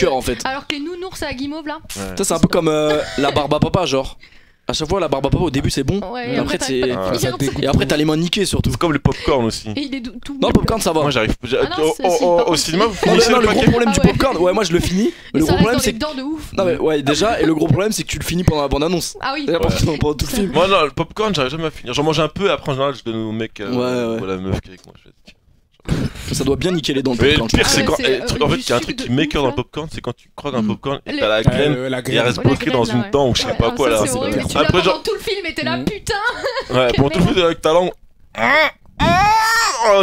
cœur en fait. Alors que les nounours à la guimauve là. Ça c'est un peu comme la barbe à papa genre. À chaque fois la barbe à papa au début c'est bon. Ouais, Et après t'as c'est. pas de finir. Et après t'as les mains niquées surtout. C'est comme le popcorn aussi. Et il est tout. Non, le popcorn ça va. Moi j'arrive. Ah non, c'est aussi, par Au contre, cinéma, vous Non, finissez non, le le gros paquet. problème du Ah ouais. popcorn, ouais, moi je le finis. Mais le ça gros reste problème dans c'est les que. dents de ouf. Non, mais ouais, déjà, et le gros problème c'est que tu le finis pendant la bande annonce. Ah oui. Pendant tout le film. Moi non, le popcorn j'arrive jamais à finir. J'en mange un peu et après en général je donne au mec Ouais. ou à la meuf qui est avec moi. Ça doit bien niquer les dents le Mais le popcorn. pire c'est Ah quand. ouais, c'est, En fait, du il y a un sucre truc de qui m'écoeure dans le ouf, là. popcorn, c'est quand tu croques un popcorn et Les- t'as la graine la et elle graine. reste Ouais, la bloquée dans graine, une là, dent ou je sais pas Ah, quoi ça, là. c'est horrible. c'est Tu l'as Après, pendant genre. tout le film et t'es là, putain. Ouais, pour tout le film avec ta langue.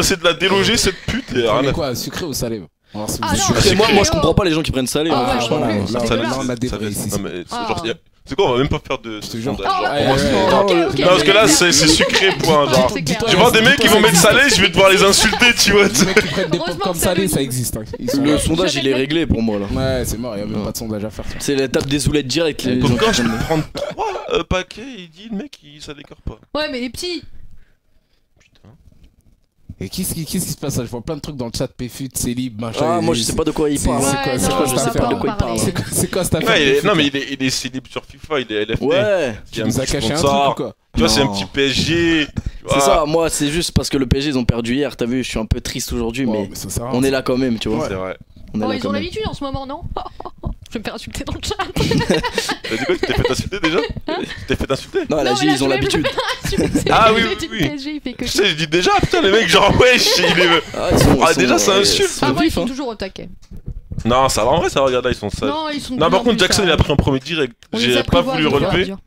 C'est de la déloger cette pute et rien Mais à quoi, sucré ou salé? Alors, si vous Ah êtes non, sucré- Et moi sucré, je comprends pas les gens qui prennent salé. Ah hein, ouais, franchement. voilà, non plus, là, c'est là, dégueulasse. on a des vrais ici. Non mais Ah. genre, c'est quoi, on va même pas faire de. Je te jure. sondage, Ah, genre, ouais, pour moi, c'est- ouais, ok, ok. Non, parce que là c'est sucré point. Ouais, Genre, c'est clair. tu vois des mecs qui vont mettre salé, je vais devoir les insulter, tu vois. Les mecs qui prennent des Heureusement popcorn que ça salés, le ça dit. existe. Hein. Ils sont Le là. sondage il est réglé pour moi là. Ouais, c'est mort, il y a même pas de sondage à faire. C'est l'étape des oulettes directes. Les Le gens qui popcorn, je prennent- peux prendre 3 paquets, il dit le mec, ça décore pas. Ouais, mais les petits. Putain. Et qu'est-ce qui se passe là? Je vois plein de trucs dans le chat, PFUT, Célib, machin. Ah, moi je sais pas de quoi il parle. c'est quoi, Ouais, c'est non, quoi on cette va affaire pas de en quoi il parle. parler. C'est quoi cette affaire? Ouais, PFUT, non mais là il est célib sur FIFA, il est LFD. Ouais. Tu nous as caché un truc ou quoi? Tu vois, c'est un Non. petit PSG. tu C'est vois. ça, moi c'est juste parce que le PSG ils ont perdu hier, t'as vu, je suis un peu triste aujourd'hui, Oh, mais ça sert à rien. on est là quand même, tu vois. C'est vrai. On est Oh, là ils quand ont même. l'habitude en ce moment, non? Je vais me faire insulter dans le chat. T'as dit quoi? Tu t'es fait insulter déjà? Tu t'es fait insulter? Non, la Non, G, mais là, ils ont je vais- l'habitude. Ah oui, J'ai oui, dit oui. PSG, il fait que Tu sais, je dis déjà, putain, les mecs, genre, wesh, il est. Ah, ils sont- Ah, ils sont- déjà, ça insulte. ils sont Ah, ouais, ils vifs, sont hein. toujours au taquet. Non, ça va en vrai, ça regarde là, ils sont sages. Non, ils sont de Non, plus par en contre, plus, Jackson ça. il a pris en premier direct. On les J'ai pas apprivoise voulu au fur et à relever. mesure.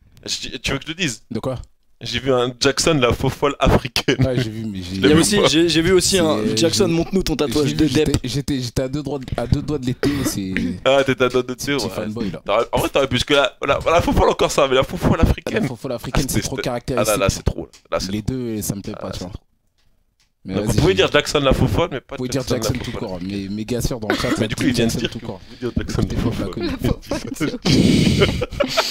Tu veux que je te dise? De quoi? J'ai vu un Jackson, la faux folle africaine. Ouais, j'ai vu, mais j'ai. Il y a vu aussi, pas. j'ai vu aussi un C'est- Jackson, j'ai- montre-nous ton tatouage J'ai de vu, Depp. J'étais à deux doigts de l'été, c'est. Ah, t'es à dos de dessus, Petit ouais. fanboy là. En vrai, t'aurais pu, parce que la faux folle encore ça, mais la faux folle La africaine. folle africaine, c'est trop Ah caractéristique. là, c'est trop. Là, c'est Les deux, ça me plaît pas, tu vois. Mais Donc, vas-y, vous pouvez je- dire Jackson la faux folle, mais pas Vous pouvez dire Jackson tout court, mais mes gars sûrs dans le chat. Mais du coup, ils viennent de Jackson dire tout que court. vous dites Jackson T'es la faux faux, folle. la conne.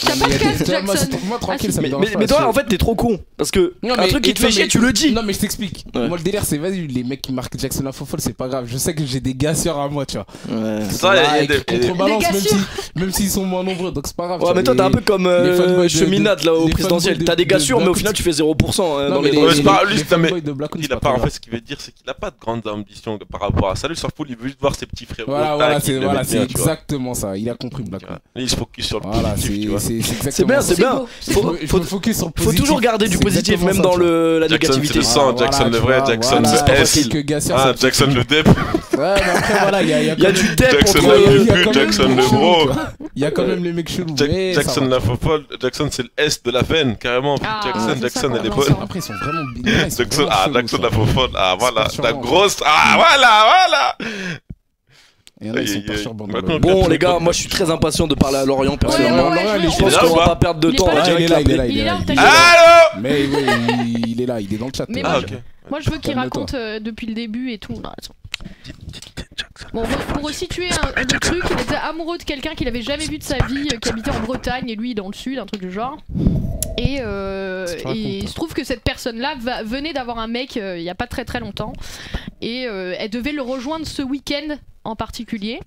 T'as pas de casse, Jackson. Moi tranquille, ça me Mais, dérange mais, pas. mais toi en fait t'es trop con parce que Non, un mais- truc qui te non, fait chier mais- tu le dis. Non mais je t'explique. Ouais. Moi le délire c'est vas-y les mecs qui marquent Jackson la faux folle c'est pas grave. Je sais que j'ai des gars sûrs à moi tu vois. Ouais. Ça, il y a Ouais, des. qui contrebalancent, Des gars sûrs. même s'ils sont moins nombreux donc c'est pas grave. Ouais tu mais vois, toi t'es un les- peu comme les fanboys de- Cheminade là au les présidentiel. fanboys T'as des de gars sûrs mais au Black final Ops. tu fais 0% Non, dans mais les Ouais, c'est pas- les lui, c'est- mais- fanboys de Black Ops, Il c'est a pas, pas en grave. fait, ce qu'il veut dire, c'est qu'il a pas de grandes ambitions par rapport à ça. Lui, s'en fout, il veut juste voir ses petits frères. Voilà, c'est exactement ça. Il a compris Black Ops. Il se focus sur le Voilà, positif, tu vois. c'est exactement C'est bien, ça. c'est bien. beau, c'est Faut- beau. Je me focus sur le Faut positif. toujours garder du C'est positif exactement même ça, dans tu vois. la Jackson, négativité. c'est le sang, Jackson le vrai, Jackson c'est pas facile. Quelques gars sûrs, Ah, ça- Jackson le Depp, Ouais, mais après voilà, il y a Il y a quand même- du dep Jackson entre le il y a pute, quand même Jackson les le mecs chelous, bro. tu vois. Il y a quand même les mecs chelous. mais ça Jackson va. la faux folle, Jackson c'est le S de la veine, carrément. Ah, Jackson, c'est ça Jackson qu'on elle est va bonne. en Après ils sont vraiment bien. ils sont Jackson, vraiment chelous, Jackson ça. la faux folle, ah voilà, C'est la perturbant. grosse, ah voilà. Il y en a, ils sont Aïe, aïe, aïe. perturbants dans Maintenant, le- Bon les gars, moi je suis très impatient de parler à Lorient personnellement. Ouais, ouais, Lorient, je je Je pense Il est là qu'on ou va pas pas perdre de Il est temps, pas on va là, direct il est là, l'appeler. Il est là, on t'a Allô. Mais oui, il est là, il est dans le chat. Mais là. moi, Ah, ok. Moi je veux qu'il Calme-toi. raconte depuis le début et tout. Non, attends. Bon, pour resituer le truc, il était amoureux de quelqu'un qu'il avait jamais vu de sa vie, qui habitait en Bretagne et lui dans le sud, un truc du genre. Et il se trouve que cette personne-là venait d'avoir un mec il y a pas très très longtemps et elle devait le rejoindre ce week-end en particulier.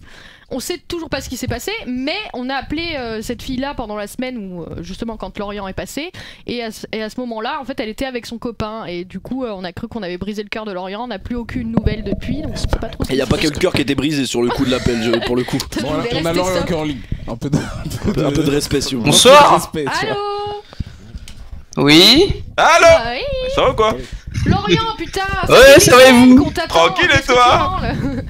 On sait toujours pas ce qui s'est passé, mais on a appelé cette fille-là pendant la semaine où justement quand Lorient est passé, et à ce moment-là, en fait, elle était avec son copain et du coup, on a cru qu'on avait brisé le cœur de Lorient. On n'a plus aucune nouvelle depuis, donc on sait pas trop. Et y a pas que le cœur qui était brisé sur le coup de l'appel pour le coup. Bon, on a Lorient qui est en ligne. Un peu de Un peu de respect s'il vous plaît. Bonsoir. respect, tu vois. Allô. Oui. Allô. Ah oui. Ça va ou quoi? Lorient, putain. Ouais, fait ça va et vous qu'on t'attend, Tranquille, et qu'est-ce que toi tu branles?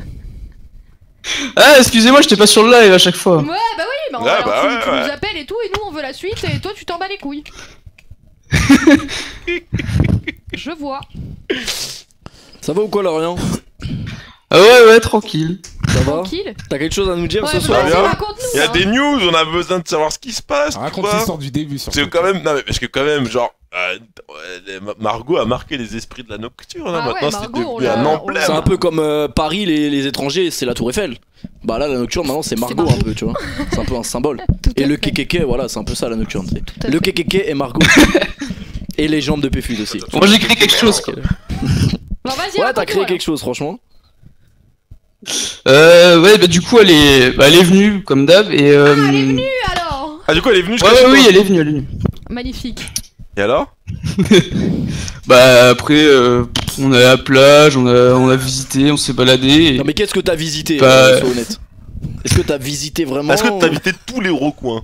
Ah, excusez-moi, j'étais pas sur le live à chaque fois. Ouais, bah oui, bah, Ouais, alors bah tu ouais, nous ouais. appelles et tout, et nous on veut la suite, et toi tu t'en bats les couilles. Je vois. Ça va ou quoi Lorient? Ah ouais, tranquille. Ça va? Tranquille. T'as quelque chose à nous dire Ouais, ce bah, soir? vas-y, bien. raconte-nous. Il y a hein. des news, on a besoin de savoir ce qui se passe. Raconte quoi. l'histoire du début surtout. C'est quand même, non mais parce que quand même, genre, Margot a marqué les esprits de la nocturne. Hein. Ah ouais, Maintenant, c'est Margot, on devenu un l'a- emblème. C'est un peu comme Paris, les étrangers, c'est la Tour Eiffel. Bah là, la nocturne, maintenant, c'est Margot Margot. un peu, tu vois. C'est un peu un symbole. Tout à Et le fait. kekeke, voilà, c'est un peu ça la nocturne. c'est. à Le fait. kekeke et Margot. Et les jambes de Péfud aussi. Moi j'ai créé quelque chose. Bon, vas-y, Ouais, t'as raconte-nous, créé alors. quelque chose, franchement. Ouais, bah du coup, elle est venue, comme d'hab, et Ah, elle est venue alors. Ah, du coup, elle est venue Ouais, jusqu'à chez ouais, oui, toi. elle est venue. Magnifique. Et alors? Bah après, on est à la plage, on a visité, on s'est baladé. Et... Non mais qu'est-ce que t'as visité, Bah, sois honnête. Est-ce que t'as visité vraiment? Est-ce que t'as visité tous les recoins?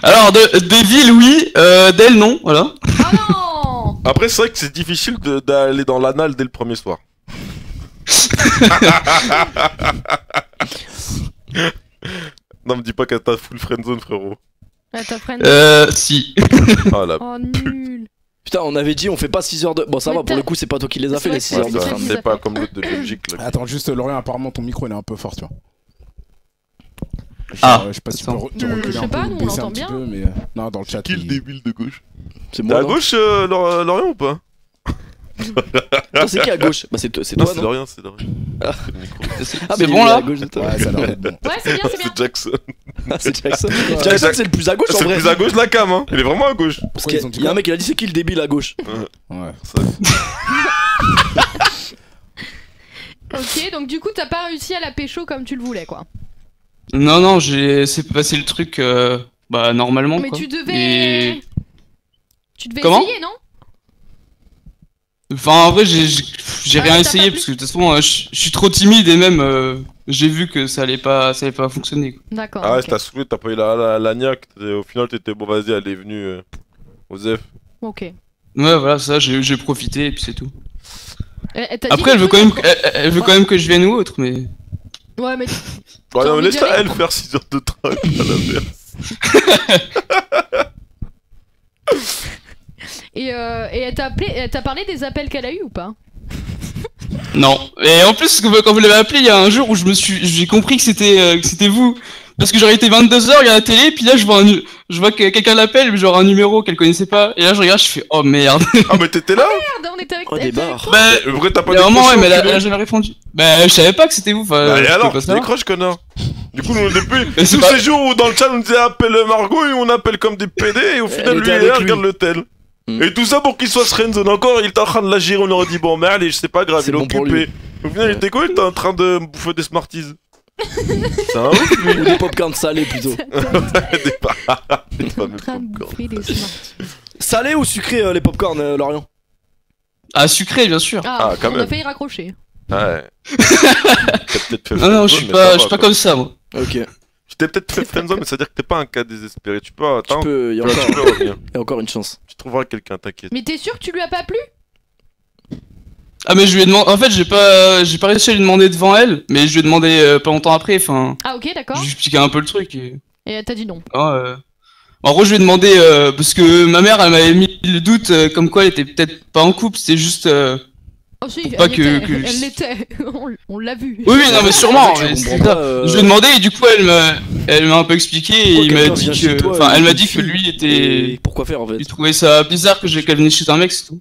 Alors, des villes, oui, d'elle, non, voilà. Oh non. Après, c'est vrai que c'est difficile d'aller dans l'anal dès le premier soir. Non, me dis pas qu'elle t'a full friendzone, frérot. Ah, ta friend. Si. Ah là. Oh nul. Putain, on avait dit on fait pas 6 heures de. Bon, ça Mais va, pour le coup, c'est pas toi qui les as C'est fait vrai les que 6 c'est heures de ça. train. C'est pas comme l'autre de Belgique là. Attends, juste Lorient, apparemment ton micro il est un peu fort, tu vois. Ah, Je sais pas si tu attends. peux te reculer Je sais un pas, peu nous, ou on baisser un l'entend petit bien. peu, mais non, dans le chat. Qui le débile de gauche? C'est T'es moi. à non gauche, Lorient ou pas? Non, c'est qui à gauche? Bah, c'est Non, toi, c'est non? Lorient, c'est Lorient. Ah. C'est le micro. Ah, C'est mais bon, il est là à gauche de toi. Ouais, ça a l'air d'être bon. Ouais, c'est bien, c'est bien. C'est Jackson. Ah, c'est Jackson. Jackson, c'est le plus à gauche en C'est le vrai. plus à gauche de la cam, hein. Il est vraiment à gauche. Parce Pourquoi ils ont dit qu'il y a un quoi mec, il a dit c'est qui le débile à gauche? Ouais. Ok, donc du coup, t'as pas réussi à la pécho comme tu le voulais, quoi. Non, c'est passé le truc, bah, normalement, Mais quoi. tu devais. Et... Tu devais Comment essayer, non? Enfin, en vrai, j'ai Ah, rien t'as essayé, pas parce que de toute façon, je suis trop timide, et même, j'ai vu que ça allait pas fonctionner, quoi. D'accord. Ah ouais, ok. t'as saoulé, t'as pas eu la niaque. Au final, t'étais bon, vas-y, elle est venue aux F. Ok. Ouais, voilà, ça, j'ai profité, et puis c'est tout. Elle t'a dit Après, des elle veut trucs quand même, elle veut quand même que je vienne ou autre, mais... Ouais, mais. Ouais, T'as non, envie mais d'y laisse-la aller elle faire 6 heures de train, pas l'inverse. Et elle t'a appelé, elle t'a parlé des appels qu'elle a eu ou pas? Non. Et en plus, quand vous l'avez appelé, il y a un jour où j'ai compris que c'était vous. Parce que j'aurais été 22h, il y a la télé, puis là, je vois que quelqu'un l'appelle, genre un numéro qu'elle connaissait pas. Et là, je regarde, je fais, oh merde. Ah, mais t'étais là? Merde, on était avec Oh, des barres. Bah, Pourquoi t'as pas il y a un moment, ouais, décroché, mais elle enculé? a jamais répondu. Bah, je savais pas que c'était vous. Enfin, Bah, et je peux alors, pas tu savoir. décroches, connard. Du coup, nous, depuis Mais c'est tous pas- ces jours où dans le chat on disait appelle Margot et on appelle comme des PD et au final Elle lui était il est avec là, lui. regarde le tel. Mm. Et tout ça pour qu'il soit friendzone encore, il était en train de la gérer, on aurait dit bon mais allez, c'est pas grave, C'est il est bon pour occupé. Au final il était quoi? Il était en train de bouffer des Smarties. C'est un ouf lui. Ou des popcorn salés plutôt. Des fameux en train de popcorn. bouffer des Smarties. Salés ou sucrés les popcorn, Lorient? Ah, sucré, bien sûr. Ah, quand on a même. failli raccrocher. Ouais. T'as peut-être fait Non, je friendzone, suis mais pas, ça je suis va, pas quoi. comme ça, moi. Ok. Tu t'es peut-être fait friendzone mais ça veut dire que t'es pas un cas désespéré, tu peux Tu attends. peux, il y a Tu peux encore, revenir. y a encore une chance. Tu trouveras quelqu'un, t'inquiète. Mais t'es sûr que tu lui as pas plu? Ah, mais je lui ai demandé. En fait, j'ai pas réussi à lui demander devant elle, mais je lui ai demandé pas longtemps après. Enfin, Ah, ok, d'accord. je lui expliquais un peu le truc. Et... Et elle t'a dit non. Ah, en gros, je lui ai demandé parce que ma mère, elle m'avait mis le doute comme quoi elle était peut-être pas en couple, c'était juste. Oh, si, Pas elle que- l'était. que- Elle l'était. On l'a vu. Oui, oui, non, mais sûrement. Je mais comprends c'est pas, ça. Je lui ai demandé et du coup, elle m'a un peu expliqué et Pourquoi il m'a quelqu'un dit vient chez que. toi Enfin, avec elle m'a une dit que fille lui Et était. pourquoi faire en fait? Il trouvait ça bizarre qu'elle venait chez un mec, c'est tout.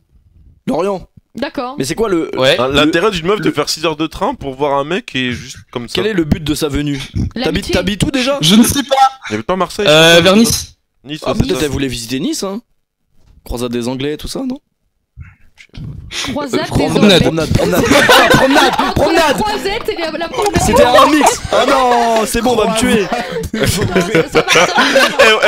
Lorient. D'accord. Mais c'est quoi le. Ouais. L'intérêt d'une meuf de faire 6 heures de train pour voir un mec et juste comme ça. Quel est le but de sa venue? L'amitié. T'habites où déjà? Je ne sais pas. Il y avait pas Marseille Vers Nice. Nice, Ah, ouais, peut-être c'est elle ça. voulait visiter Nice, hein? Croisade des Anglais, tout ça, non? Croisade des promenade. Anglais. Promenade. Ah, promenade! Entre Promenade! la croisette et la promenade. C'était un mix! Ah non, c'est bon, on va me tuer! Ça va.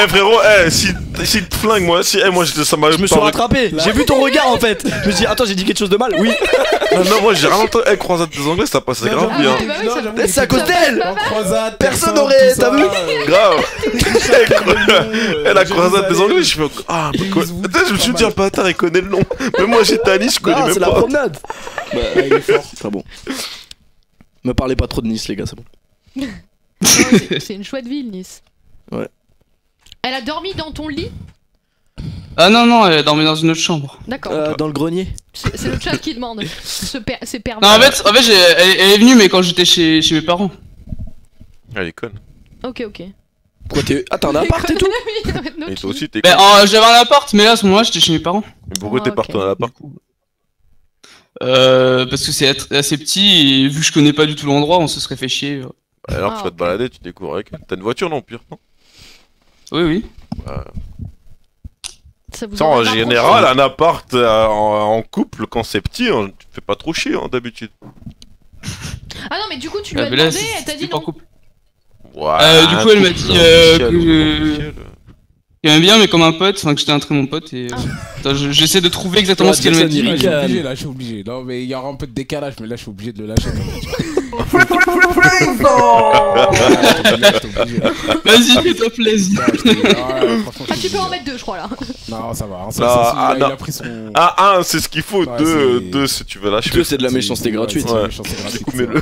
Eh frérot, si te flingue moi, moi ça m'a Je me suis rattrapé! J'ai vu ton regard en fait! Je me suis dit, attends, j'ai dit quelque chose de mal? Oui! Non, moi j'ai vraiment entendu. Croisade des Anglais, ça passait grave Ah bien. ouais, bah oui, ça- Mais c'est à cause d'elle! Ça va. Croisade, Personne personne aurait- t'as vu Grave. Et la croisade des Anglais, je fais ah, mais quoi? Église, Peut-être je me suis dit, un bâtard, il connaît le nom. Mais moi j'étais à Nice, je connais Non, même c'est la pas. promenade! Bah, il est fort. Très bon. Me parlez pas trop de Nice, les gars, c'est bon. Ouais, c'est une chouette ville, Nice. Ouais. Elle a dormi dans ton lit? Ah non, elle dormait dans une autre chambre. D'accord. Dans le grenier? C'est le chat qui demande. C'est permis. Non, en fait, elle est venue, mais quand j'étais chez mes parents. Elle est conne. Ok, ok. Pourquoi t'es. Ah, t'as un appart et tout? Oui, non, mais Et toi aussi, t'es Ben, conne. j'avais un appart, mais là, à ce moment-là, j'étais chez mes parents. Mais pourquoi Ah, t'es ok. parti dans l'appart? Parce que c'est assez petit, et vu que je connais pas du tout l'endroit, on se serait fait chier. Alors Ah, tu vas te ok. balader, tu découvres avec elle. T'as une voiture non pire, non? Oui, oui. Ça vous Ça, aurait en pas général, un appart en couple, quand c'est petit, tu te fais pas trop chier hein, d'habitude. Ah non, mais du coup, tu lui as Ah, mais là, demandé, elle t'a dit c'était pas non. couple. Ouais, Du coup, elle m'a dit officiel, que officiel. il aimait bien, mais comme un pote, enfin que j'étais un très bon pote et attends, j'essaie de trouver exactement Ouais, ce qu'elle m'a Jackson, dit. il Ouais, je suis Calme. obligé, là, je suis obligé. Non, mais il y aura un peu de décalage, mais là, je suis obligé de le lâcher quand même. Vas-y, fais-toi plaisir. Ah, tu peux en mettre deux, je crois là. Non, ça va. Ah, Il non. a pris son. Ah, un, c'est ce qu'il faut. Ouais, deux, si tu veux lâcher. Deux, c'est de la méchanceté gratuite. Ouais. Du coup, mets-le.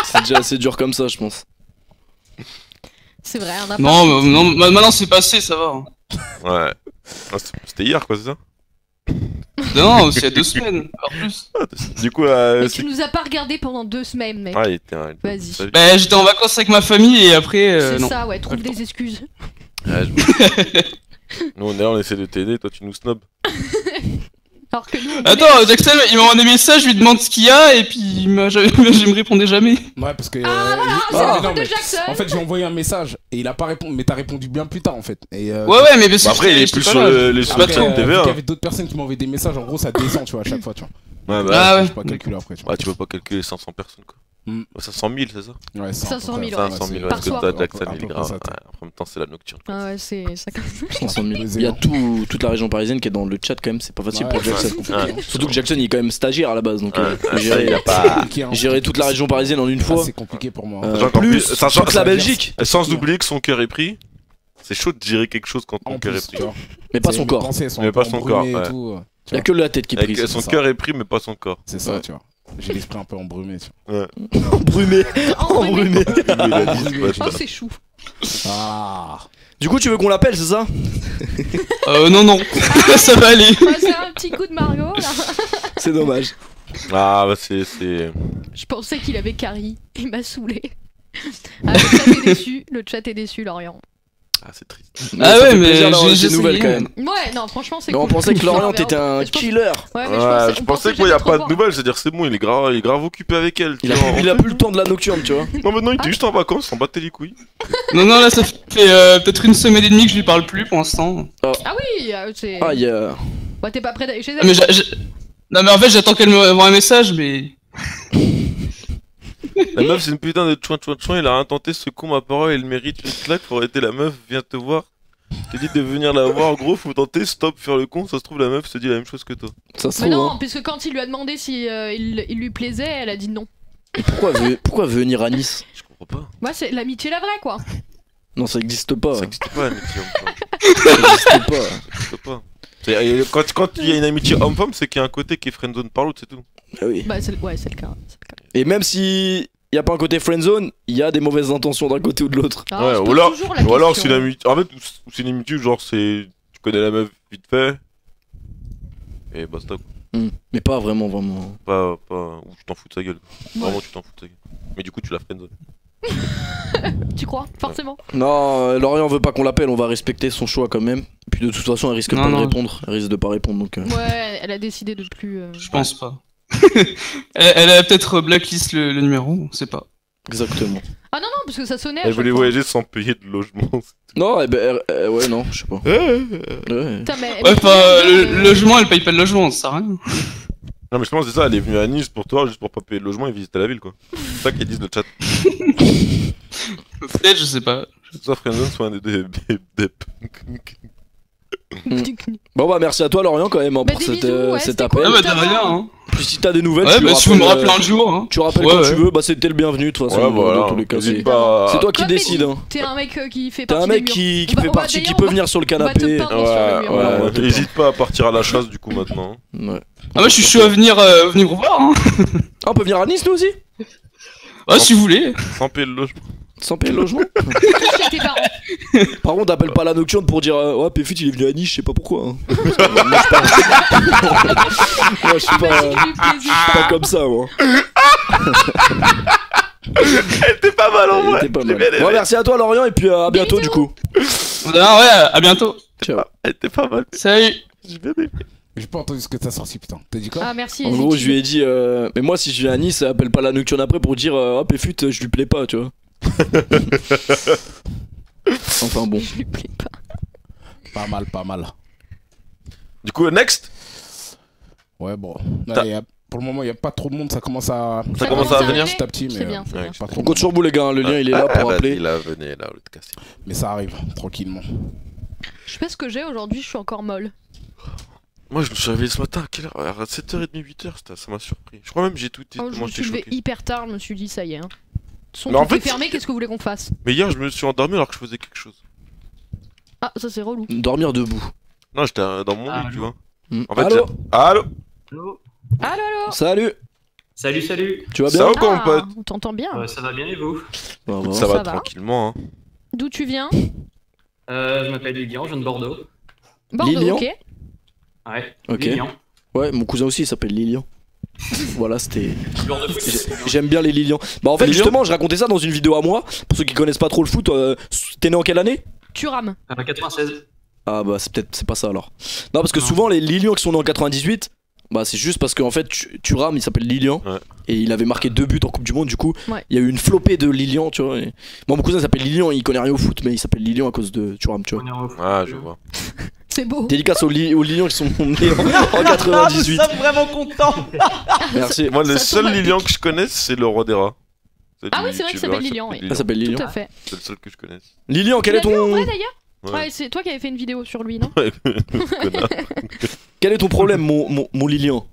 C'est déjà assez dur comme ça, je pense. C'est vrai, on a Non, non, maintenant c'est passé, ça va. Ouais. Ah, c'était hier, quoi, c'est ça? Non, c'est il y a 2 semaines, en plus. Du coup, Mais c'est. tu nous as pas regardé pendant 2 semaines, mec. Ah, il était. Vas-y. Bah, j'étais en vacances avec ma famille et après, C'est non. ça, ouais, trouve des excuses. Ouais, nous, on essaie de t'aider, toi, tu nous snobs. Alors que nous, on Attends, Jackson, il m'a envoyé des messages, je lui demande ce qu'il y a et puis je me répondais jamais. Ouais, parce que. Ah, voilà, c'est non, la faute de mais- Jackson. En fait, j'ai envoyé un message et il a pas répondu, mais t'as répondu bien plus tard en fait. Et, Ouais, mais parce que Bah, après, il est j'étais plus pas sur là. les Après, plateformes vu TVA. qu'il y avait d'autres personnes qui m'envoyaient des messages, en gros, ça descend, tu vois, à chaque fois, tu vois. Ouais, bah. Ah ouais. Je peux pas calculer après, tu vois. Ouais, tu peux pas calculer 500 personnes, quoi. Hmm. 500 000, c'est ça? Ouais, 500 000, ouais. 500 000, Par parce que soir. t'as Jackson, À il peu est près grave. ça, Ouais, en même temps, c'est la nocturne. Ah ouais, c'est ça. 500 000. Il y a toute la région parisienne qui est dans le chat quand même, c'est pas facile Ouais, pour ouais, Jackson. c'est compliqué, hein. Surtout que Jackson il est quand même stagiaire à la base, donc Ouais, gérer, il a pas. Compliqué, hein. gérer toute la région parisienne en une fois. C'est compliqué pour moi. Euh, Plus, plus sachant- toute la Belgique, Sans oublier que son cœur est pris, c'est chaud de gérer quelque chose quand ton En cœur plus, est tu pris. vois. mais pas C'est- son mes corps. pensées sont Mais un pas peu son corps, embrumées et ouais. tout, Il y a que la tête qui Avec prise. son ça. cœur est pris, mais pas son corps. C'est ça, Ouais. tu vois. J'ai l'esprit un peu embrumé, tu vois. Embrumé. Embrumé. Il a dit, Embrumé, Oh, c'est chou. Ah. Du coup, tu veux qu'on l'appelle, c'est ça? Non, ça va aller. Ah, c'est un petit coup de Margot là. C'est dommage. Ah, bah c'est. Je pensais qu'il avait Carrie. Il m'a saoulé. Ah, le chat est déçu. Le chat est déçu, Lorient. Ah, c'est triste. Ah ça ouais, fait mais plaisir d'avoir j'ai des nouvelles quand essayé. même. Ouais, non, franchement, c'est Mais cool. on pensait que Lorient Non, mais était un je pense- killer. Ouais, mais Ouais, on je pensais qu'il n'y a jamais pas de trop nouvelles, c'est-à-dire c'est bon, il est grave occupé avec elle. tu Il a, vois. il a plus le temps de la nocturne, tu vois. Non, maintenant il était juste en vacances, s'en battait les couilles. Non, là, ça fait peut-être une semaine et demie que je lui parle plus pour l'instant. voir. Ah oui, c'est. Ah, il y a. Bah, t'es pas prêt d'aller chez Ah, mais elle. non, mais en fait, j'attends qu'elle m'envoie un message, mais. La meuf, c'est une putain de chouin, il a rien tenté, ce con, ma parole, il mérite une claque, faut arrêter la meuf, viens te voir. T'es dit de venir la voir, gros, faut tenter, stop, faire le con, ça se trouve, la meuf se dit la même chose que toi. Ça se Mais trouve, non, hein. puisque quand il lui a demandé si il lui plaisait, elle a dit non. Et pourquoi venir à Nice? Je comprends pas. Moi, c'est l'amitié la vraie, quoi. Non, ça existe pas. Ça existe pas, l'amitié homme-femme. Ça existe pas. Ça existe pas. Quand il y a une amitié homme-femme, c'est qu'il y a un côté qui est friendzone par l'autre, c'est tout. Ah oui. Bah, c'est le cas. C'est le cas. Et même si y a pas un côté friendzone, il y a des mauvaises intentions d'un côté ou de l'autre. Ah, Ouais, je ou pose alors- toujours la Ou alors question. c'est une amitié. En fait, c'est une amitié genre c'est. Tu connais la meuf vite fait. Et basta quoi. Mais pas vraiment. Pas. Ou tu t'en fous de sa gueule. Ouais. Vraiment tu t'en fous de sa gueule. Mais du coup tu la friendzone. Tu crois Forcément. Non, Lorient veut pas qu'on l'appelle, on va respecter son choix quand même. Puis de toute façon, elle risque Non, pas de non. répondre. Elle risque de pas répondre donc. Ouais, elle a décidé de plus. Je pense pas. Elle a peut-être blacklist le numéro, on sait pas. Exactement. Ah non, parce que ça sonnait. à Elle chaque voulait fois. voyager sans payer de logement. Non, ouais, non, je sais pas. Ouais. Putain, mais. Ouais, enfin, le logement, elle paye pas le logement, ça sert à rien. Non mais je pense que c'est ça, elle est venue à Nice pour toi juste pour pas payer le logement et visiter la ville quoi. C'est ça qu'ils disent le chat. Peut-être, je sais pas. Soit friendzone soit un des. Bon bah merci à toi Lorient quand même hein, Bah, pour des cet, bisous, ouais, cet c'était appel. cool. Ah bah de rien, hein. Puis si t'as des nouvelles, Ouais, bah si vous me rappelles, rappelez un jour, hein. tu rappelles Ouais, quand ouais. tu veux, bah c'était le bienvenu de toute façon. Ouais voilà. Dans tous les cas, N'hésite c'est pas. c'est toi qui Comme décides. Mehdi, Hein. T'es un mec qui fait T'es partie un mec des qui murs. fait On va- partie, qui d'ailleurs, peut on va- venir sur le on va te canapé. peindre sur le mur. voilà, ouais. N'hésite pas à partir à la chasse du coup maintenant. Ouais. Ah, moi je suis chaud à venir vous voir, hein. Ah, on peut venir à Nice nous aussi? Ouais, si vous voulez. Sans payer le logement. Sans payer le logement? Chez tes parents. Par contre, t'appelles pas la nocturne pour dire ouais, Péfut il est venu à Nice, je sais pas pourquoi. Hein. Moi, je suis pas, Imagine du plaisir. pas comme ça, moi. Elle était pas mal en vrai. T'es pas Je l'ai mal. bien aimé. Bon, merci à toi, Lorient, et puis à bientôt, du coup. Ah ouais, à bientôt. Ciao. Elle était pas mal. Salut. J'ai bien aimé. J'ai pas entendu ce que t'as sorti, putain. T'as dit quoi? Ah, merci. En gros, je lui ai dit, mais moi, si je viens à Nice, appelle pas la nocturne après pour dire, ah, Péfut, je lui plais pas, tu vois. Enfin bon. Je lui plais pas. Pas mal, pas mal. Du coup next. Ouais, bon. Allez, Pour le moment, il n'y a pas trop de monde, ça commence à Ça commence à venir. petit à petit, C'est mais bien, c'est ouais, bien. pas trop. On compte sur vous, les gars, le lien il est là pour rappeler. Vas-y, là, venez, là, l'autre cassé. Mais ça arrive, tranquillement. Je sais pas ce que j'ai aujourd'hui, je suis encore molle. Moi, je me suis réveillé ce matin à quelle heure? À 7h30, 8h, ça m'a surpris. Je crois même que j'ai tout Oh, je tellement me j'étais suis levé choqué. hyper tard, je me suis dit ça y est. Hein. Son Mais en tout est fait, fermé, qu'est-ce que vous voulez qu'on fasse? Mais hier, je me suis endormi alors que je faisais quelque chose. Ah, ça c'est relou. Dormir debout. Non, j'étais dans mon lit, Allô. tu vois. Hmm. En fait, Allô Allô. Allô. Allô, allô. Salut. Salut, salut. Tu vas Ça bien? va quoi, mon Ah, pote? on t'entend bien. Ça va bien et vous? Bah, Ça va va. tranquillement, hein. D'où tu viens? Je m'appelle Lilian, je viens de Bordeaux. Bordeaux, Lilian ok. Ouais, Ok. Lilian. Ouais, mon cousin aussi il s'appelle Lilian. Voilà, c'était. Joueur de foot. J'aime bien les Lilian. Bah, en fait, Lilian justement, je racontais ça dans une vidéo à moi. Pour ceux qui connaissent pas trop le foot, t'es né en quelle année? Tu rames. 96. Ah, bah, c'est pas ça alors. Non, parce que Non. souvent, les Lilian qui sont nés en 98, bah, c'est juste parce qu'en fait, Thuram il s'appelle Lilian. Ouais. Et il avait marqué 2 buts en Coupe du Monde, du coup, Ouais. il y a eu une flopée de Lilian, tu vois. Et... Moi, mon cousin s'appelle Lilian, il connaît rien au foot, mais il s'appelle Lilian à cause de Thuram, tu vois. On est en foot. Ah, je vois. C'est beau. Dédicace aux Lilian qui sont nés en 98. Nous sommes vraiment contents. Merci. Moi, le Ça seul tombe à Lilian que je connaisse, c'est le roi des rats. Ah oui, c'est vrai qu'il s'appelle Lilian, oui. Ça s'appelle Lilian. Tout à fait. C'est le seul que je connaisse. Lilian, quel Tu est l'as vu en ton. vrai d'ailleurs? Ouais. Ouais, c'est toi qui avais fait une vidéo sur lui, non? Connard. Quel est ton problème, mon Lilian?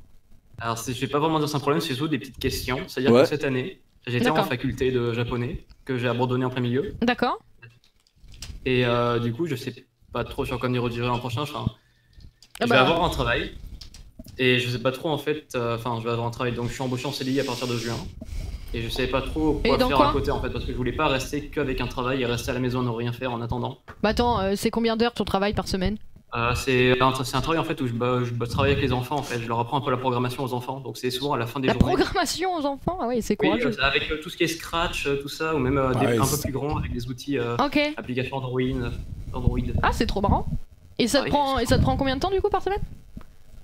Alors, je vais pas vraiment dire c'est un problème, c'est surtout des petites questions. C'est-à-dire Ouais. que cette année, j'étais en D'accord. faculté de japonais, que j'ai abandonné en plein milieu. D'accord. Et du coup, je sais pas trop sur quoi me rediriger l'an prochain. Enfin, Ah je bah. vais avoir un travail. Et je sais pas trop en fait. Enfin, je vais avoir un travail. Donc, je suis embauché en CDI à partir de juin. Et je savais pas trop Et quoi dans faire quoi à côté en fait. Parce que je voulais pas rester qu'avec un travail et rester à la maison et ne rien faire en attendant. Bah attends, c'est combien d'heures ton travail par semaine? C'est un travail en fait où je travaille avec les enfants en fait. Je leur apprends un peu la programmation aux enfants. Donc, c'est souvent à la fin des La journées. programmation aux enfants? Ah ouais, c'est Oui, courageux. avec tout ce qui est Scratch, tout ça, ou même Ouais, un peu c'est- plus grand avec des outils, Ok. applications Android. Ah, c'est trop marrant. Et ça, Ah te oui. prend, et ça te prend combien de temps du coup par semaine?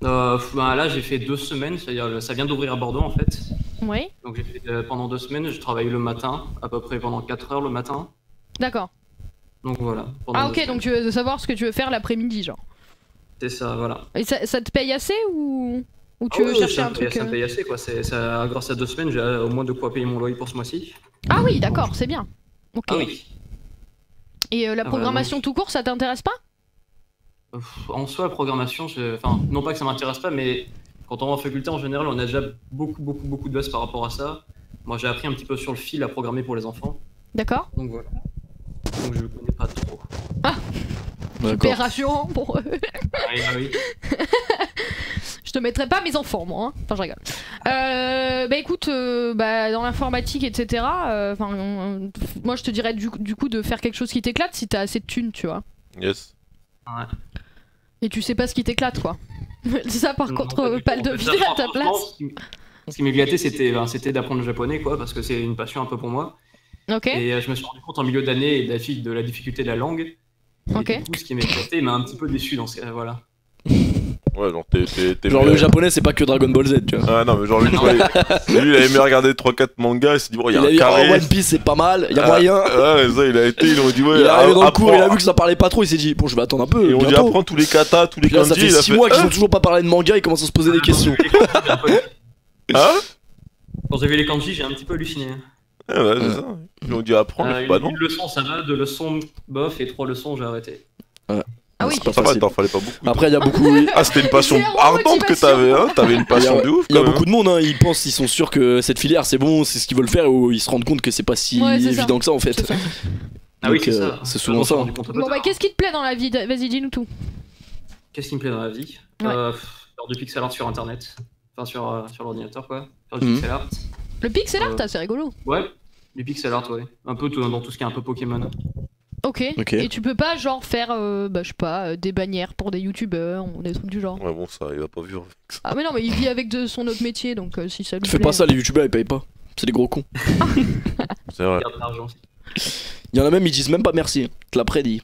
Là, j'ai fait 2 semaines, c'est-à-dire ça vient d'ouvrir à Bordeaux en fait. Oui. Donc j'ai fait pendant 2 semaines, je travaille le matin, à peu près pendant 4 heures le matin. D'accord. Donc voilà. pendant Ah 2 ok, semaines. donc tu veux savoir ce que tu veux faire l'après-midi, genre. C'est ça, voilà. Et ça te paye assez ou tu Ah veux oui, chercher ça un me paye- truc Ça me paye assez quoi. Grâce à 2 semaines, j'ai au moins de quoi payer mon loyer pour ce mois-ci. Ah oui, d'accord, c'est bien. Ok. Ah oui. Et la Ah, programmation tout court, ça t'intéresse pas? En soi, la programmation, enfin, non pas que ça m'intéresse pas, mais quand on va en faculté, en général, on a déjà beaucoup de bases par rapport à ça. Moi, j'ai appris un petit peu sur le fil à programmer pour les enfants, D'accord. donc voilà. Donc je connais pas trop. D'accord. Super rassurant pour eux. Oui. Je te mettrai pas mes enfants, moi. Hein. Enfin, je rigole. Bah écoute, dans l'informatique, etc. Moi, je te dirais du coup de faire quelque chose qui t'éclate si t'as assez de thunes, tu vois. Yes. Ouais. Et tu sais pas ce qui t'éclate, quoi. Ça, par Non, contre, du pas tout. le En fait, deviner ça, à ta franchement, place. Ce qui m'éclatait, c'était d'apprendre le japonais, quoi, parce que c'est une passion un peu pour moi. Ok. Et je me suis rendu compte en milieu d'année de la difficulté de la langue. Et Ok. du coup, ce qui m'éclatait m'a un petit peu déçu dans ce cas, voilà. Ouais, genre t'es Genre le japonais, c'est pas que Dragon Ball Z, tu vois. Ah non, mais genre lui, tu vois, lui, il a aimé regarder 3-4 mangas, il s'est dit, bon, il y Il a a un dit, carré. oh, One Piece c'est pas mal, y a Ah, moyen. Ouais, ça, il a été, ils ont dit, ouais. Il est arrivé dans le cours, il a apprends- vu que ça parlait pas trop, il s'est dit, bon, je vais attendre un peu. Ils ont dit, bientôt. apprends tous les katas, tous les Puis là, ça kanji. fait il a 6 mois qu'ils Ah ont toujours pas parlé de manga, ils commencent à se poser des questions. Hein Quand j'ai vu les kanji, j'ai un petit peu halluciné. Ah ouais, c'est ça. Ils ont dit, apprends, mais bah non. Une leçon, ça va, 2 leçons, bof, et 3 leçons, j'ai arrêté. Ah oui. C'est pas Ça va, facile. t'en fallait pas beaucoup. Après, il y a beaucoup. Ah, c'était une passion C'est la ardente que remotivation. t'avais, hein. T'avais une Il y passion a, de ouf. il y a quand beaucoup de monde, hein, ils pensent, ils sont sûrs que cette filière c'est bon, c'est ce qu'ils veulent faire, ou ils se rendent compte que c'est pas si Ouais, c'est ça. évident que ça en fait. C'est ça. Ah oui, Donc, c'est ça. c'est souvent Je me suis ça. rendu compte un peu Bon, bah, tard. qu'est-ce qui te plaît dans la vie? Vas-y, dis-nous tout. Qu'est-ce qui me plaît dans la vie Ouais. Faire du pixel art sur internet. Enfin, sur l'ordinateur, quoi. Faire du Mhm. pixel art. Le pixel art, c'est rigolo. Ouais, du pixel art, ouais. Un peu dans tout ce qui est un peu Pokémon. Ok. Ok. Et tu peux pas, genre, faire, je sais pas, des bannières pour des youtubeurs ou des trucs du genre. même. Ouais, bon, ça, il va pas vivre avec ça. Ah, mais non, mais il vit avec de son autre métier, donc si ça lui Fais plaît. pas ça, les youtubeurs ils payent pas. C'est des gros cons. C'est vrai. Perdre de l'argent aussi. Il y en a même, ils disent même pas merci. Je te l'ai prédit.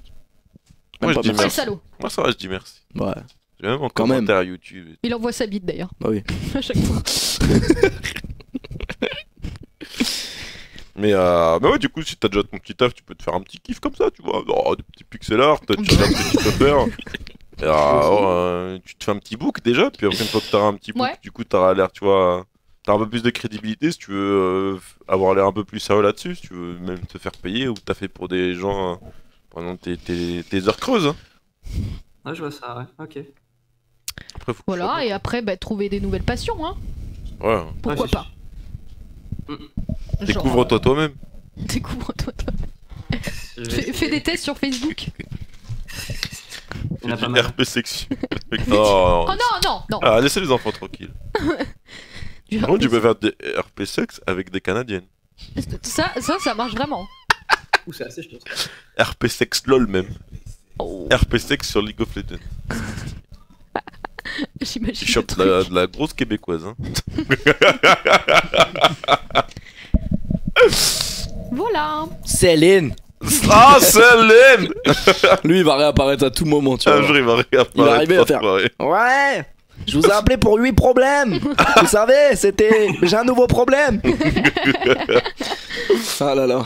Moi, Même je pas dis C'est merci. salaud. Moi, ça va, je dis merci. Ouais, J'ai même en Quand même. commentaire YouTube. Il envoie sa bite d'ailleurs, bah oui. à chaque fois. Mais ouais, du coup, si t'as déjà ton petit taf, tu peux te faire un petit kiff comme ça, tu vois. Oh, des petits pixel art, tu sais ce que tu peux faire. Tu te fais un petit book déjà, puis après une fois que t'auras un petit book, Ouais. du coup t'auras l'air, tu vois, t'as un peu plus de crédibilité si tu veux avoir l'air un peu plus sérieux là-dessus, si tu veux même te faire payer ou t'as fait pour des gens pendant tes heures creuses. Hein. Ouais, je vois ça, ouais. Ok. Après, faut que Voilà, ça- et après, bah, trouver des nouvelles passions, hein. Ouais. Pourquoi Ouais, c'est pas. sûr. Genre, Découvre-toi toi-même. Découvre-toi. Je vais Fais essayer. des tests sur Facebook. Il y en a Fais pas du mal. RP sexuel. Non. Oh non, non, non. Ah, laissez les enfants tranquilles. Du Par contre, tu RP. peux faire des RP sexe avec des Canadiennes. Ça marche vraiment. Ouh, c'est assez, je pense. RP sexe lol même. Oh, RP sexe sur League of Legends. j'imagine. Tu le chopes truc. de la grosse québécoise. Hein. Voilà. Céline. Ah, Céline. Lui, il va réapparaître à tout moment, tu Un vois. jour, il va réapparaître. Il va arriver à dans faire- cette soirée. Ouais, je vous ai appelé pour 8 problèmes. Vous savez, j'ai un nouveau problème. Ah là là.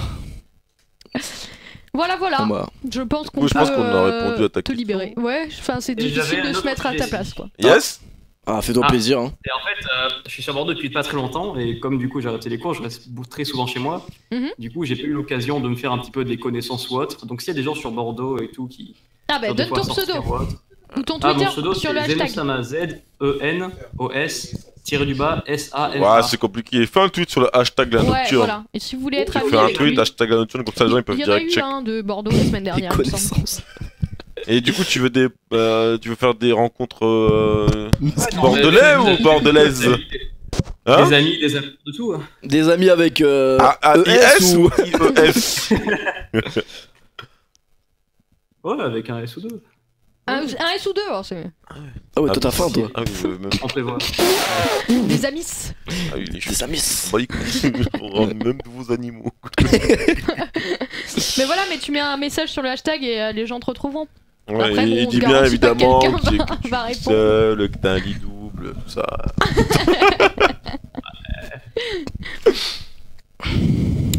Voilà, voilà. Ah bah. Je pense qu'on coup, je peut pense qu'on a répondu à ta te question. libérer. Ouais, enfin, c'est Et difficile j'avais de un se autre mettre à ta sujet, place, si. quoi. Yes. Ah, fais-toi Ah. plaisir. Hein. Et en fait, je suis sur Bordeaux depuis pas très longtemps, et comme du coup j'ai arrêté les cours, je reste très souvent chez moi. Mhm. Du coup, j'ai pas eu l'occasion de me faire un petit peu des connaisses ou autre. Donc s'il y a des gens sur Bordeaux et tout qui... Ah bah, peuvent des donne fois ton sortir pseudo. ou autre. Ou ton Ah, Twitter mon pseudo, sur le c'est hashtag. Zenosama, Z-E-N-O-S, S-A-N. Ouais, c'est compliqué. Fais un tweet sur le hashtag la Ouais, nocturne. voilà. Et si vous voulez être Tu ami fais un avec lui, tweet, hashtag la nocturne, comme ça les gens ils peuvent il y en a direct eu check. un de Bordeaux la semaine Les dernière, il me semble. connaissances. Et du coup, tu veux faire des rencontres non, bordelais mais- ou bordelaises Hein Des amis de tout. Hein. Des amis avec ES A-I-S ou... ou I-E-S Ouais, avec un S ou deux. Un S ou deux, alors c'est Ah ouais, toi t'as faim, toi. Ah oui, même. On prévoit. des amis. Ah oui, les Des amis. Bah, on rend même de vos animaux. Mais voilà, mais tu mets un message sur le hashtag et les gens te retrouveront. Ouais, Après, il on dit te bien garantit pas que évidemment quelqu'un que va tu es répondre. seul, que t'as un lit double, tout ça.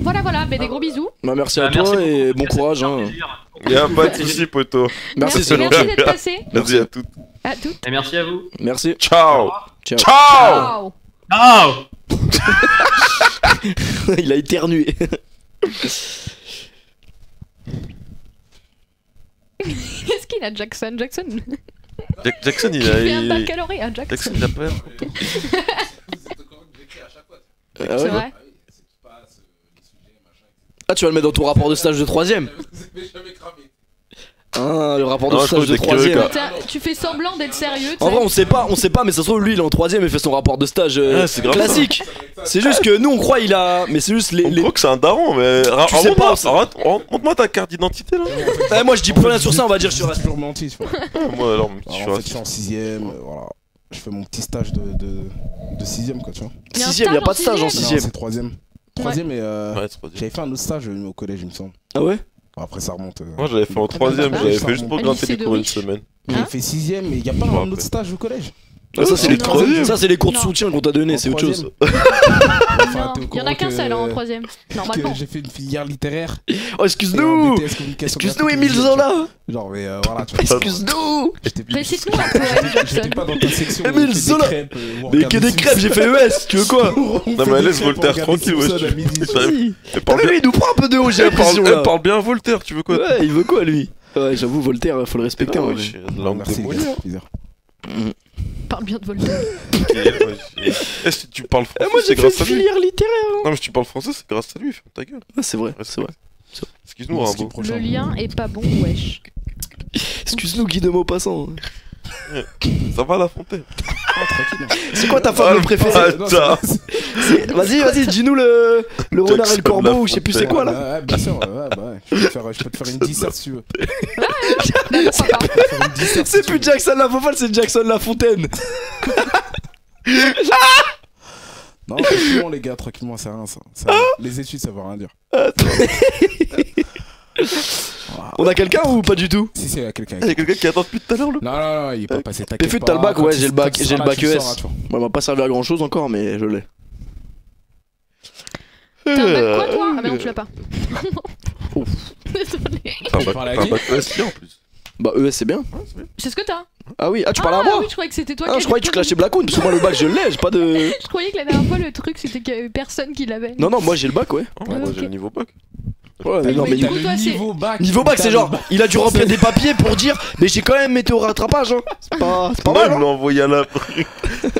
Voilà, voilà, mais des gros bisous. Bah, merci à Bah, toi merci et beaucoup. bon courage. C'est un Hein. plaisir. Y'a pas de soucis, poto. Merci, Merci Selon. d'être passé. Merci à toutes. À toutes. Et merci à vous. Merci. Ciao. Ciao. Ciao. Ciao. Il a éternué. Qu'est-ce qu'il a, Jackson? Jackson Jackson, il il fait un a. baccalauréat, Jackson, Jackson. il a pas l'air content. Ah, C'est ouais. vrai. Ah, tu vas le mettre dans ton rapport de stage de 3ème. Ah, le rapport de Non, je stage crois de que t'es curieux, 3ème. quoi. Tu fais semblant d'être sérieux, tu En vrai, sais. on sait pas, mais ça se trouve, lui, il est en 3ème et fait son rapport de stage Ah, c'est grave classique. C'est juste que nous, on croit il a. Mais c'est juste On croit que c'est un daron, mais. Tu sais pas, Montre-moi ta carte d'identité là. Eh, moi, je dis plus rien sur ça, on va dire sur. Je suis toujours menti, tu vois. Moi alors, je Alors, suis en fait, je raciste. suis en 6ème, voilà. Je fais mon petit stage de 6ème, quoi, tu vois. Il y a un 6ème, y a stage pas de stage en en 6ème. Non, c'est 3ème. 3ème et Ouais, c'est pas dit. j'avais fait un autre stage au collège, il me semble. Ah ouais? Bon, après, ça remonte. Moi j'avais fait en Ah, bah, 3ème, bah, j'avais ça fait juste pour remonte. gratter Lycée les de cours une riches. semaine. J'ai Hein fait 6ème, mais il n'y a pas Je me un rappelle. autre stage au collège. Ah, ça, c'est les Non. cours- ça, c'est les cours de Non. soutien qu'on t'a donné, En c'est autre chose. 3ème. Non, t'es au il y en a courant qu'un seul hein, en que- 3ème. que Normalement. j'ai fait une filière littéraire. Oh, et un excuse-nous! BTS communication Excuse-nous, graphique et Émile visuelle, tu vois. Zola! Genre, mais voilà, tu vois. Excuse-nous! Récite-nous un poème, Jackson. J'étais pas dans ta section. où Émile on fait des Zola. crêpes, où on Mais regarde que des Simpsons. crêpes, j'ai fait ES, tu veux quoi? On fait mais des laisse crêpes, Voltaire on regarde tranquille, des ouais, Simpsons tu- à midi. Elle parle Ah, lui, bien- il nous prend un peu de haut, j'ai elle l'impression parle- là. elle parle bien Voltaire, tu veux quoi? Ouais, il veut quoi lui? Ouais, j'avoue, Voltaire, faut le respecter. Ah, en ouais, vrai. j'ai la langue Merci de les Molière. gars, plaisir. Parle bien de Voltaire. Ok, ouais, Est-ce que tu parles Eh, français? moi, C'est j'ai fait grâce à lui. filière littéraire. Non, mais si tu parles français, c'est grâce à lui, ferme ta gueule. Ah, c'est vrai, c'est vrai. Excuse-nous, Merci, Rimbaud. prochain. Le lien est pas bon, wesh. Excuse-nous, Guy de Maupassant. Ça va la fontaine? Ah, tranquille. C'est quoi ta Ah, femme le préférée? bâtard. Non, c'est- Vas-y, dis-nous le renard et le Jackson corbeau, ou je sais plus c'est Lafontaine. quoi là. Ouais, bien sûr, ouais, bah ouais. Je peux te faire une dissert si tu veux. Bah, pourquoi pas. Je peux te faire une dissert si C'est tu plus veux. Jackson Lafofale, c'est Jackson Lafontaine. Non, tranquillement, les gars, tranquillement, c'est rien ça. Les études, ça veut rien dire. On a quelqu'un ou pas du tout? Si, c'est quelqu'un. Il y a quelqu'un qui attend depuis tout à l'heure là. Non, il est pas passé. T'inquiète Péfut, pas. t'as le bac? Quand Ouais, tu- j'ai le quand bac- tu j'ai seras le là, bac tu ES. sauras, tu vois. Moi, m'a pas servi à grand chose encore, mais je l'ai. T'as un bac quoi, toi? Ah, mais non, tu l'as pas. Désolé. T'as un Tu parles à bac qui ES en plus. Bah ES c'est bien. C'est ce que t'as. Ah oui, ah tu parlais à moi. Oui, je croyais que c'était toi Ah qui je croyais que tu clashais Blackoon parce que moi le bac je l'ai, j'ai pas de... Je croyais que la dernière fois le truc c'était qu'il y avait personne qui l'avait. Non non moi j'ai le bac ouais. Moi ok. j'ai le niveau bac. Ouais mais non mais mais du coup, toi, c'est- niveau bac. niveau bac c'est Putain, genre, il a dû remplir des papiers pour dire mais j'ai quand même été au rattrapage hein. C'est pas Non, mal il me hein. l'a envoyé à l'après.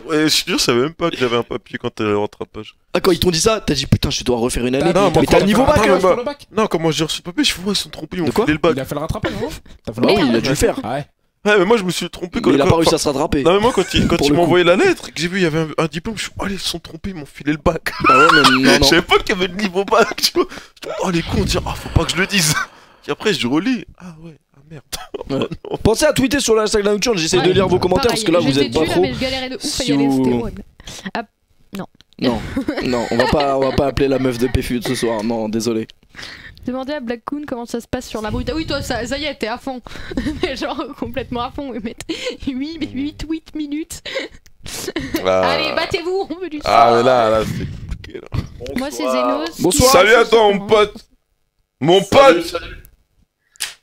Ouais, je suis sûr, je savais même pas que j'avais un papier quand t'allais au rattrapage. Ah quand ils t'ont dit ça, t'as dit putain je dois refaire une année. Non, moi, mais t'as le niveau bac attends, là. mais pour le bac. Non, quand moi j'ai reçu le papier, je fais, ouais, ils sont trompés, ils m'ont De quoi filé le bac. Il a fait le rattrapage, non T'as fait Bah le oui il a dû le faire. Ah ouais. Ouais, mais moi je me suis trompé quand Mais il a pas réussi enfin, à se rattraper. Non, mais moi quand Pour il le m'a coup. envoyé la lettre, que j'ai vu, il y avait un diplôme, je suis, oh, ils se sont trompés, ils m'ont filé le bac. Ah ouais mais non Je non. savais pas qu'il y avait le niveau bac, tu vois. Je me dis, oh, les cons, dire, ah, faut pas que je le dise. Et après, je relis. Ah ouais, ah merde. Ouais. Oh, non. Pensez à tweeter sur l'hashtag la nocturne, j'essaie de Ouais, lire vos commentaires pareil, parce que là vous j'étais êtes pas dessus, là, trop. mais je galérais de ouf à Si y aller, c'était vous- horrible. Non, non, on va pas appeler la meuf de Péfut ce soir, non, désolé. Demandez à Blackoon comment ça se passe sur la brute. Ah oui, toi, ça y est, t'es à fond. Mais genre complètement à fond. 8 minutes. Ah. Allez, battez-vous, on veut du Ah, sang. mais là, c'est compliqué là. Moi, c'est Zenos. Bonsoir. Salut à toi, mon pote. Mon pote.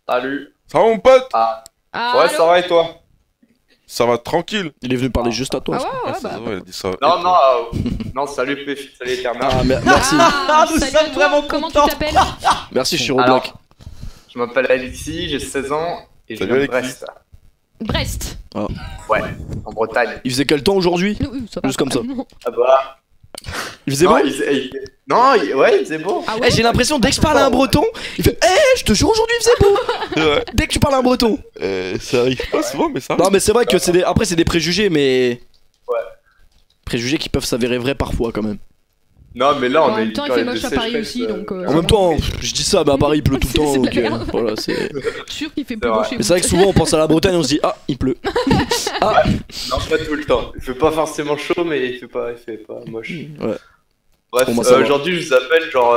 Salut. Ça va, mon pote? Ah, Ouais, allô ça va et toi? Ça va tranquille. Il est venu parler juste à toi. Ah je crois. ouais, Ça bah. va, elle a dit ça. Non, non, non, salut Péfit, salut Eternal. Ah, merci, Ah, nous salut sommes à toi. vraiment Comment tu contents. t'appelles? merci, je suis Alors, Roblox. Je m'appelle Alexis, j'ai 16 ans et je Salut, viens de Alexis. Brest, Brest. ouais, en Bretagne. Il faisait quel temps aujourd'hui? Oui, ça va. Juste comme ça. Ah bah. Il faisait non, beau? ouais, il faisait beau. Ah Eh, ouais. j'ai l'impression dès que je parle à un breton, il fait eh, je te jure aujourd'hui il faisait beau. Ouais. Dès que tu parles à un breton. Ça arrive pas souvent, mais ça. Non mais c'est vrai que après c'est des préjugés mais. Ouais. Préjugés qui peuvent s'avérer vrais parfois quand même. Non, mais là, on En est même temps, il fait moche à Paris aussi, donc. En même temps, je dis ça, mais à Paris il pleut tout le temps C'est donc la merde. voilà c'est. Sûr qu'il fait C'est plus beau vrai. chez Mais c'est vrai que souvent on pense à la Bretagne et on se dit ah il pleut. Non, pas tout le temps. Il fait pas forcément chaud, mais il fait pas moche. Ouais. Bref, Bon, bah, ça va. aujourd'hui, je vous appelle, genre,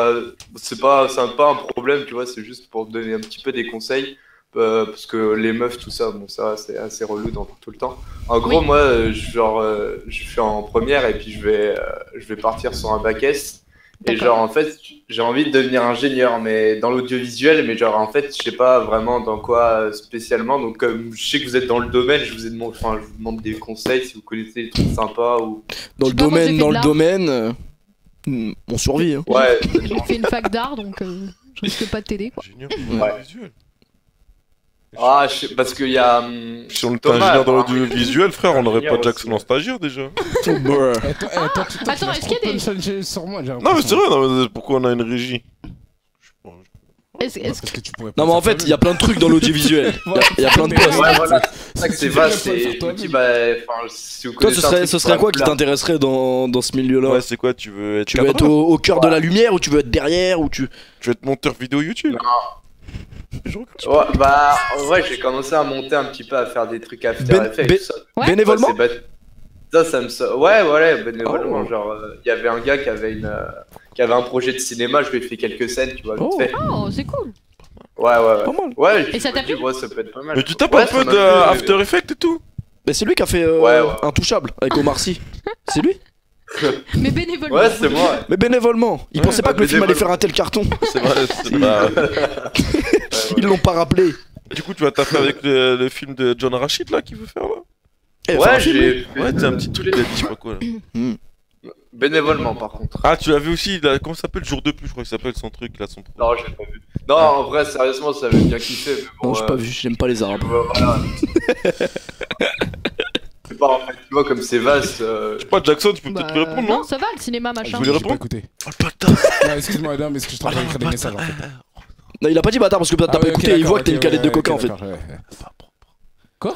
c'est pas un problème, tu vois, c'est juste pour donner un petit peu des conseils. Parce que les meufs, tout ça, bon, ça, c'est assez relou dans tout le temps. En gros, Oui. moi, je suis en première et puis je vais partir sur un bac S. Et D'accord. genre, en fait, j'ai envie de devenir ingénieur, mais dans l'audiovisuel, mais genre, en fait, je sais pas vraiment dans quoi spécialement. Donc, comme je sais que vous êtes dans le domaine, je vous demande des conseils si vous connaissez des trucs sympas ou. Dans Je le sais pas, moi, j'ai domaine, fait dans de le l'art. domaine, on survit. Hein. Ouais, J'ai fait une fac d'art, donc je risque pas de t'aider, quoi. Ingénieur Ouais. visuel. ah, parce qu'il y a. Si on était Thomas, ingénieur dans apparemment, l'audiovisuel, frère, on n'aurait pas ingénieur Jackson aussi. en stagiaire déjà. Brr. Eh, toi, tu attends, laisses est-ce qu'il y a trop des- de punchline sur moi, j'ai Non, mais c'est l'impression. vrai, non, mais pourquoi on a une régie? Est-ce Ouais, parce que tu pourrais pas Non mais en faire fait il y a plein de trucs dans l'audiovisuel. Il y a plein de Ouais, postes. Ouais, voilà, c'est ça que Si c'est tu veux vaste. pas le Et faire je me toi-même. dis, bah, enfin, si vous Toi connaissez un truc ce serait quoi qui pourrait me t'intéresserait dans ce milieu-là? Ouais, c'est quoi, tu veux être Tu veux être cadreur? au cœur de la lumière ou tu veux être derrière ou tu... Tu veux être monteur vidéo YouTube? Je recrute. plaire. Ouais, bah, en vrai, j'ai commencé à monter un petit peu, à faire des trucs After Ben- Effects, ben- tout ça. Ouais. Bénévolement? Ouais, c'est bête. Ça me ouais, bénévolement. Oh. Genre, il y avait un gars qui avait un projet de cinéma, je lui ai fait quelques scènes, tu vois, vite Oh. fait. Oh, c'est cool. Ouais. Pas mal. Ouais, Et ça t'a me dis, plu ouais, ça peut être pas mal. Mais tu tapes Ouais, un ça peu m'a de plu, After Effects et tout? Mais c'est lui qui a fait Ouais. Intouchable avec Omar Sy. C'est lui? Mais bénévolement. Ouais, c'est moi. Mais bénévolement. Il Ouais, pensait pas que le film allait faire bénévolement. un tel carton. C'est vrai, c'est pas... Ils l'ont pas rappelé. Du coup, tu vas taper avec le film de John Rachid là qu'il veut faire là? Eh, faire Ouais, un film, j'ai. Ouais, c'est un petit truc, il a dit, je sais pas quoi là. Bénévolement, par contre. Ah, tu l'as vu aussi, là, comment ça s'appelle? Jour de plus, je crois qu'il s'appelle son truc là, son pro. Non, j'ai pas vu. Non, en vrai, sérieusement, ça avait bien kiffé. Mais bon, Non, j'ai pas vu, j'aime pas les arabes. Voilà. C'est pas, en fait, tu vois, comme c'est vaste. Je sais pas, Jackson, tu peux Bah, peut-être lui répondre, non? non, ça va, le cinéma, machin. voulais J'ai pas répondre écouté. Oh le bâtard! Non, excuse-moi, madame, mais est-ce que je t'envoie écrire des messages en fait? Non, il a pas dit bâtard parce que peut-être t'as Ah pas ouais, ok, écouté, il d'accord, voit que t'es une ok, calette de ouais, coca ok, en fait. d'accord, ouais.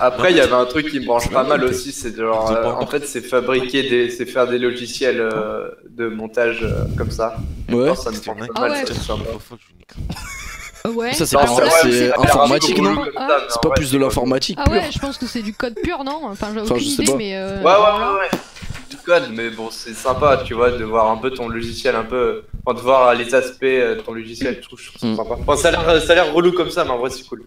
Après, il y avait un truc qui me branche pas mal aussi, c'est genre, C'est pas en fait, c'est faire des logiciels de montage comme ça. Ouais. Alors, ça me branche Ah pas mal, ouais. c'est sympa. Ouais. Ça, c'est Non, pas- ouais, c'est c'est informatique, un peu non relou comme Ah. ça, mais C'est en pas vrai, plus de l'informatique Ah pure. ouais, je pense que c'est du code pur, non? Enfin, j'ai Enfin, aucune je sais idée, pas. mais. Ouais. Du code, mais bon, c'est sympa, tu vois, de voir un peu ton logiciel, un peu. Enfin, de voir les aspects de ton logiciel, je trouve ça sympa. Enfin, ça a l'air relou comme ça, mais en vrai, c'est cool.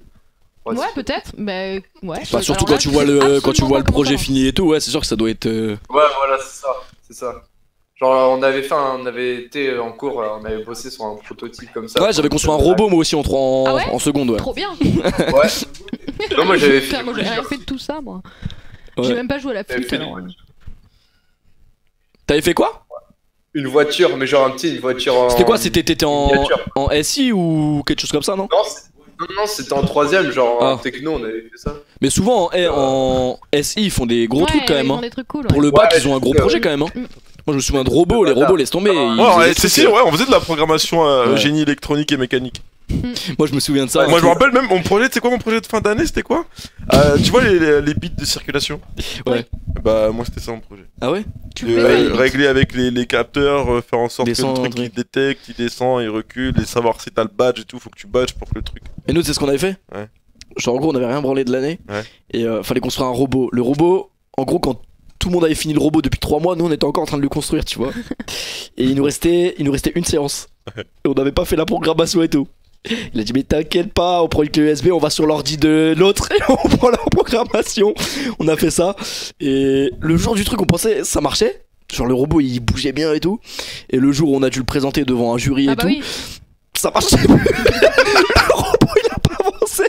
Ouais, c'est cool. peut-être, mais ouais. Bah surtout Alors quand là, tu je vois sais le absolument pas comment projet ça fini et tout, ouais, c'est sûr que ça doit être. Ouais, voilà, c'est ça. Genre, on avait été en cours, on avait bossé sur un prototype comme ça. Ouais, j'avais construit un robot moi aussi en Ah ouais en seconde, ouais. Trop bien. Ouais. Non, moi j'avais fait. Putain, moi j'ai rien fait de tout ça, moi. Ouais. J'ai même pas joué à la J'avais flûte fait alors. T'avais fait quoi? une voiture, mais genre un petit, une voiture en. C'était quoi? T'étais miniature. en SI ou quelque chose comme ça, non? Non, c'était en troisième, genre en Ah. techno, on avait fait ça. Mais souvent en SI, ils font des gros trucs quand même. Ils Hein. font des trucs cool. Pour Ouais. le bac, Ouais, ils ont un gros c'est projet vrai. quand même. Hein. Moi, je me souviens de robots, les robots laissent tomber. ils Ouais, faisaient des trucs, si, ouais, on faisait de la programmation Ouais. génie électronique et mécanique. Moi, je me souviens de ça. Moi, je me rappelle même mon projet, tu sais quoi, mon projet de fin d'année, c'était quoi? Tu vois les bits de circulation? Ouais. Bah, moi, c'était ça mon projet. Ah ouais? Tu voulais pas- Régler avec les capteurs, faire en sorte Descend, que le truc ouais. il détecte, il descend, il recule, et savoir si t'as le badge et tout, faut que tu badges pour que le truc. Et nous, c'est ce qu'on avait fait. Ouais. Genre, en gros, on avait rien branlé de l'année. Ouais. Et fallait construire un robot. Le robot, en gros, quand tout le monde avait fini le robot depuis 3 mois, nous, on était encore en train de le construire, tu vois. Et il nous restait une séance. Et on n'avait pas fait la programmation et tout. Il a dit, mais t'inquiète pas, on prend une clé USB, on va sur l'ordi de l'autre et on prend la programmation. On a fait ça. Et le jour du truc, on pensait ça marchait. Genre, le robot, il bougeait bien et tout. Et le jour où on a dû le présenter devant un jury Ah et bah tout, oui. ça marchait plus. Le robot, il a pas avancé.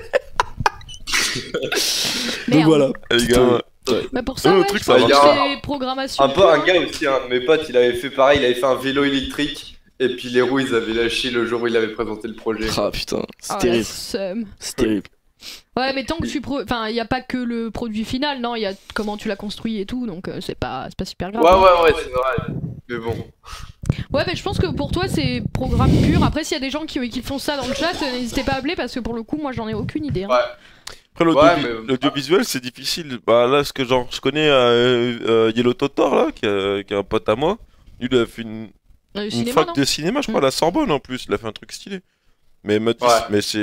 Donc Merde. voilà. Eh, les gars, Bah pour ça, Le ouais, truc, je ça pense marche. que c'est programmation. Un peu un gars aussi, un de mes potes, il avait fait pareil, il avait fait un vélo électrique. Et puis les roues, ils avaient lâché le jour où il avait présenté le projet. Ah putain, c'est Ah, la terrible. seum. C'est terrible. Ouais, mais tant que tu enfin, il y a pas que le produit final, non, il y a comment tu l'as construit et tout, donc c'est pas super grave. Ouais, c'est vrai. Mais bon. Ouais, mais je pense que pour toi c'est programme pur. Après, s'il y a des gens qui font ça dans le chat, n'hésitez pas à appeler parce que pour le coup, moi j'en ai aucune idée. Hein. Ouais. après Ouais, mais- l'audiovisuel c'est difficile. Bah là, ce que genre, je connais Yellow Totor là, qui est un pote à moi. Lui, il a fait une Cinéma, fac non de cinéma, je crois, à la Sorbonne en plus. Il a fait un truc stylé. Mais, Ouais.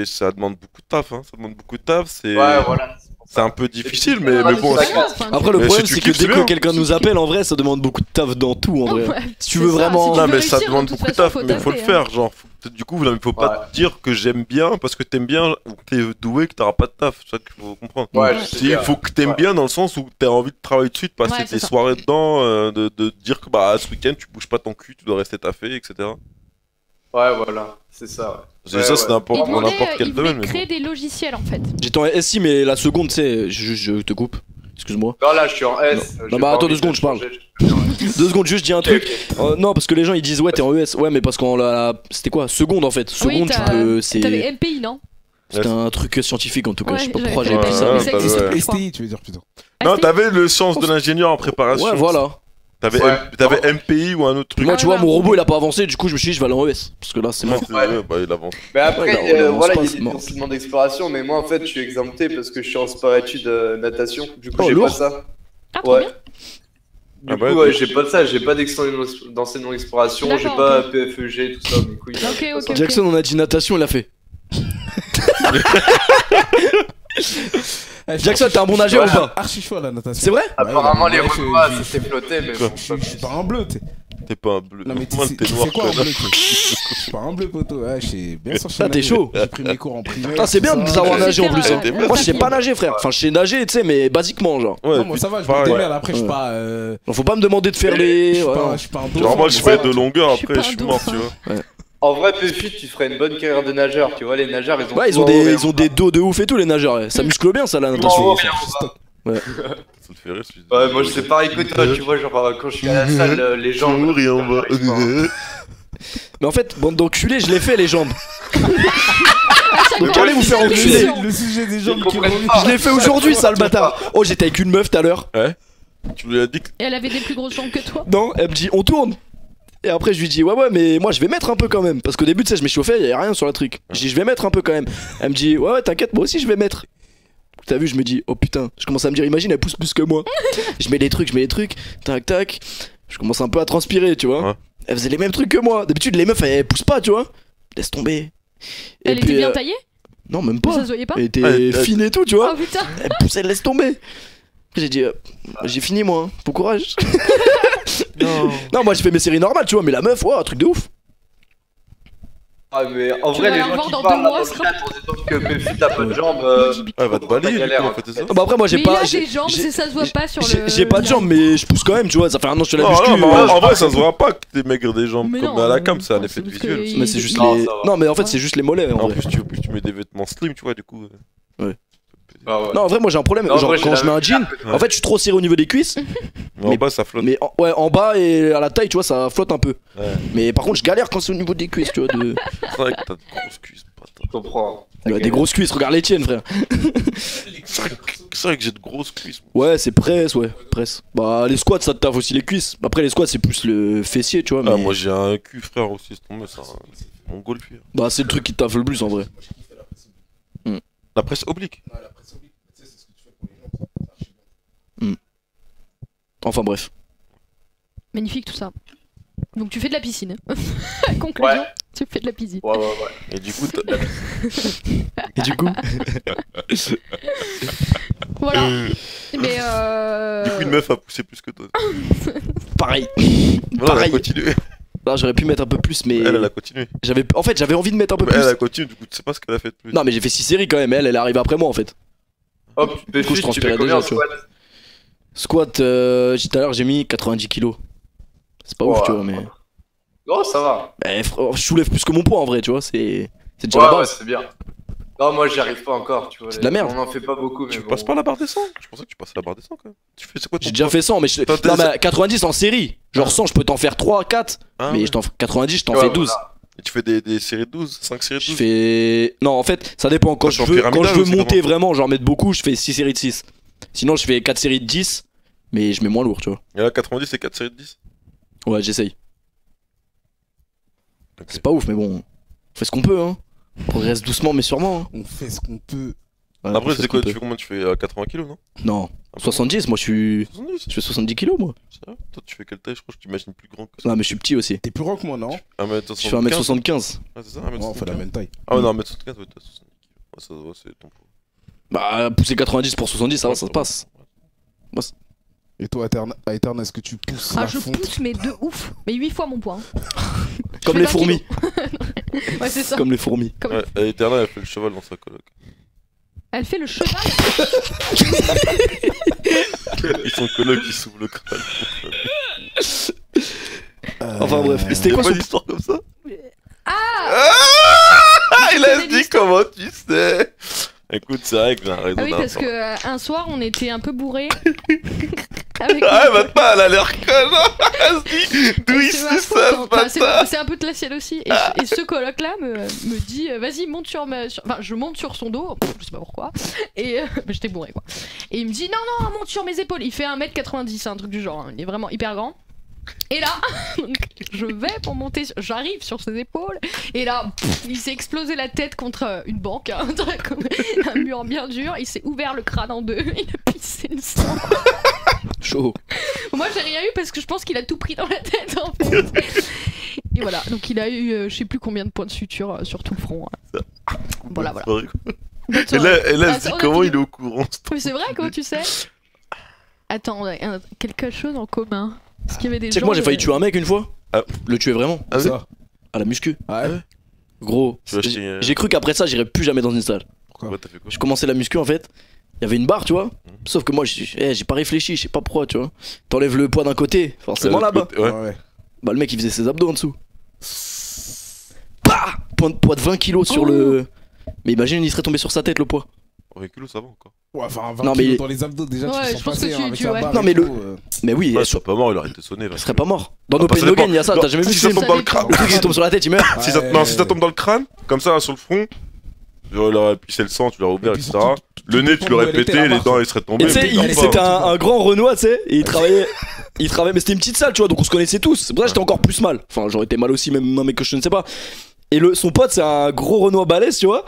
ça demande beaucoup de taf, hein. Ça demande beaucoup de taf. C'est Ouais, voilà. c'est un peu difficile, mais, Ouais, mais mais bon. c'est c'est- pas Enfin, Après, le Mais problème, si tu c'est que kiffes, dès c'est que bien. quelqu'un nous appelle, en vrai, ça demande beaucoup de taf dans tout, en vrai. ouais, Si tu c'est veux ça, vraiment. si tu Non, veux mais ça réussir, demande de toute beaucoup de façon, taf, faut mais faut le taper, faire. Genre, du coup, il faut pas te dire que j'aime bien parce que t'aimes bien ou que t'es doué, que t'auras pas de taf. C'est ça qu'il faut comprendre. Ouais, Ouais. je sais Si, il bien. faut que t'aimes Ouais. bien dans le sens où t'as envie de travailler dessus, de passer Ouais, c'est tes ça. soirées dedans, de dire que bah ce week-end tu bouges pas ton cul, tu dois rester taffé, etc. Ouais, voilà. C'est ça, ouais. C'est Ouais, ça, ouais. c'est Il n'importe dans demandait, n'importe quel il voulait domaine. Mais créer des logiciels en fait. J'étais en SI, mais la seconde, tu sais, je te coupe. Excuse-moi. Non, là, je suis en S. Non, j'ai bah, pas attends envie 2 secondes, de je parle. changer, je suis en S. 2 secondes, juste dis un Ok, truc. ok. Non, parce que les gens ils disent ouais, t'es en ES. Ouais, mais parce qu'en c'était quoi? Seconde en fait. Seconde, tu peux. T'avais MPI, non? C'était un truc scientifique en tout cas. Ouais, je sais pas j'avais pourquoi fait j'avais le pris même, ça. mais ouais, ça bah, existe ouais. plus, je crois. STI, tu veux dire plutôt. Non, STI? t'avais le sens de l'ingénieur en préparation. Ouais, voilà. T'avais Ouais. t'avais MPI ou un autre truc. Moi, Ah, tu vois, ouais. mon robot il a pas avancé, du coup, je me suis dit, je vais aller en ES. Parce que là, c'est mort. Ouais, bah il avance. Mais après, Ouais, là, on voilà, avance il y a pas, des c'est enseignements d'exploration, mais moi en fait je suis exempté parce que je suis en sport-études natation. Du coup, Oh, j'ai lourd. pas ça. Ah, trop Ouais. bien. Du Ah coup, ouais, ouais, donc- j'ai pas ça, j'ai pas d'enseignement d'exploration, j'ai D'accord, pas ok. PFEG, tout ça. Du coup, il y a Ok, pas ok, ça. ok. Jackson, on a dit natation, il a fait. Jackson, t'es un bon nageur ou pas? Archi chaud à la natation. C'est vrai? Apparemment, les Ouais, je- repas, je- ça s'est flotté, mais Quoi bon, Je suis pas un bleu, t'es. T'es pas un bleu. Non, mais Moi, tu t'es sais noir. quoi un connard. bleu, t'es. Je suis pas un bleu, poteau. Ouais, je sais bien sûr. je sais Ah, t'es nager. chaud. J'ai pris mes cours en primaire. Ah, c'est bien tout de ça. savoir Ouais, nager en plus. c'est hein. clair, Moi, je sais pas nager, frère. Enfin, je sais nager, tu sais, mais basiquement, genre. Ouais, Non, moi ça va, je me pareil. démerde. Après, je suis Ouais. pas. Faut pas me demander de faire Je les. suis ouais. pas je suis pas un Genre, moi, je dauphin, fais de longueur, Je suis après, pas je un suis mort, tu dauphin. vois. En vrai, PFUT, tu ferais une bonne carrière de nageur, tu vois, les nageurs, ils ont Ouais, ils ont des dos de ouf et tout, les nageurs. Ouais. Ça muscle bien, ça, la natation. Oh, Ça Ça te fait rire, celui Ouais, moi je sais pareil que toi, tu vois, genre quand je suis à la salle, les gens. Rien, on va. Mais en fait, bande d'enculés, je l'ai fait, les jambes. Donc, fois, allez vous faire c'est enculer. sûr. Le sujet des jambes Ils qui comprennent reviennent. pas. Je l'ai fait aujourd'hui, sale bâtard. Oh, j'étais avec une meuf tout à l'heure. Tu lui as dit que. Et elle avait des plus grosses jambes que toi. Non, elle me dit, on tourne. Et après, je lui dis, ouais, mais moi, je vais mettre un peu quand même. Parce qu'au début, tu sais, je m'échauffais, il y avait rien sur le truc. Je dis, je vais mettre un peu quand même. Elle me dit, ouais, t'inquiète, moi aussi, je vais mettre. T'as vu, je me dis, oh putain, je commence à me dire, imagine, elle pousse plus que moi. Je mets les trucs, tac, tac. Je commence un peu à transpirer, tu vois. Ouais. Elle faisait les mêmes trucs que moi. D'habitude, les meufs, elles poussent pas, tu vois. Laisse tomber. Elle était bien euh, taillée? non, même Ça pas. se voyait pas? Elle était Ouais, fine et tout, tu vois. Oh putain! Elle poussait, elle laisse tomber. Après, j'ai dit, j'ai fini moi, hein. Bon courage. Non, moi j'ai fait mes séries normales, tu vois, mais la meuf, ouais, un truc de ouf. Ah, mais en Tu vrai, vas les la gens revoir qui dans parlent 2 là mois, dans ce le sera- chat en disant que PFUT t'as pas de jambes. Elle va te balayer, du coup, galère, en fait, c'est ça. Bah après, moi j'ai Mais pas. il a j'ai- des jambes, j'ai- ça se voit pas sur le. J'ai pas de jambes, mais je pousse quand même, tu vois. Ça fait un an que je fais la Non, muscu. non, mais en vrai, ça se voit pas que t'es maigre des jambes. Mais Comme non, à la cam, c'est un non, effet c'est parce visuel. que- Mais c'est juste Non, les. ça va. Non, mais en fait, c'est juste les mollets en En vrai. plus, tu mets des vêtements slim, tu vois, du coup. Ouais. Ah ouais. Non, en vrai, moi j'ai un problème. Non, en Genre, vrai, j'ai quand la je mets un même jean, Ouais. en fait, je suis trop serré au niveau des cuisses. Mais en Mais- bas, ça flotte. Mais ouais, en bas et à la taille, tu vois, ça flotte un peu. Ouais. Mais par contre, je galère quand c'est au niveau des cuisses, tu vois. C'est vrai que t'as de grosses cuisses, bâtard. Je comprends. Il y a des grosses cuisses, regarde les tiennes, frère. C'est vrai que j'ai de grosses cuisses. moi. Ouais, c'est presse, ouais, presse. Bah, les squats, ça te taffe aussi les cuisses. Après, les squats, c'est plus le fessier, tu vois. Ah, Mais... moi j'ai un cul, frère, aussi, c'est tombé, ça. Mon golfier. Bah, c'est le truc qui te taffe le plus en vrai. La presse oblique. Enfin, bref. Magnifique tout ça. Donc tu fais de la piscine. Conclusion, Ouais. tu fais de la piscine. Ouais. Et du coup, t'as. Et du coup, Voilà. Mais Du coup, une meuf a poussé plus que toi. pareil. Voilà, elle a Pareil. continué. Là, j'aurais pu mettre un peu plus, mais. Elle a continué. En fait, j'avais envie de mettre un peu Mais plus. elle a continué, du coup, tu sais pas ce qu'elle a fait de plus. Non, mais j'ai fait 6 séries quand même. Elle est arrivée après moi en fait. Hop, Du coup, je Péfus, tu transpirais fais combien en déjà, tu vois. squat? Squat, tout à l'heure, j'ai mis 90 kilos. C'est pas ouf, Ouais. tu vois, mais. Oh, ça va. Bah, je soulève plus que mon poids en vrai, tu vois. C'est déjà Ouais, la ouais, base. c'est bien. Non, moi j'y arrive pas encore, tu vois. C'est de la merde. On en fait pas beaucoup, mais Tu bon. passes pas la barre des 100? Je pensais que tu passais la barre des 100 quand même. Tu fais c'est quoi ton J'ai déjà poids fait 100, mais Toi, t'es- non, mais 90 en série. Genre 100, je peux t'en faire 3, 4. Ah, Mais ouais. je t'en 90, je t'en Ouais, fais 12. voilà. Et tu fais des séries de 12, 5 séries de 12. Je fais. Non, en fait, ça dépend. Quand Ouais, je c'est en veux, pyramidal quand je veux aussi, monter comment vraiment, genre mettre beaucoup, je fais 6 séries de 6. Sinon, je fais 4 séries de 10, mais je mets moins lourd, tu vois. Et là, 90, c'est 4 séries de 10. Ouais, j'essaye. Ok. C'est pas ouf, mais bon. On fait ce qu'on peut, hein. On progresse doucement, mais sûrement. Hein. On fait ce qu'on peut. Ouais, on Après, fait c'est ce quoi? qu'on Tu peut. fais combien? Tu fais 80 kilos, non? Non, 70, moi je suis. 70. Je fais 70 kilos, moi. C'est vrai. Toi, tu fais quelle taille? Je crois que je t'imagine plus grand que ça. Non, mais je suis petit aussi. T'es plus grand que moi, non? 1m75. Je fais 1m75. Ah, c'est ça, Ouais, on fait la 1m75. même taille. Ah, ouais, non, 1m75, ouais, t'as 70 kilos. Ouais, ça se voit, c'est ton poids. Bah, pousser 90 pour 70, ça va, ça se passe. Et toi, Aetern, est-ce que tu pousses Ah, la je fonte? pousse, mais de ouf. Mais 8 fois mon poids. hein. Comme fais les 20 fourmis. Ouais, c'est ça. Comme les fourmis. Comme- Ouais, et Eterna, elle fait le cheval dans sa coloc. Elle fait le cheval. Ils sont coloc, ils s'ouvrent le crâne. Enfin, bref. Et c'était Y'a quoi pas son. d'histoire comme ça? Ah Il a dit comment tu sais? Écoute, c'est vrai que j'ai un réseau Ah oui, parce d'infos. que un soir, on était un peu bourrés. Avec Ah, maintenant elle a l'air conne, hein. Vas-y, d'où il c'est ma sait faute, ça, hein. ce Enfin, bâtard? c'est un peu de la sienne aussi. Et ce coloc-là me dit vas-y, monte sur ma. Enfin, je monte sur son dos, je sais pas pourquoi. Et bah, j'étais bourré quoi. Et il me dit non, monte sur mes épaules. Il fait 1m90, un truc du genre. Hein. Il est vraiment hyper grand. Et là, donc, je vais pour monter, j'arrive sur ses épaules, et là, il s'est explosé la tête contre une banque, hein, un mur bien dur, il s'est ouvert le crâne en deux, il a pissé le sang. Chaud. Moi j'ai rien eu parce que je pense qu'il a tout pris dans la tête en fait. Et voilà, donc il a eu je sais plus combien de points de suture sur tout le front. Hein. Voilà. Bonne soirée, quoi. Bonne Et soirée. là, elle Ah, se ça, dit on a comment fini. il est au courant. Mais c'est vrai, comment tu sais? Attends, on a quelque chose en commun. Est-ce qu'il y avait des Tu sais que gens moi j'ai de- failli tuer un mec une fois. Ah. Le tuer vraiment. Ah oui? Ça. À la muscu. Ah ouais? Gros. Tu vas acheter, J'ai cru qu'après ça, j'irais plus jamais dans une salle. Ouais, t'as fait quoi? Je commençais la muscu en fait. Il y avait une barre, tu vois. Sauf que moi, j'ai pas réfléchi, je sais pas pourquoi, tu vois. T'enlèves le poids d'un côté, forcément là-bas. Ouais. Ouais. Bah, le mec il faisait ses abdos en dessous. Bah poids de 20 kilos sur le. Mais imagine, il serait tombé sur sa tête le poids. Avec culot, ça va encore. Ouais, enfin, 20 Non, mais kilos il- dans les abdos, déjà, Ouais, tu je sens pense passer que hein, tu- avec tu- la ouais. barre Non, et mais tout, le- Mais oui, Ouais, il serait pas mort, il aurait été sonné. il serait pas mort. Dans No Ah, ça Pain No dépend. Gain, il y a ça, Non, t'as jamais vu si ce ça film tombe dans le crâne. Le truc il tombe sur la tête, il meurt. Si ça, non, si ça tombe dans le crâne, comme ça, sur le front, il aurait pissé le sang, tu l'aurais ouvert, Et puis etc. surtout, Le nez, tu dépend où l'aurais elle était, pété, la les barre, dents, quoi. elles seraient Et tombées. tu sais, mais pas. c'était un grand Renoir, tu sais, et il travaillait, mais c'était une petite salle, tu vois, donc on se connaissait tous. C'est pour ça que j'étais encore plus mal. Enfin, j'aurais été mal aussi, même un mec que je ne sais pas. Et son pote, c'est un gros Renoir balèze, tu vois.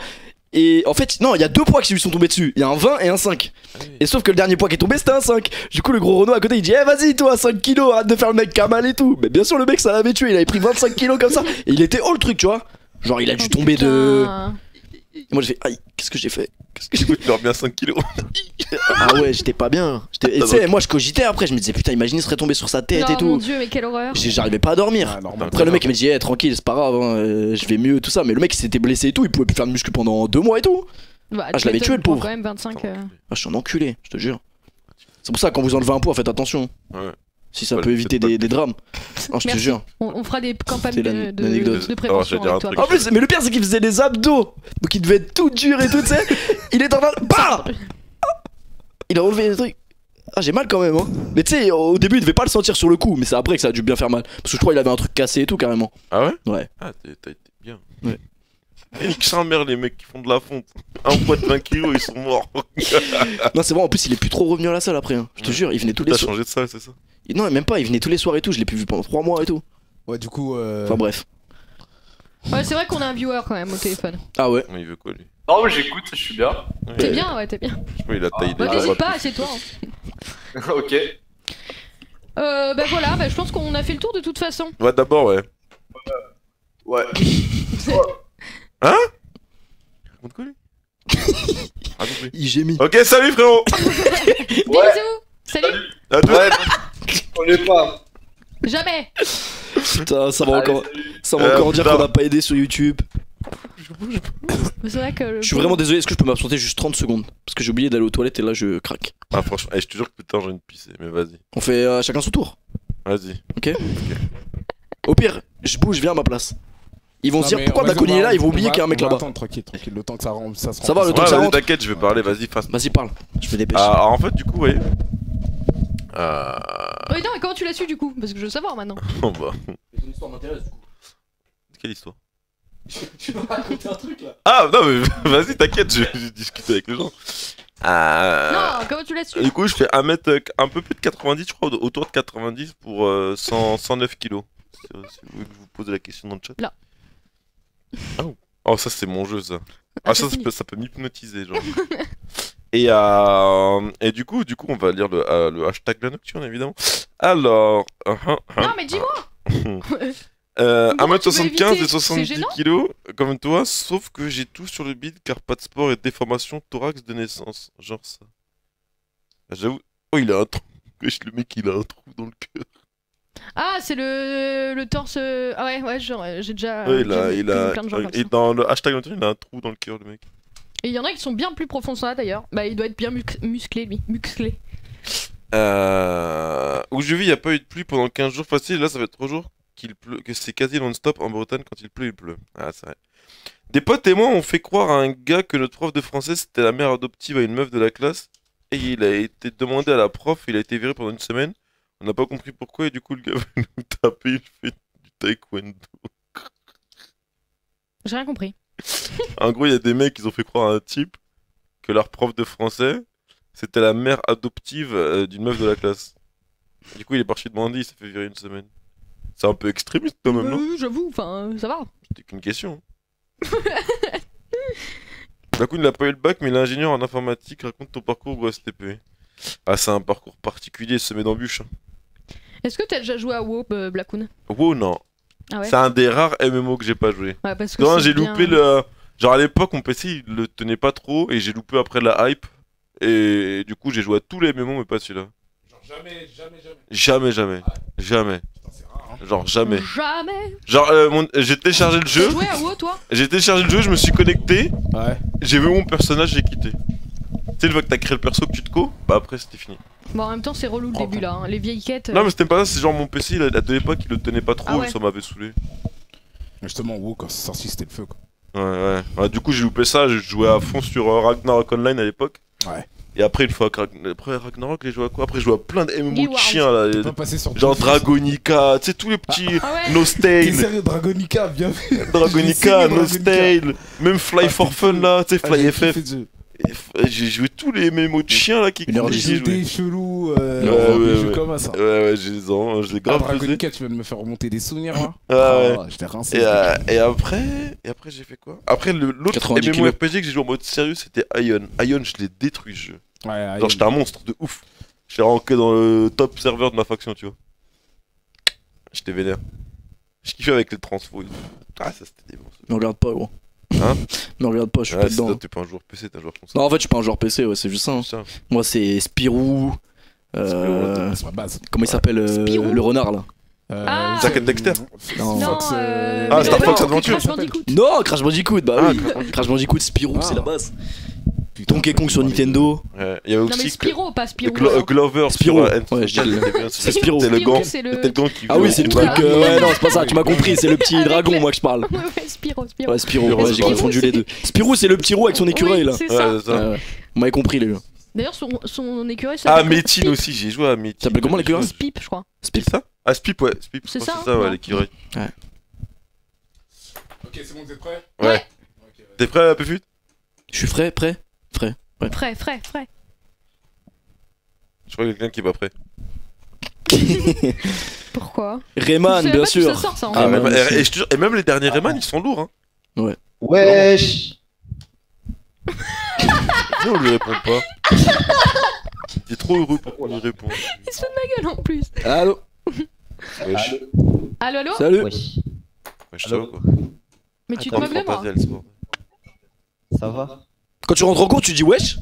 Et en fait, non, il y a deux poids qui lui sont tombés dessus. Il y a un 20 et un 5. Et sauf que le dernier poids qui est tombé, c'était un 5. Du coup, le gros Renault à côté, il dit eh vas-y, toi, 5 kilos, arrête de faire le mec qui a mal et tout. Mais bien sûr, le mec, ça l'avait tué. Il avait pris 25 kilos comme ça. Et il était haut le truc, tu vois. Genre, il a dû Oh, tomber de. putain. Et moi, j'ai fait aïe, qu'est-ce que j'ai fait? Du coup, tu leur bien 5 kilos. Ah ouais, j'étais pas bien. Et tu sais, moi, je cogitais après. Je me disais putain, imagine, il serait tombé sur sa tête Oh et mon tout. dieu, mais quelle horreur. J'arrivais pas à dormir. Ah, normal. Après, le mec, il m'a dit eh, tranquille, c'est pas grave, hein, je vais mieux, tout ça. Mais le mec, il s'était blessé et tout. Il pouvait plus faire de muscu pendant 2 mois et tout. Bah, Ah, je l'avais tu tué, le prends pauvre. quand même 25. Ah, je suis un enculé, je te jure. C'est pour ça, quand vous enlevez un poids, faites attention. Ouais. Si ça Ouais, peut éviter faites pas des drames. Non, je te Merci. jure. On fera des campagnes C'était l'anecdote. de prévention Alors, j'allais avec dire toi. un truc. En plus, mais le pire, c'est qu'il faisait des abdos. Donc il devait être tout dur et tout, tu sais. Il est en train de. Bah Il a enlevé les trucs. Ah, j'ai mal quand même, hein. Mais tu sais, au début, il devait pas le sentir sur le coup, mais c'est après que ça a dû bien faire mal. Parce que je crois qu'il avait un truc cassé et tout, carrément. Ah ouais? Ouais. Ah, t'as été bien. Ouais. Et nique sa mère, les mecs qui font de la fonte. Un poids de 20 kilos, ils sont morts. Non, c'est vrai, en plus, il est plus trop revenu à la salle après, hein. Je te jure, il venait tous les T'as soirs. changé de salle, c'est ça? Non, même pas, il venait tous les soirs et tout, je l'ai plus vu pendant 3 mois et tout. Ouais, du coup. Enfin, bref. Ouais, c'est vrai qu'on a un viewer quand même au téléphone. Ah ouais. Il veut quoi, lui? Non, mais j'écoute, je suis bien. Ouais, T'es bien, ouais, t'es bien. Je sais pas, il a taillé Bah, des n'hésite bras. pas, c'est toi. Hein. Ok. Bah voilà, bah, je pense qu'on a fait le tour de toute façon. Ouais, d'abord, ouais. Ouais. Raconte quoi, lui? Raconte-lui. Il gémit. Ok, salut, frérot! Des bisous. Salut. À toi. Ouais, on est pas. Jamais. Putain, ça va Allez, encore, salut. ça va encore dire putain. qu'on a pas aidé sur YouTube. Mais c'est vrai que. Je suis vraiment désolé, est-ce que je peux m'absenter juste 30 secondes? Parce que j'ai oublié d'aller aux toilettes et là je craque. Ah, franchement, je te jure que putain, j'ai envie de pisser, mais vas-y. On fait chacun son tour. Vas-y. Au pire, je bouge, viens à ma place. Ils vont se Non, dire mais pourquoi vas-y, Bakuni on est va- là, ils vont on oublier va- qu'il y a un mec on va là-bas. Attends, tranquille, le temps que ça rentre. Ça Ça va, le temps Ouais, que ça vas-y, rentre. t'inquiète, je vais parler, vas-y, face. Vas-y, parle. Je me dépêche. Ah, en fait, du coup, ouais. Oui, non, mais comment tu l'as su du coup? Parce que je veux savoir maintenant. Bon, bah. Ton histoire m'intéresse du coup. Quelle histoire? Tu veux raconter un truc là? Ah, non, mais vas-y, t'inquiète, je vais discuter avec les gens. Non, comment tu l'as su? Du coup, je fais 1 mètre, un peu plus de 90, je crois, autour de 90 pour 109 kilos. Si vous voulez que je vous pose la question dans le chat. Là. Oh, ça, c'est mon jeu, ça. Ah, Ah, c'est ça fini. ça peut m'hypnotiser, genre. Et du coup, on va lire le hashtag de la nocturne, évidemment. Alors. Non, mais dis-moi. Pourquoi tu veux 1m75 éviter? et C'est 70 gênant kilos, comme toi, sauf que j'ai tout sur le bide car pas de sport et déformation thorax de naissance. Genre ça. Ah, j'avoue. Oh, il a un trou. Wesh, le mec, il a un trou dans le cœur. Ah, c'est le torse. Ah ouais, genre, j'ai déjà. Ouais, j'ai vu plein de gens comme et ça. dans le hashtag nocturne, il a un trou dans le cœur, le mec. Et il y en a qui sont bien plus profonds que ça d'ailleurs. Bah, il doit être bien musclé lui. Musclé. Où je vis, il n'y a pas eu de pluie pendant 15 jours faciles. Là, ça fait 3 jours qu'il pleut, que c'est quasi non-stop en Bretagne. Quand il pleut. Ah, c'est vrai. Des potes et moi, on fait croire à un gars que notre prof de français c'était la mère adoptive à une meuf de la classe. Et il a été demandé à la prof, il a été viré pendant une semaine. On n'a pas compris pourquoi, et du coup, le gars veut nous taper, il fait du taekwondo. J'ai rien compris. En gros, il y a des mecs qui ont fait croire à un type que leur prof de français c'était la mère adoptive d'une meuf de la classe. Du coup, il est parti demander, il s'est fait virer une semaine. C'est un peu extrémiste quand même, non? J'avoue, enfin, ça va. C'était qu'une question. D'un coup, il n'a pas eu le bac, mais il est ingénieur en informatique. Raconte ton parcours au STP. Ah, c'est un parcours particulier, semé d'embûches. Est-ce que t'as déjà joué à WoW, Blackoon? Wow, non. Ah ouais? C'est un des rares MMO que j'ai pas joué. Ouais, parce que Non, c'est j'ai bien- loupé le. Genre à l'époque, mon PC il le tenait pas trop et j'ai loupé après la hype. Et du coup, j'ai joué à tous les MMO, mais pas celui-là. Genre jamais. Jamais. Putain, c'est rare, hein. Genre jamais. Jamais. Genre, j'ai téléchargé le T'as jeu, joué à WoW toi? j'ai téléchargé le jeu, je me suis connecté, Ouais. j'ai vu mon personnage, j'ai quitté. Tu sais, une fois que t'as créé le perso que tu te co, bah après c'était fini. Bon, en même temps, c'est relou le début là. Hein. Les vieilles quêtes. Non, mais c'était pas ça, c'est genre mon PC, à de l'époque, il le tenait pas trop Ah ouais. et ça m'avait saoulé. Justement, WoW, quand c'est sorti, c'était le feu, quoi. Ouais. Du coup, j'ai loupé ça, j'ai joué à fond sur Ragnarok Online à l'époque. Ouais. Et après, une fois que après Ragnarok, j'ai joué à quoi? Après, j'ai joué à plein de MMO Guild de Wars. chiens là. T'es pas passé sur Genre Twitch, aussi. Dragonica, tu sais, tous les petits Ah ouais. No T'es Stale. sérieux, Dragonica, bien vu. Dragonica, J'ai No essayé Stale. Même Fly Ah, for t'es Fun fou. là, tu sais, Ah, Fly j'ai FF. kiffé ce jeu. J'ai joué tous les MMO de chiens là qui Une heure courent, dix. j'y ai Des joué. idées cheloues, Ouais, des jeux ouais. comme ça. Ouais, je les Ah, grave faisais. Dragonica, tu viens de me faire remonter des souvenirs, là. Ouais. Oh, j'étais rincé. Et après j'ai fait quoi? Après l'autre 90 kilos. MMORPG que j'ai joué en mode sérieux c'était Ion. Ion je l'ai détruit ce jeu. Ouais, Genre j'étais un monstre de ouf. J'étais ranké dans le top serveur de ma faction tu vois. J'étais vénère. Je kiffais avec les transfos. et tout. Ah ça c'était des monstres. Me regarde pas, gros. Hein? Me regarde pas, je suis Ouais, pas c'est dedans. toi, t'es pas un joueur PC, t'es un joueur console. Non, en fait, je suis pas un joueur PC, ouais, c'est juste ça. hein. C'est ça. Moi, c'est Spirou. C'est ma base. Comment il s'appelle Spirou. le renard là? Ah. Jack and Dexter. Non. Non, Fox, Ah, mais Star non, Fox c'est Adventure. Crash Bandicoot. Non, Crash Bandicoot, bah Ah, oui. Crash Bandicoot, Spirou, Ah. c'est la base. Putain, Donkey Kong sur Nintendo. Ouais, il y avait Non, mais aussi Spyro, pas Spyro. Glover Spyro. sur Ouais, je dis- c'est Spyro. C'est le gant. C'est le. C'était le gant qui Ah oui, c'est le truc. Ouais, non, c'est pas ça, tu m'as compris, c'est le petit Avec dragon, les- moi que je parle. Ouais, Spyro. Ouais, Spyro, Spyro, ouais, j'ai Spyro, confondu c'est- les deux. Spirou, c'est le petit roux avec son écureuil Oui, là. c'est Ouais, ça. c'est ça. Ouais. Vous m'avez compris, les gars. D'ailleurs, son écureuil Ah, s'appelle Métine aussi, j'ai joué à Métine. Ça s'appelle comment l'écureuil? Spip, je crois. C'est ça? Ah, Spip, ouais. Spip, C'est je ça, crois que c'est ça, ouais, hein. l'écureuil. Ok, c'est bon, vous êtes prêts? Ouais. T'es prêt, Péfut? Je suis frais, prêt? Frais. Je crois qu'il y a quelqu'un qui est pas prêt. Pourquoi? Rayman, Je savais bien pas d'où sûr. ça sort, ça, en Ah, fait. ouais, et, je te jure, et même les derniers Rayman, ils sont lourds, hein. Wesh. Mais on lui répond pas. T'es trop heureux pour qu'on lui réponde. Il se fout de ma gueule en plus. Allô? Wesh. Allô? Salut. Wesh. Wesh, ça va quoi? Mais tu te Attends, moques de moi? Fantasia, le sport. Ça va? Quand tu rentres en cours, tu dis wesh?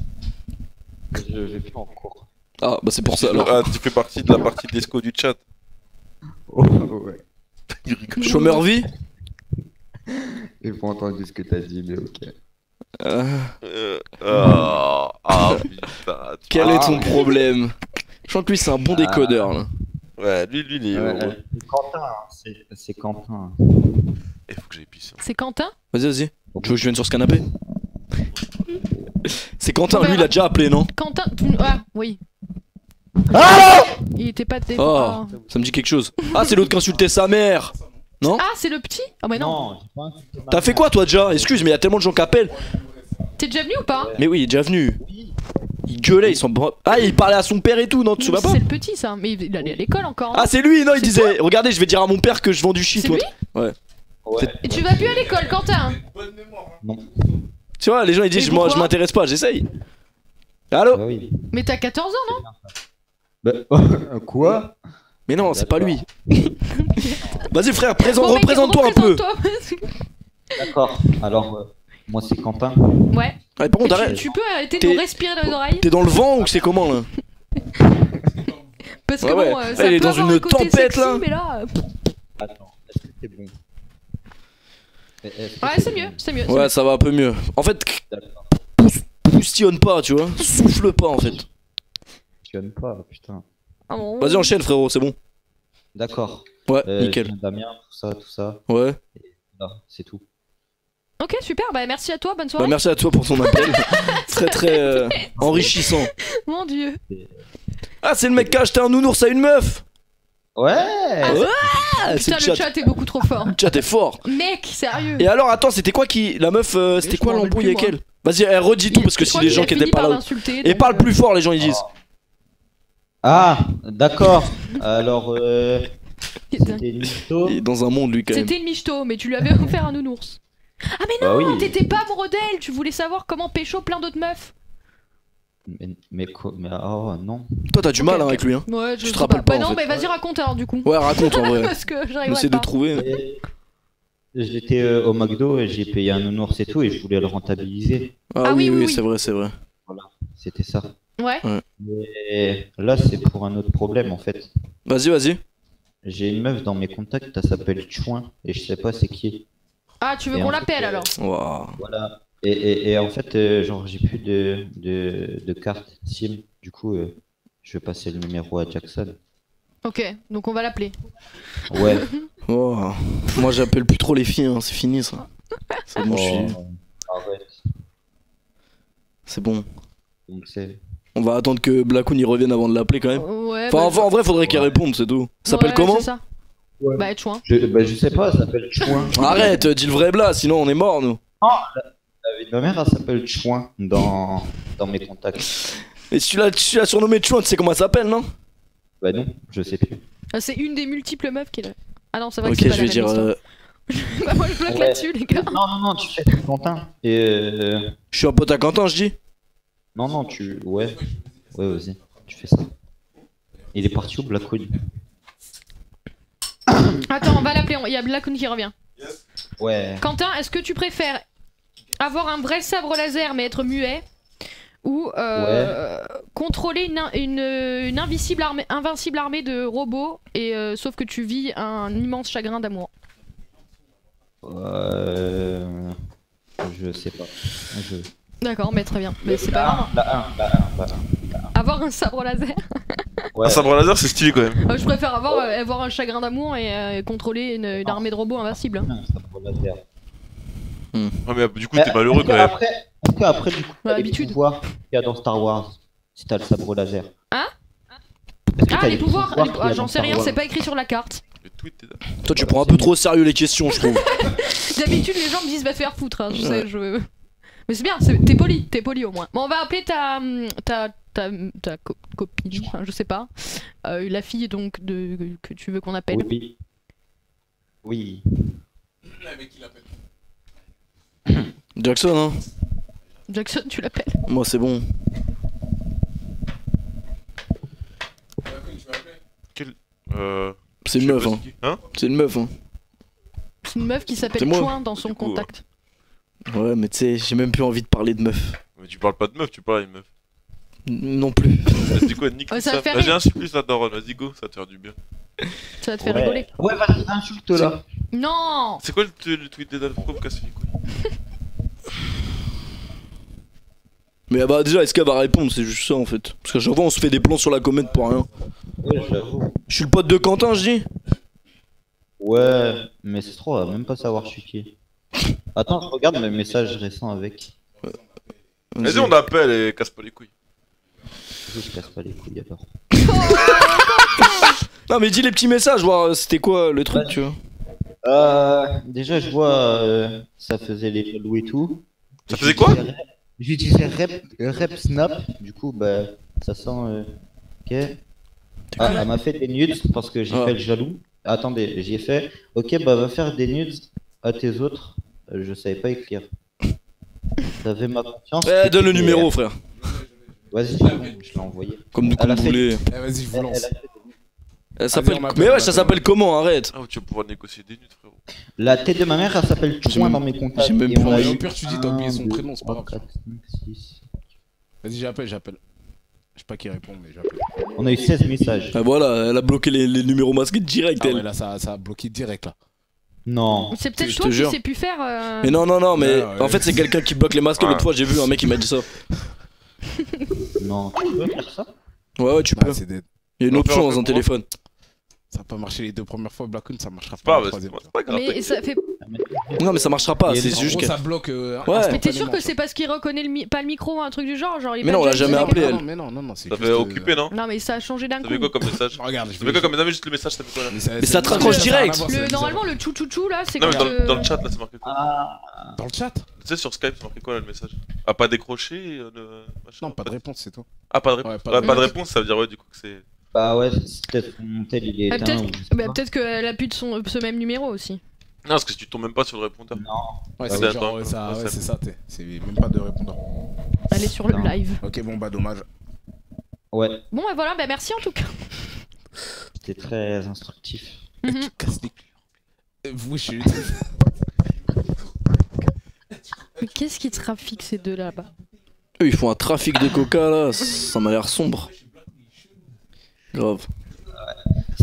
Je vais plus en cours. Ah, bah c'est pour ça alors. Ah, tu fais partie de la partie d'Esco du chat. Oh, ouais. Il rigole. Chômeur vie? J'ai pas entendu ce que t'as dit, mais ok. Putain. Quel est ton problème? Je crois que lui c'est un bon décodeur là. Ouais, lui, il est heureux. C'est Quentin, c'est Quentin. Il faut que j'aille pisser. C'est Quentin? Vas-y, vas-y. Tu veux que je vienne sur ce canapé? C'est Quentin, On lui il verra. a déjà appelé, non? Quentin. Ah, oui. Il était pas de. Oh, ça me dit quelque chose. Ah, c'est l'autre qui insultait sa mère. Non? Ah, c'est le petit? Ah, bah non. j'ai pas insulté ma T'as fait mère. quoi toi déjà? Excuse, mais il y a tellement de gens qui appellent. T'es déjà venu ou pas? Mais oui, il est déjà venu. Il gueulait, il s'en. Ah, il parlait à son père et tout, non? Tu te souviens pas? C'est le petit, ça. Mais il allait à l'école encore. Ah, c'est lui, non? Il C'est disait regardez, je vais dire à mon père que je vends du shit. C'est toi. lui? Ouais. Et tu vas plus à l'école, Quentin? Tu vois, les gens ils disent Mais moi je pourquoi m'intéresse pas, j'essaye. Allô? Bah oui. Mais t'as 14 ans, non? Bah, quoi? Mais non, c'est pas lui. Vas-y frère, Bon, mec, représente-toi un peu. représente-toi. D'accord. Alors, moi c'est Quentin. Ouais. Ouais, par contre, Tu, arrête. tu peux arrêter de T'es- nous respirer dans les oreilles? T'es dans le vent ou c'est comment là? Parce que Ouais, bon, ouais. ça Elle est peut dans avoir une un côté tempête, sexy, là. mais là. Attends, est-ce que c'est bon? Ouais, c'est mieux, c'est mieux. Ouais, ça va un peu mieux. En fait, D'accord. poustillonne pas, tu vois. Souffle pas en fait. Tu aimes pas, putain. Ah bon. Vas-y, enchaîne frérot, c'est bon. D'accord. Ouais, Je nickel. viens Damien, tout ça. Ouais. Là, c'est tout. Ok, super, bah merci à toi, bonne soirée. Bah, merci à toi pour ton appel. Très très enrichissant. Mon dieu. Ah, c'est le mec qui a acheté un nounours à une meuf. Ouais. Ah, c'est Putain, le chat est beaucoup trop fort. Le chat est fort. Mec, sérieux. Et alors, attends, c'était quoi qui. La meuf, c'était je quoi m'en rappelle l'embrouille plus, avec moi. elle? Vas-y, elle redit tout parce que Je si crois les qu'il gens a qui fini étaient pas par là. l'insulter, Et donc, parle plus fort, les gens ils disent. Ah, d'accord. Alors, c'était une mytho. Il est dans un monde lui quand même. C'était une michto, mais tu lui avais offert un nounours. Ah mais non, Bah oui. t'étais pas amoureux d'elle, tu voulais savoir comment pécho plein d'autres meufs. Mais quoi? Mais oh non. Toi, t'as du mal hein, ok. avec lui. Hein. Ouais, je Tu te sais rappelles pas, Bah en non, fait. mais vas-y raconte alors du coup. Ouais, raconte en vrai. Parce que j'arriverai J'essaie de pas. trouver. Et j'étais au McDo et j'ai payé un nounours et tout et je voulais le rentabiliser. Ah, Ah oui, oui, oui, oui. c'est vrai, c'est vrai. C'était ça. Ouais. Mais là, c'est pour un autre problème en fait. Vas-y, vas-y. J'ai une meuf dans mes contacts, elle s'appelle Chouin et je sais pas c'est qui. Ah, tu veux Et qu'on en l'appelle fait, alors? Waouh. Voilà. Et en fait, genre, j'ai plus de carte SIM. Du coup, je vais passer le numéro à Jackson. Ok, donc on va l'appeler. Ouais. Oh. Moi, j'appelle plus trop les filles, hein. C'est fini ça. C'est bon, je suis. Arrête. C'est bon. Donc c'est. On va attendre que Blackoon y revienne avant de l'appeler quand même. Ouais. Enfin, bah, en vrai, faudrait qu'il réponde, c'est tout. Ça s'appelle ouais, comment? c'est ça. Ouais. Bah, chouin. Je sais pas, elle s'appelle Chouin. Arrête, dis le vrai blas, sinon on est mort nous. La vie de ma mère, elle s'appelle Chouin dans mes contacts. Et si tu l'as surnommé Chouin, tu sais comment elle s'appelle, non? Bah non, je sais plus. Ah, c'est une des multiples meufs qu'il a. Ah non, c'est vrai Ok, que c'est pas je vais la dire. même histoire. Bah, moi je bloque Ouais. là-dessus, les gars. Non, tu fais Quentin. Et Je suis un pote à Quentin, je dis. non, tu. Ouais. Ouais, vas-y, tu fais ça. Il est parti au Blackwood. Attends, on va l'appeler, il y a Blackoon qui revient. Ouais. Quentin, est-ce que tu préfères avoir un vrai sabre laser mais être muet ou contrôler une invincible armée de robots et sauf que tu vis un immense chagrin d'amour? Je sais pas. D'accord, mais très bien. Mais c'est pas grave. La 1. Avoir un sabre laser. Ouais. Un sabre laser, c'est stylé quand même. Je préfère avoir un chagrin d'amour et contrôler une armée de robots invincible. Un sabre laser. Ah, mais du coup, t'es malheureux quand même. Après, du coup, Ouais, les habitude. pouvoirs qu'il y a dans Star Wars. si t'as le sabre laser. Hein? Est-ce que Ah, t'as les pouvoirs, qu'il y a j'en dans sais rien, Star c'est Wars? pas écrit sur la carte. Le tweet est là. Toi, tu prends un peu trop au sérieux les questions, je trouve. D'habitude, les gens me disent va te faire foutre, hein, je Ouais. sais, je. Mais c'est bien, t'es poli au moins. Bon, on va appeler ta copine, enfin, je sais pas. La fille donc que tu veux qu'on appelle. Oui. Oui. Jackson, hein. Jackson, tu l'appelles. Moi, c'est bon. C'est une meuf, hein. Hein? C'est une meuf, hein. C'est une meuf qui s'appelle C'est moi. Chouin dans son Du coup, contact. Ouais, mais tu sais, j'ai même plus envie de parler de meuf. Mais tu parles pas de meuf, tu parles à une meuf. Non plus. Vas-y quoi, nique Ouais, tout ça ça. va faire Vas-y, rire. insulte plus la daronne, vas-y go, ça va te faire du bien. Ça va te faire rigoler. Ouais, vas-y, insulte là. Non. C'est quoi le tweet des dames? Pourquoi vous cassez les couilles? Mais bah, déjà, est-ce qu'elle va répondre? C'est juste ça en fait. Parce qu'à chaque fois, on se fait des plans sur la comète pour rien. Ouais, j'avoue. Je suis le pote de Quentin, je dis. Ouais, mais c'est trop, elle va même pas savoir je suis qui. Attends, je regarde mes messages récents avec. Vas-y, on appelle et casse pas les couilles. Je casse pas les couilles alors. Non, mais dis les petits messages, voir c'était quoi le truc, tu vois. Déjà, je vois, ça faisait les loups et tout. Ça faisait quoi? J'utilisais rep snap, du coup, bah, ça sent. Ok. Ah, elle m'a fait des nudes parce que j'ai Ah. fait le jaloux. Attendez, j'ai fait. Ok, bah, va faire des nudes à tes autres. Je savais pas écrire. T'avais ma confiance. Eh, donne le numéro, frère. Vas-y, je l'ai envoyé. Comme Elle comme a vous fait- voulez. Eh, vas-y, je vous Elle lance. a fait- Elle s'appelle. on m'appelle, Mais on ouais, ça m'appelle. s'appelle comment? Arrête. Ah, tu vas pouvoir négocier des nudes, frérot. La tête de ma mère, elle s'appelle Chouin dans mes contacts. j'ai même et plus on a envie. eu Au pire, tu dis, t'as oublié son 1, 2, prénom, c'est pas 3, grave. 4, 5, 6. Vas-y, j'appelle. Je sais pas qui répond, mais j'appelle. On a eu 16 messages. Ah, voilà, elle a bloqué les numéros masqués direct, Ah elle. ouais, là, ça a bloqué direct là. Non. C'est peut-être Je toi te qui jure. sais plus faire. Mais non, mais Ouais, ouais. en fait, c'est quelqu'un qui bloque les masqués. Ouais. L'autre fois, j'ai vu un mec qui m'a dit ça. Non, tu peux faire ça? Ouais, tu Ah, peux. c'est des... Il y a une On option peut dans un faire téléphone. Ça a pas marché les 2 premières fois, Blackoon, ça marchera C'est pas pas, la grave, troisième. c'est pas grave. Mais ça fait. Non, mais ça marchera pas. Il y a C'est des- En juste gros, que. ça bloque. Mais t'es sûr que c'est parce qu'il reconnaît pas le micro ou un truc du genre, genre il est Mais pas non, on l'a déjà jamais utilisé appelé, quelque elle. part. Mais non, c'est Ça juste, fait occupé, non? Non mais ça a changé d'un Ça coup. fait quoi comme message? Regarde, je Ça fait quoi comme message? Juste le message, ça fait quoi là? Mais ça te raccroche direct. Normalement le chou là c'est Non, mais quand dans le chat là, c'est marqué quoi? Dans le chat? Tu sais, sur Skype, c'est marqué quoi là le message? Ah, pas décroché machin, Non, pas de réponse, c'est tout. Ah, pas de réponse. Ouais, Pas de réponse, ça veut dire ouais, du coup que c'est. Bah ouais, c'est peut-être mon tel il est Ah, éteint ou je sais pas. peut-être qu'elle appuie de ce même numéro aussi. Non, parce que tu tombes même pas sur le répondeur. Non. Ouais, Ah, c'est ouais, genre, attends, ouais, ça, ouais, ouais, ça- c'est ça, c'est même pas de répondeur. Elle est sur le Non. live. Ok, bon, bah dommage. Ouais, Bon bah voilà, bah merci en tout cas. c'était très instructif. Mhm. Tu casses les couilles. Vous, je suis. Mais qu'est-ce qui trafique ces deux là-bas? Eux, ils font un trafic de coca là. Ça m'a l'air sombre. Grave.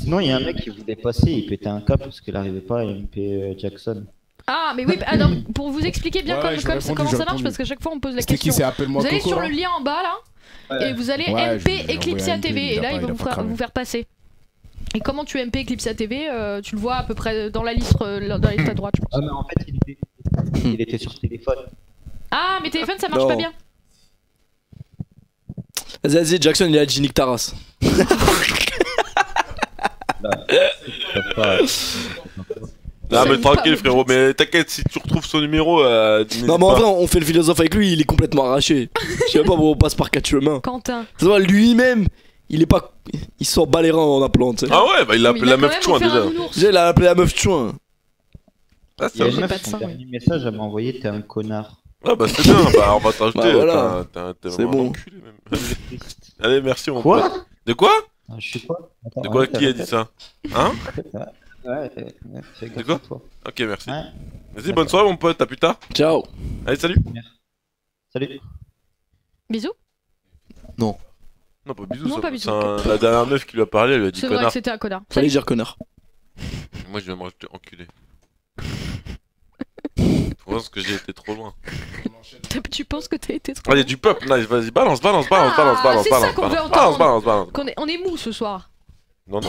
Sinon, il y a un mec qui voulait passer, il pétait un câble parce qu'il arrivait pas à MP Jackson. Ah mais oui, ah non, pour vous expliquer bien Ouais, comme, ouais, j'ai comme répondu, comment j'ai ça marche répondu. parce qu'à chaque fois on pose la C'était qui? question. C'est Appelle-moi Vous allez Coco sur là le lien en bas là et vous allez Ouais, je MP vais lui Eclipsia envoyer un TV MP, et là il va il a pas cramé. vous faire passer. Et comment tu MP Eclipsia TV tu le vois à peu près dans la liste dans la liste à droite je pense. Ah, mais en fait, il était sur téléphone. Ah mais téléphone ça marche Non. pas bien. Vas-y, Jackson, il a dit Nick Taras. Pas- Non, mais me tranquille, parle. frérot, mais t'inquiète, si tu retrouves son numéro, n'hésite Non, mais en pas. vrai, on fait le philosophe avec lui, il est complètement arraché. Je sais pas pourquoi on passe par 4 chemins. Quentin. Ça va, lui-même, il est pas. Il sort bas les reins en appelant, tu sais. Ah ouais, bah il a Mais appelé la quand meuf même chouin offert un déjà. nounours. Déjà, il a appelé la meuf chouin. Ah, Il y a ça une J'ai meuf, pas de son sang, dernier message, elle m'a envoyé t'es un connard. Ah bah c'est bien, bah on va t'ajouter. Bah, voilà. T'es C'est vraiment bon. un enculé, même. Allez, merci mon Quoi? pote. De quoi? Ah, je sais pas. Attends, De quoi arrête, qui a arrête, dit ça? Hein? Ouais, fais gaffe quoi à toi. Ok, merci. Ouais. Vas-y, bonne soirée mon pote, à plus tard. Ciao. Allez, salut. Salut. Bisous. Non, pas bisous. Non, ça- pas bisous. c'est la dernière meuf qui lui a parlé, elle lui a dit C'est vrai que connard. c'était un connard. Fallait dire connard. Moi je viens me rajouter enculé. Je pense que j'ai été trop loin. Tu penses que t'as été trop. Allez, du peuple, nice, vas-y, balance. Ah, c'est ça qu'on veut entendre. Balance. On est mou ce soir. Non.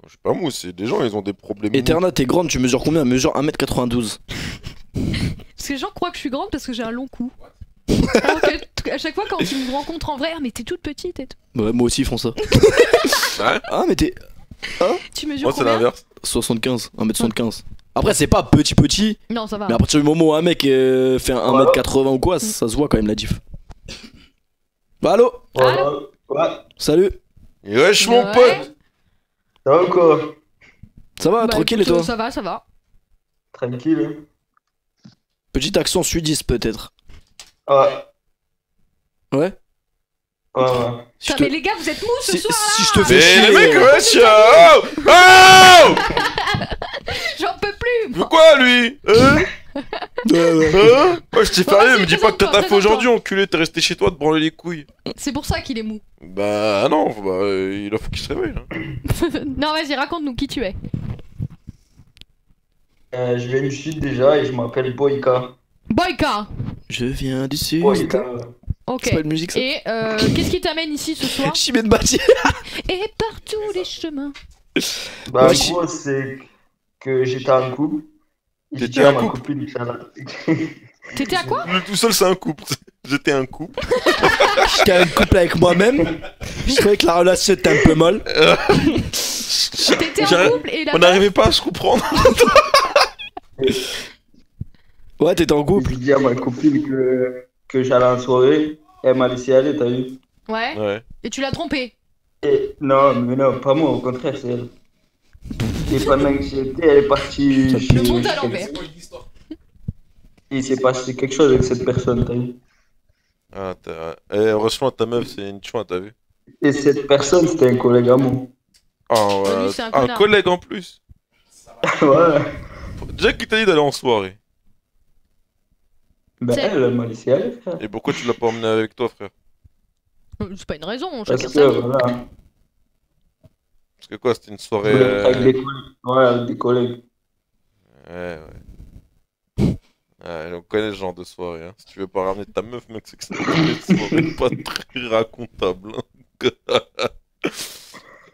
Je suis pas mou, c'est des gens, ils ont des problèmes. Eterna, t'es grande, tu mesures combien? Elle mesure 1m92. Parce que les gens croient que je suis grande parce que j'ai un long cou. Alors que à chaque fois quand ils me rencontrent en vrai, ah mais t'es toute petite et tout. Ouais, moi aussi ils font ça. Ouais. Ah mais t'es Tu mesures Moi, c'est combien? l'inverse. 75, 1m75. Après c'est pas petit, Non, ça va. mais à partir du moment où un mec fait un 1m80 ou quoi, ça se voit quand même la diff. Bah allô. Allô? Ouais, Salut. Et wesh, mon Ouais. pote. ça va ou quoi? Ça va, Bah, tranquille et écoute, toi? Ça va, ça va. Tranquille. Petit accent sudiste peut-être. Ouais, Ouais. ouais. Si je Putain, te- mais les gars, vous êtes mous ce si, soir si je te fais Mais chier. les mecs, wesh. Oh. Oh. J'en peux plus. Pourquoi lui Ouais. Ouais, je t'ai Bon, férié, vas-y, me dis pas que t'as présente-toi, taffé aujourd'hui, enculé, t'es resté chez toi de branler les couilles. C'est pour ça qu'il est mou. Bah non, bah il faut qu'il se réveille là. Non, vas-y, raconte-nous qui tu es. Je viens du sud déjà et je m'appelle Boyka. Boyka. Je viens du sud. Boyka. Ok. C'est pas une musique ça. Et qu'est-ce qui t'amène ici ce soir? Chimène Batier. Et par tous les chemins. Bah, Ouais, en gros, c'est que j'étais en couple. Et j'ai T'étais dit à en ma couple copine, Inch'Allah. T'étais à quoi? Lui tout seul, c'est un couple. J'étais un couple. J'étais en couple avec moi-même. Je trouvais que la relation était un peu molle. T'étais en couple et la On n'arrivait pas à se comprendre. Ouais, t'étais en Et couple. j'ai dit à ma copine que j'allais en soirée. Elle m'a laissé aller, t'as vu? Ouais. Ouais. Et tu l'as trompé. Et non, mais non, pas moi, au contraire, c'est elle. Et pendant que j'y étais, elle est partie. Ça chez- Le monde à chez- l'envers. Et il s'est passé quelque chose avec cette personne, t'as vu? Ah, heureusement, ta meuf, c'est une chouin, t'as vu? Et cette personne, c'était un collègue à moi. Ah, Lui, ouais. c'est un Un connard. collègue en plus. Ouais. Déjà qui t'a dit d'aller en soirée. Ben, C'est- elle m'a laissé aller, frère. Et pourquoi tu l'as pas emmené avec toi, frère? C'est pas une raison, Parce chacun que, sa vie. voilà. Parce que quoi, c'était une Je soirée. voulais être avec des collègues. Ouais, avec des collègues. Ouais, ouais. Ouais, on connaît ce genre de soirée. Hein. Si tu veux pas ramener ta meuf, mec, c'est que c'est une soirée pas très racontable. Hein.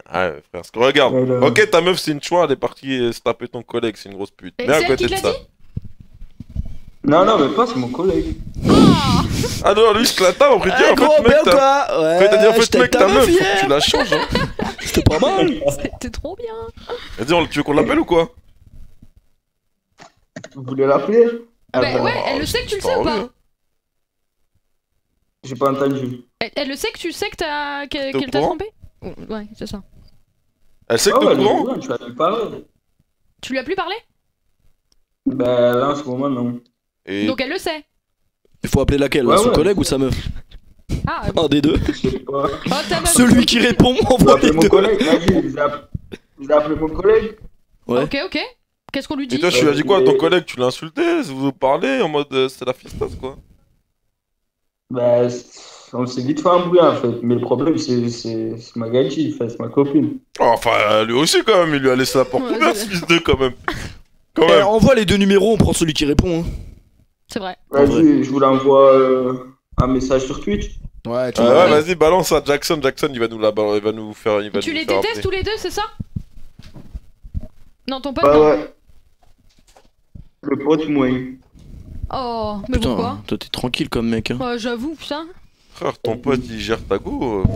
Ouais, frère. Parce que regarde, Ouais, là. ok, ta meuf, c'est une chouin, elle est partie se taper ton collègue, c'est une grosse pute. Et Mais à c'est elle qui côté te de l'a ça. dit? Non, non, mais pas, c'est mon collègue. Ah. Ah non, lui, je la tape, après, Eh, en gros, fait, bien mec, ou quoi? après, t'as dit, en Ouais, fait, j'étais mec, avec ta meuf, faut hier. que tu la changes. Hein. C'était pas mal. C'était trop bien. Vas-y, tu veux qu'on l'appelle ou quoi? Vous voulez l'appeler? Bah Attends, ouais, elle le sait que tu le sais pas ou pas? envie, hein. J'ai pas entendu. Elle le sait que tu sais que T'es au qu'elle t'a courant? trompé? Ouais, c'est ça. Elle sait que Ah t'es ouais, au elle est courant? au courant, tu vas lui parler. Tu lui as plus parlé? Ben là, en ce moment, non. Et Donc elle le sait. Il faut appeler laquelle? Ouais, Son ouais. collègue ou sa meuf? Ah, Un des deux. Je sais pas. oh, ta meuf. Celui qui répond Vous envoie les appelez mon deux. collègue? Vas-y, vous appelez mon collègue? Ouais. Ok, ok. Qu'est-ce qu'on lui Et dit? toi, tu lui as dit quoi à ton collègue? Tu l'as insulté? Vous vous parlez en mode c'est la fiestasse quoi? Ben, on s'est vite fait embrouiller en fait. Mais le problème, c'est ma gadji, enfin, c'est ma copine. Oh, enfin, lui aussi quand même, il lui a laissé la porte Ouais, ouverte, c'est- ce fils de quand même. Quand Eh, même. envoie les deux numéros, on prend celui qui répond. Hein. C'est vrai. Vas-y, je vous l'envoie un message sur Twitch. Ouais, tu Ouais, vois. vas-y, balance à Jackson. Jackson, il va nous il va nous faire. Il va Tu nous les faire détestes appeler. tous les deux, c'est ça? Non, ton pote, Bah non. ouais. Le pote, moins. Oh, mais pourquoi? Putain, toi t'es tranquille comme mec. Hein. J'avoue, putain. Frère, ton pote, il gère ta go Bah,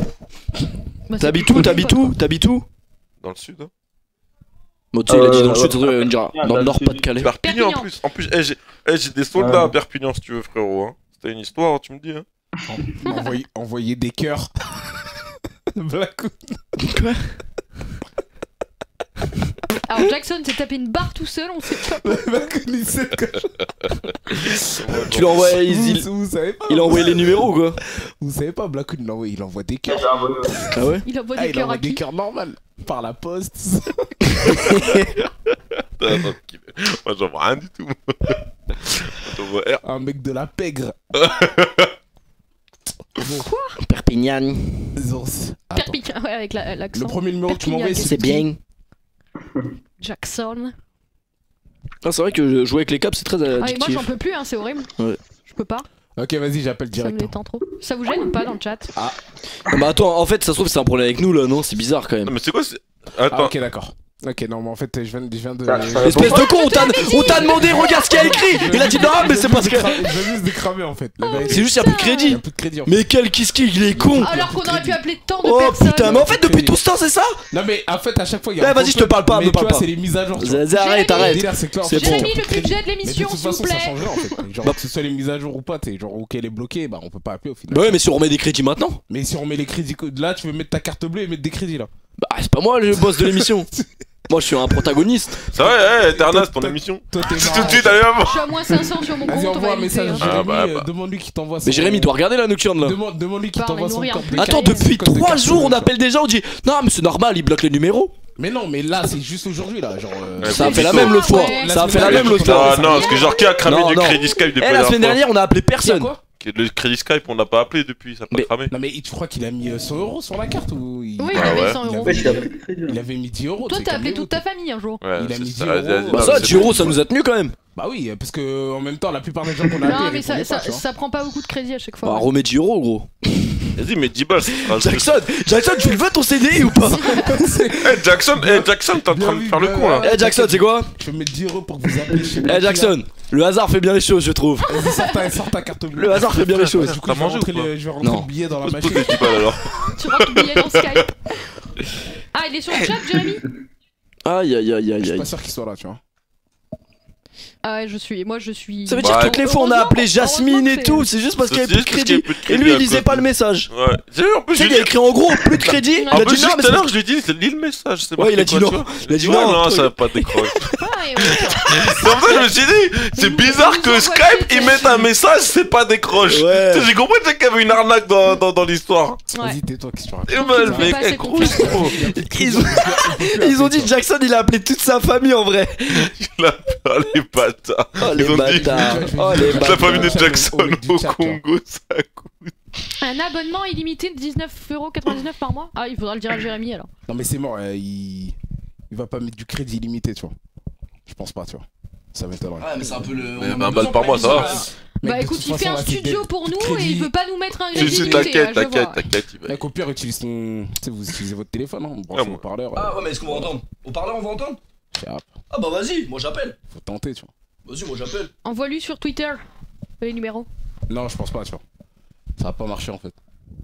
c'est T'habites plus où? ton T'habites pote, où? T'habites où? dans le sud. Hein. Bon, tu sais, il a dit dans le sud, ouais, ça doit dire dans le nord, pas de Calais. Perpignan en Perpignan. plus. En plus, j'ai des soldats Ouais. à Perpignan si tu veux, frérot. Hein. C'était une histoire, tu me dis. Hein. Envoyer des cœurs. Black. Quoi? Alors Jackson s'est tapé une barre tout seul, on sait pas. Tu lui envoies. Vous savez pas. Il a envoyé les numéros ou quoi? Vous savez pas, Black il envoie des J'ai cœurs. envoyé. Ah ouais? Il envoie Ah, des il cœurs envoie à des qui? cœurs normales. Par la poste. Moi, j'en vois rien du tout. J'en vois R. Un mec de la pègre. Perpignan. Attends. Perpignan, ouais, avec l'accent. Le premier numéro que tu m'as envoyé, Perpignan. C'est bien. Jackson. Ah, c'est vrai que jouer avec les câbles c'est très Ah, et moi addictif. j'en peux plus, hein, c'est horrible. Ouais. Je peux pas, Ok, vas-y, j'appelle ça me direct. détend trop. Ça vous gêne ou pas dans le chat? Bah attends, en fait, ça se trouve, c'est un problème avec nous là, non? C'est bizarre quand Non, même. mais c'est quoi c'est... Ah, Attends, ok, d'accord. Ok, non, mais en fait, je viens de. Espèce de con, on t'a demandé, regarde ce qu'il y a écrit. Il a dit non, mais c'est parce que. Je viens juste de cramer en fait. C'est juste, y'a plus de Il y crédit. a plus de crédit en fait. Mais quel kiski, il est con. Alors qu'on aurait pu appeler tant de Oh personnes. putain, mais en fait, depuis tout ce temps, c'est ça. Non, mais en fait, à chaque fois, il y a. Eh, un vas-y, je te parle pas, mais me parle tu vois, pas. c'est les mises à jour. tu vois. Vas-y, arrête, Jérémy. Le arrête. délire, c'est que là, en C'est fait, bon. Jérémy, il y a le plus de budget de crédit. l'émission, Mais de toute s'il vous façon, ça plaît. changerait en fait. Genre, que ce soit les mises à jour ou pas, t'es genre, ok, elle est bloquée, bah on peut pas appeler au final. Bah ouais, mais si on remet des crédits maintenant. Mais si on met les crédits. Là, tu veux mettre ta carte bleue et mettre des crédits là. Bah, c'est pas moi le boss de l'émission. Moi, je suis un protagoniste. C'est vrai, ouais, Ternas, ton émission. Toi, t'es Tout marrant. de suite, allez, Je suis à moins 500 sur mon compte. Vas-y, on envoie va un message à éviter, hein. Jérémy, Ah, bah. demande-lui qu'il t'envoie son. Mais Jérémy doit regarder la nocturne là. Demande-lui qu'il Bah, t'envoie mais son nourrir code un de peu. Attends, carte. depuis Code de 3 carte jours, bleue, on appelle des gens, on dit non, mais c'est normal, il bloque les numéros. Mais non, mais là, c'est juste aujourd'hui là. Genre. Ça a c'est fait la chaud. même l'autre fois. Ouais. Ça a fait la même l'autre fois. Non, parce que genre, qui a cramé Non, du non. crédit Skype depuis Eh, la semaine dernière, on a appelé C'est personne. quoi? Le crédit Skype, on l'a pas appelé depuis, ça a pas Mais- cramé. Non, mais tu crois qu'il a mis 100 euros sur la carte ou il... Oui, il Ah avait ouais. 100 euros. Ouais, il a plus de crédit. Il avait mis 10 euros. Toi, tu sais, t'as appelé calmez-vous, toute ta famille un jour. Ouais, Il a c'est mis ça, 10 euros. vas-y, Bah, non, ça, c'est 10 euros, ça nous a tenu quand même. Bah oui, parce que en même temps, la plupart des gens qu'on a appelés. Non, ils mais ça, répondaient ça, pas, tu vois. ça prend pas beaucoup de crédit à chaque Bah, fois. remets 10 euros, gros. Vas-y, mais 10 balles, ça sera Jackson, tu le veux ton CD ou pas? Jackson, t'es en train de faire le con là. Eh, Jackson, c'est quoi? Je vais mettre 10 euros pour que vous appeliez chez moi. Eh, Jackson, le hasard fait bien les choses, je trouve. Vas-y, sors ta carte bleue. Le hasard fait bien les choses. Du coup, T'as je vais mangé rentrer ou pas je vais rentrer Non. le billet dans la Pose machine. des 10 balles alors. Tu rentres le billet dans Skype. Ah, il est sur le chat, Jérémy? Aïe, aïe, aïe, Je aïe, suis aïe. pas sûr qu'il soit là, tu vois. Ah ouais, moi je suis. Ça veut dire Bah, toutes les fois on a appelé Jasmine et tout, c'est juste parce qu'il y avait plus de crédit. Et lui il lisait pas le message. Ouais. J'ai vu en plus, Tu sais, il a écrit en gros plus de crédit. Il en a plus, dit non, juste mais tout à c'est l'heure, je lui ai dit, lis le message. c'est Ouais, il a marqué dit quoi, non. tu vois. Il a dit Ouais, non. non, truc. ça va pas décrocher. Ah, ouais, ouais. C'est pour ça que je me suis dit, c'est bizarre que Skype ils mettent un message, c'est pas décroche. Ouais. Tu sais, j'ai compris tu sais, qu'il y avait une arnaque dans l'histoire. Ouais. Vas-y, tais-toi, qu'est-ce que tu racontes. Et bah, le font mec, pas assez est gros, confiance. gros. Ils ont dit Jackson il a appelé toute sa famille en vrai. Oh les bâtards. Oh les Ils ont dit- bâtards. Oh les La bâtards. famille de Jackson au mec du au chat, Congo, ça coûte. Un abonnement illimité de 19,99€ par mois? Ah, il faudra le dire à Jérémy alors. Non, mais c'est mort, il va pas mettre du crédit illimité, tu vois. Je pense pas, tu vois. Ça m'étonnerait. Ouais mais c'est un peu le. Mais 20 balles par mois, ça va. Mec, Bah de écoute, toute il fait façon, un là, c'est studio des- pour nous crédit. et il veut pas nous mettre un Si, crédit si, illimité. t'inquiète, je vois. t'inquiète, il va. Mec, au pire, utilise ton. Tu sais, vous utilisez votre téléphone, hein. Bon, Ah, faut moi. parleur. Ah ouais mais est-ce qu'on va entendre? Au parleur on va entendre? Ah bah vas-y, moi j'appelle. Faut tenter, tu vois. Vas-y, moi j'appelle. Envoie-lui sur Twitter les numéros. Non, je pense pas, tu vois. Ça va pas marcher en fait.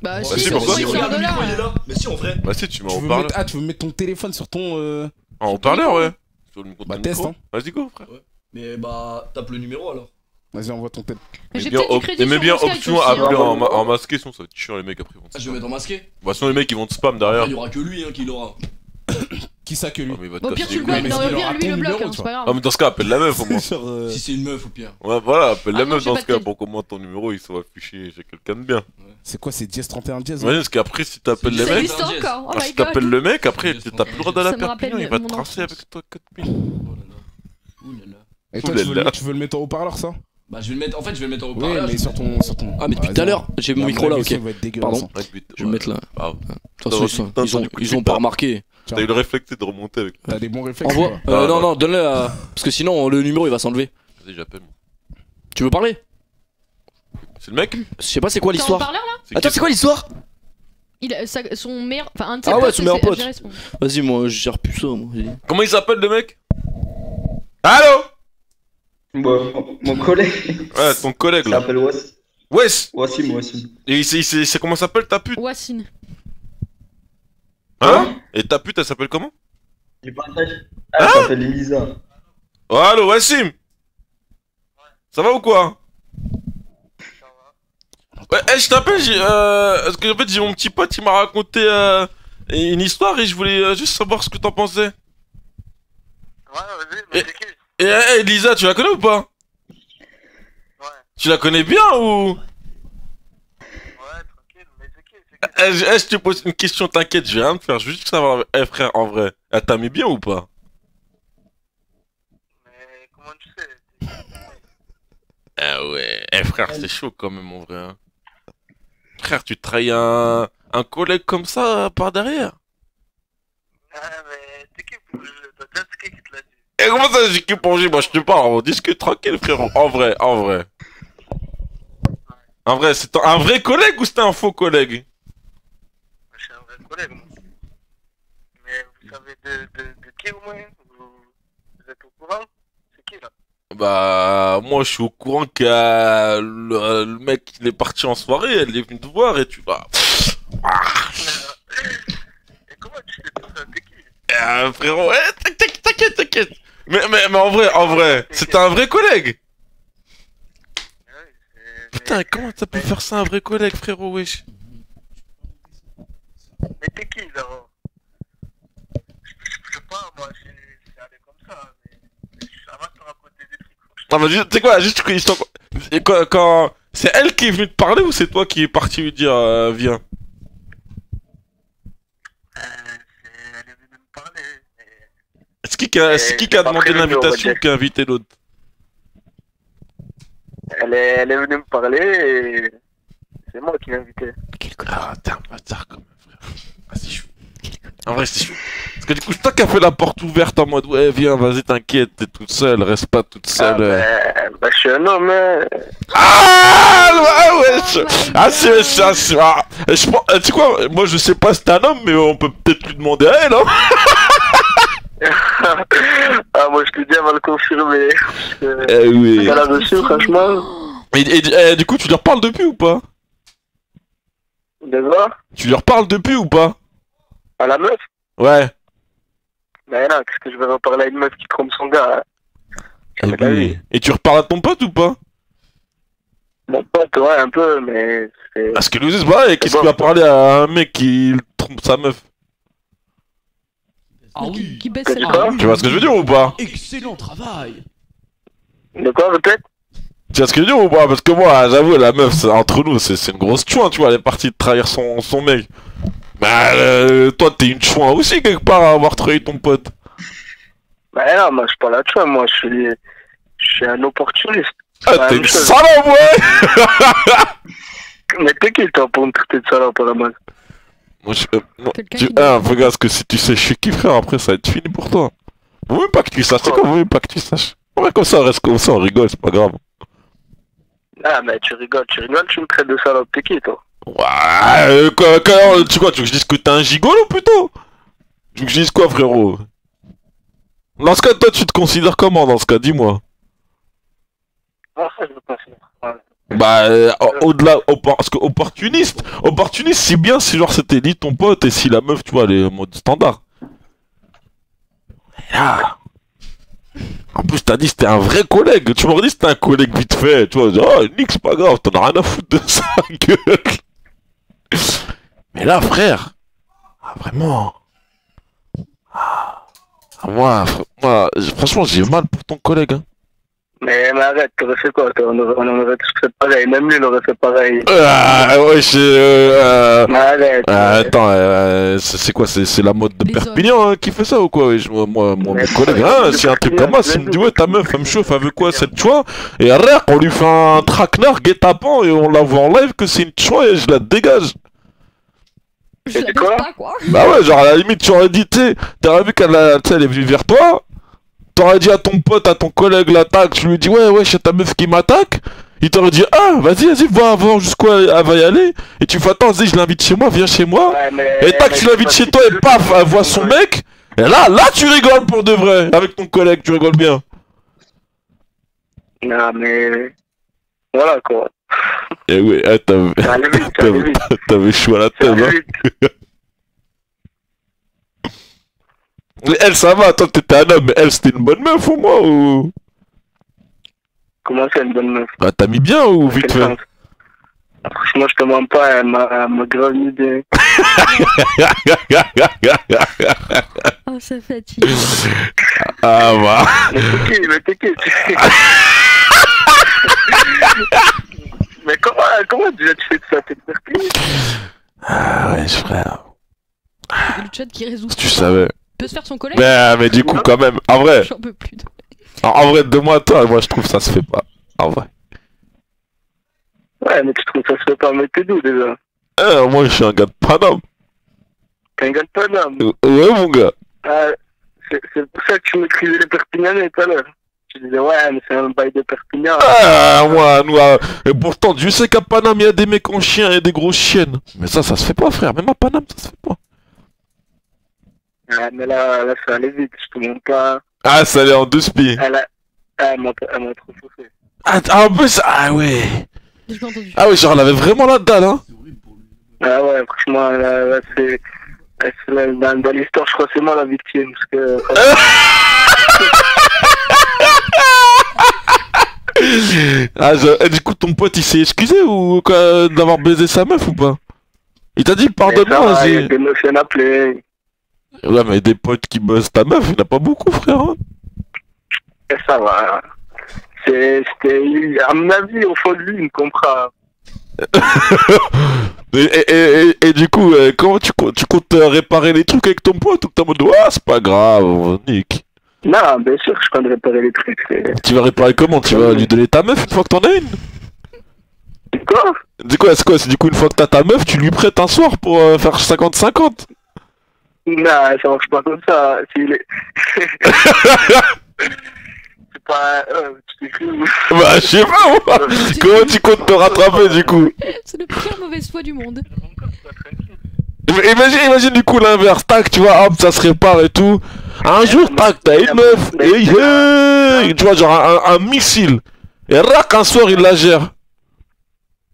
Bah si, si, pourquoi il sort Regarde de le là. micro il est là. Mais si en vrai. Bah si, tu mets en Tu veux haut-parleur. mettre... Ah, tu veux mettre ton téléphone sur ton. En haut-parleur, ouais. Sur le micro de Bah, ton test, micro. hein. Vas-y, go, frère. Mais bah tape le numéro alors. Vas-y, envoie ton téléphone. Mais j'ai bien, peut-être du crédit mais sur bien mon Skype option aussi, appeler hein. en masqué, sinon ça va être chiant, les mecs après ils vont te Ah, je vais mettre en masqué. Bah sinon les mecs ils vont te spam derrière. Il y aura que lui hein qui l'aura. Qui ça que lui? Ah, mais il va te Au pire, casser tu les le couilles. bloques, mais non, il au pire, aura lui ton le bloque, numéro, hein, tu c'est pas Ah grave. mais dans ce cas appelle la meuf au moins. Genre, Si c'est une meuf au pire. Ouais voilà, appelle Ah la non, meuf j'ai dans pas ce de cas crédit. pour comment ton numéro il soit affiché chez quelqu'un de bien. C'est quoi, c'est dièse 31 dièse? Ouais parce qu'après si t'appelles les C'est mecs, existe encore, oh ah, my si t'appelles god. le mec après t'as plus le droit d'aller Ça à me rappelle Perpignan, il va te mon tracer enfance. avec toi 4000. Oh là là. Ouh là là. Et toi, Oulala. tu veux le mettre en haut-parleur, ça? Bah je vais le mettre. En fait je vais le mettre en Oui, haut-parleur. mais sur ton. Ah mais depuis tout à l'heure j'ai mon micro là ok. Pardon. Je vais le mettre là. De toute façon ils ont pas remarqué. T'as eu le réflexe de remonter avec. T'as des bons réflexes. Envoie. quoi. Non donne-le à. Parce que sinon le numéro il va s'enlever. Vas-y j'appelle. Tu veux parler? C'est le mec? Je sais pas c'est quoi T'es en l'histoire. parleur là? Attends c'est quoi l'histoire? Son meilleur. Enfin, un de ses Ah ouais, potes, son meilleur c'est- pote. gérer son- Vas-y moi je gère plus ça moi. Vas-y. Comment il s'appelle le mec? Allô? Mon collègue Ouais ton collègue là. s'appelle Wesh. Wassim. Et c'est comment s'appelle ta pute? Wassine. Hein? Et ta pute elle s'appelle comment? Du partage. Elle s'appelle Elisa. Oh allo Wassim. Ça va ou quoi? Ouais, je t'appelle, parce que en fait j'ai mon petit pote qui m'a raconté une histoire et je voulais juste savoir ce que t'en pensais. Ouais, vas-y, mais c'est qui? Et Lisa, tu la connais ou pas? Ouais. Tu la connais bien ou? Ouais, tranquille, mais c'est qui? Je te pose une question, t'inquiète, je vais rien te faire, je veux juste savoir, frère, en vrai, elle t'a mis bien ou pas? Mais comment tu sais? Ah ouais, frère, c'est chaud quand même en vrai. Hein. Frère, tu trahis un collègue comme ça par derrière? Ah, mais t'es qui pour le jeu? T'as déjà qui te l'a dit? Et comment ça, j'ai qui pour moi je te parle, on discute tranquille, frérot. En vrai. En vrai, c'est un vrai collègue ou c'était un faux collègue? Je suis un vrai collègue, moi. Mais vous savez de qui au moins? Vous êtes au courant? C'est qui là? Bah, moi, je suis au courant que le mec, il est parti en soirée, elle est venue te voir et tu vas. Et comment tu sais tout ça? T'es qui? Frérot, t'inquiète. Mais en vrai, c'était un vrai collègue. Putain, comment t'as pu faire ça, un vrai collègue, frérot, wesh? Mais t'es qui d'abord? Je sais pas, moi, c'est allé comme ça, mais ça va te raconter des trucs. Non, mais tu sais quoi, juste quand c'est elle qui est venue te parler ou c'est toi qui est parti lui dire viens? Elle est venue me parler. C'est qui qui a demandé l'invitation ou qui a invité l'autre? Elle est venue me parler et c'est moi qui l'ai invité. Ah, t'es un bâtard quand même, frère. Ah, c'est chaud. En vrai, c'est chaud. Parce que du coup, c'est toi qui as fait la porte ouverte en mode ouais, viens, vas-y, t'inquiète, t'es toute seule, reste pas toute seule. Bah, je suis un homme, hein. Ah, ouais, c'est ça, tu sais quoi, moi je sais pas si t'es un homme, mais on peut peut-être lui demander à elle, hein. Ah, moi je te dis, elle va le confirmer. Oui. Elle a reçu, franchement. Et du coup, tu lui reparles depuis ou pas? De quoi? Tu lui reparles depuis ou pas? À la meuf? Ouais. Mais non, qu'est-ce que je vais reparler à une meuf qui trompe son gars? Oui. Et tu reparles à ton pote ou pas? Mon pote, ouais, un peu, mais c'est. Parce que nous, c'est pareil, qu'est-ce qu'il va parler à un mec qui trompe sa meuf? Ah oui. Qui baisse Que ses tu bras. crois? Tu vois ce que je veux dire ou pas? Excellent travail. De quoi, peut-être? Tu vois ce que je veux dire ou pas? Parce que moi, j'avoue, la meuf, entre nous, c'est une grosse chouin, tu vois, elle est partie de trahir son mec. Bah, toi, t'es une chouin aussi, quelque part, à avoir trahi ton pote. Bah non, moi je suis pas là de choix, moi je suis un opportuniste. Ah, t'es une salope, ouais. Mais t'es qui toi pour me traiter de salope à la base? Moi, regarde, parce que si tu sais je suis qui, frère, après ça va être fini pour toi. Vaut mieux pas que tu saches, c'est quoi, vaut mieux pas que tu saches. Ouais, comme ça, on reste comme ça, on rigole, c'est pas grave. Ah, mais tu rigoles, tu me traites de salope, t'es qui toi? Ouais, tu veux que je dise que t'es un gigolo plutôt? Tu veux que je dise quoi, frérot? Dans ce cas, toi, tu te considères comment, dans ce cas, dis-moi? Ah, ça je veux pas faire. Bah, au-delà, parce que opportuniste, c'est bien si genre c'était dit ton pote et si la meuf, tu vois, elle est en mode standard. Et là, en plus, t'as dit c'était un vrai collègue, tu m'aurais dit c'était un collègue vite fait, tu vois, oh, Nick, c'est pas grave, t'en as rien à foutre de sa gueule. Mais là, frère, vraiment, moi, franchement, j'ai mal pour ton collègue, hein. Mais arrête, t'aurais fait quoi toi? On aurait tous fait pareil, même lui il aurait fait pareil. Ouais, arrête. Attends, c'est quoi? C'est la mode de Perpignan qui fait ça ou quoi? Moi, mon collègue, hein, c'est un truc comme ça, s'il me dit ouais, ta meuf, elle me chauffe, elle veut quoi cette choix? Et arrête, on lui fait un traquenard guet-apens et on la voit en live que c'est une choix et je la dégage. Je la baisse pas, quoi. Bah ouais, genre à la limite, tu aurais dit, t'aurais vu qu'elle est venue vers toi. T'aurais dit à ton pote, à ton collègue l'attaque, tu lui dis ouais, c'est ta meuf qui m'attaque. Il t'aurait dit ah, vas-y, va voir jusqu'où elle va y aller. Et tu fais attends, vas-y, je l'invite chez moi, viens chez moi. Ouais, et tac, tu l'invites chez toi et paf, elle voit son mec. Et là, tu rigoles pour de vrai. Avec ton collègue, tu rigoles bien. Non, mais. Voilà quoi. Et oui, t'avais chaud à la tête, hein. Mais elle, ça va, toi t'étais un homme, mais elle c'était une bonne meuf ou moi ou... Comment c'est une bonne meuf? Bah t'as mis bien ou vite fait? Franchement je te mens pas, elle m'a grave mis bien. Oh ça fatigue. Ah bah. Mais t'es qui Mais comment déjà tu fais de ça? T'es perpignan? Ah ouais frère. Le chat qui résout. Tu savais. Peut se faire son collègue. Mais du coup quand même, en vrai. J'en peux plus. En vrai, de moi à toi, moi je trouve ça se fait pas. En vrai. Ouais mais tu trouves ça se fait pas, mais t'es d'où déjà? Moi je suis un gars de Paname. T'es un gars de Paname? Ouais mon gars. C'est pour ça que tu maîtrisais les Perpignanais tout à l'heure. Tu disais ouais mais c'est un bail de Perpignan. Moi, et pourtant Dieu sait qu'à Paname il y a des mecs en chien et des grosses chiennes. Mais ça se fait pas frère, même à Paname ça se fait pas. Mais là, ça allait vite, je te montre pas. Ah, ça allait en 12 pieds. Elle m'a trop chauffé. Ah, en plus, ah ouais. J'ai pas entendu. Ah ouais, genre, elle avait vraiment la dalle, hein. Ah ouais, franchement, là, c'est. Dans l'histoire, je crois que c'est moi la victime. Parce que. Du coup, ton pote, il s'est excusé ou quoi d'avoir baisé sa meuf ou pas? Il t'a dit pardonne-moi, Il y a des meufs qui en appelaient. Ouais, mais des potes qui bossent ta meuf, il n'y en a pas beaucoup, frère. Hein. Et ça va. C'était. À mon avis, au fond de lui, il me comprend. et du coup, comment tu comptes réparer les trucs avec ton pote ou que t'es en mode ah, c'est pas grave, Nick? Non, bien sûr, je compte réparer les trucs. Tu vas réparer comment? Tu vas lui donner ta meuf une fois que t'en as une? Quoi? C'est quoi? C'est du coup, une fois que t'as ta meuf, tu lui prêtes un soir pour faire 50-50? Non, ça marche pas comme ça. C'est pas. Bah, je sais pas, moi. Comment tu comptes te rattraper du coup? C'est le pire mauvaise foi du monde. Imagine du coup l'inverse, tac, tu vois, hop, ça se répare et tout. Un jour, tac, t'as une meuf, et tu vois, genre un missile. Et rac, un soir, il la gère.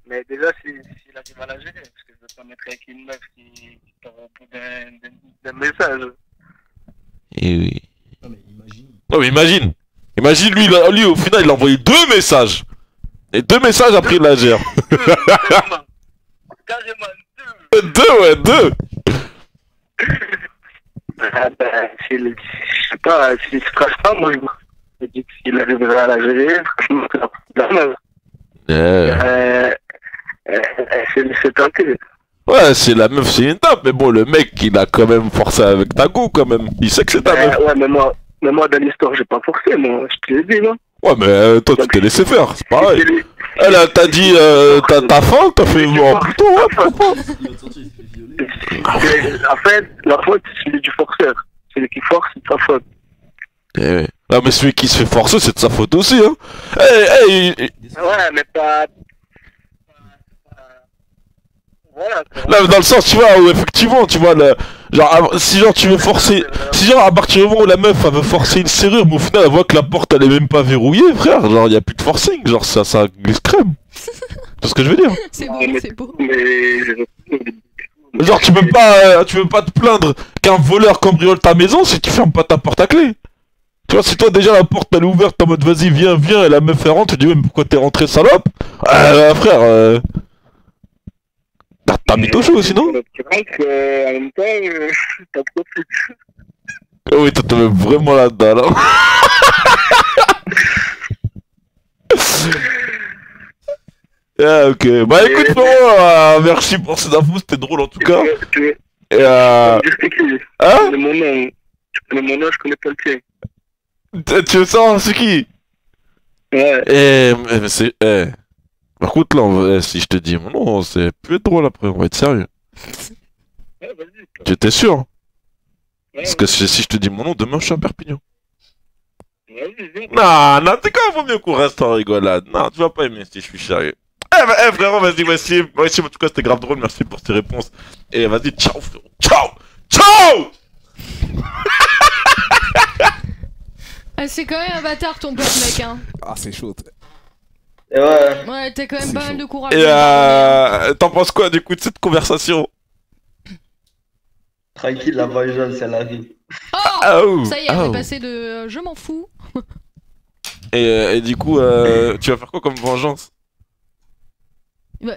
Mais déjà, s'il arrive à la gérer, parce que je veux pas mettre avec une meuf qui part au bout d'un message. Eh oui. Non, mais imagine. Imagine, lui, au final, il a envoyé 2 messages. Et 2 messages après, il la gère. Carrément 2, ouais, 2. Ah ben, je sais pas, si je crache pas, moi, je dis que s'il arriverait à la gérer, franchement, c'est la meuf. C'est tenté. Ouais, c'est la meuf, c'est une tape, mais bon, le mec, il a quand même forcé avec ta go, quand même. Il sait que c'est ta meuf. Ouais, mais moi, dans l'histoire, j'ai pas forcé, moi, je te l'ai dit, non? Ouais, mais toi, tu t'es laissé faire, c'est pareil. Elle, t'a dit, t'as faim, t'as fait bon, plutôt, ouais, pourquoi? En fait, la faute, c'est celui du forceur. Celui qui force, c'est sa faute. Eh, non, mais celui qui se fait forcer, c'est de sa faute aussi, hein. Ouais, mais pas. Voilà. Là, dans le sens, tu vois, où effectivement, tu vois, genre, si genre tu veux forcer, si genre à partir du moment où la meuf elle veut forcer une serrure, mais au final elle voit que la porte elle est même pas verrouillée, frère, genre y a plus de forcing, genre ça glisse crème. C'est ce que je veux dire. C'est beau, c'est beau. Genre tu peux pas te plaindre qu'un voleur cambriole ta maison si tu fermes pas ta porte à clé. Tu vois, si toi déjà la porte elle est ouverte en mode vas-y viens et la meuf elle rentre, tu dis mais pourquoi t'es rentré salope? Frère, t'as mis au chaud sinon? C'est vrai qu'en même temps, t'as profité. Ah oui, toi t'as même vraiment la dalle. Hein. Ah ok, bah écoute frérot, merci pour ces infos, c'était drôle en tout cas. Et Hein? Tu connais mon nom, je connais pas le tien. Tu veux savoir c'est qui? Ouais. Mais c'est... Par contre là, si je te dis mon nom, c'est plus être drôle après, on va être sérieux. Ouais, vas-y. Tu étais sûr? Ouais, Parce que si je te dis mon nom, demain je suis à Perpignan. vas-y, viens. Non, t'es quand même vaut mieux qu'on reste en rigolade. Non, tu vas pas aimer si je suis sérieux. Frérot, vas-y, voici, en tout cas c'était grave drôle, merci pour tes réponses. Et vas-y, ciao frérot, ciao. Ah, c'est quand même un bâtard ton pote, mec, hein. Ah, c'est chaud. Ouais. Ouais, t'as quand même pas mal de courage. Et t'en penses quoi du coup de cette conversation? Tranquille, la vengeance, c'est la vie. Oh, ça y est, on est passé de je m'en fous. Et du coup, tu vas faire quoi comme vengeance?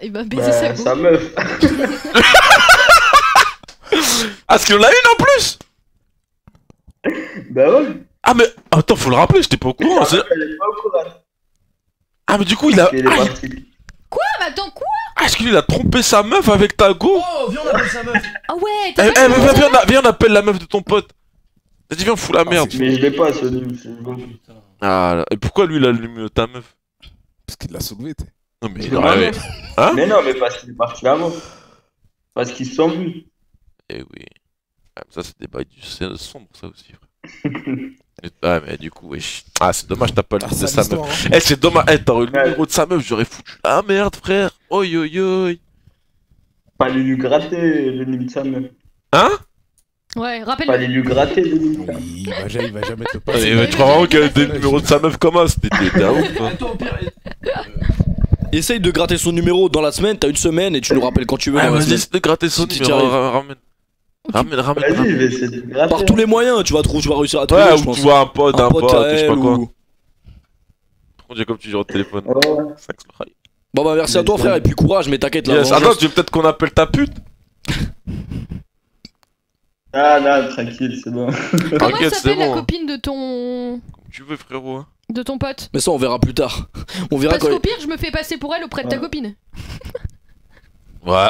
Il va baiser sa meuf. Ah, est-ce qu'il en a une en plus? Bah ouais. Ah mais, attends, faut le rappeler, j'étais pas au courant. Ah mais du coup, il a... Quoi? Mais attends, quoi? Ah, est-ce qu'il a trompé sa meuf avec ta go? Oh, viens, on appelle sa meuf. Ah ouais, viens, on appelle la meuf de ton pote. Vas-y, viens, fous la merde. Mais je l'ai pas, ce numéro, c'est bon. Ah, et pourquoi lui, il a le numéro de ta meuf? Parce qu'il l'a soulevé, t'es. Non, mais hein? Mais non, mais parce qu'il est parti avant. Parce qu'ils se sont vus. Eh oui. Ça, c'est des bails du sombre, ça aussi, frère. Ah, mais du coup, wesh. Ah, c'est dommage, t'as pas le numéro de sa meuf. Eh, c'est dommage. Eh, t'aurais eu le numéro de sa meuf, j'aurais foutu la merde, frère. Oi, oi, oi. Pas lui gratter le numéro de sa meuf. Hein? Ouais, rappelle. Fallait lui gratter. Il va jamais te le Ah, passer. mais tu crois vraiment qu'elle a des numéros de sa meuf comme ça? T'es un ouf, toi. Essaye de gratter son numéro dans la semaine, t'as une semaine et tu nous rappelles quand tu veux. Ah, dans la vas-y, semaine. essaie de gratter son Si tu numéro. t'y arrives. Ramène. Vas-y, je vais essayer de gratter. Par tous les moyens, tu vas réussir à trouver. Ouais, je ou pense. tu vois un pote, à je sais pas elle quoi. ou- On dirait comme tu joues au téléphone. Ouais. Bon bah merci à toi frère et puis courage, mais t'inquiète là. Yes. Attends, tu veux peut-être qu'on appelle ta pute? Ah non, tranquille, c'est bon. Comment T'inquiète, c'est s'appelle la bon. copine de ton. Tu veux, frérot? Hein. De ton pote? Mais ça on verra plus tard. On verra Parce quand. qu'au pire, je me fais passer pour elle auprès de ta copine. Ouais.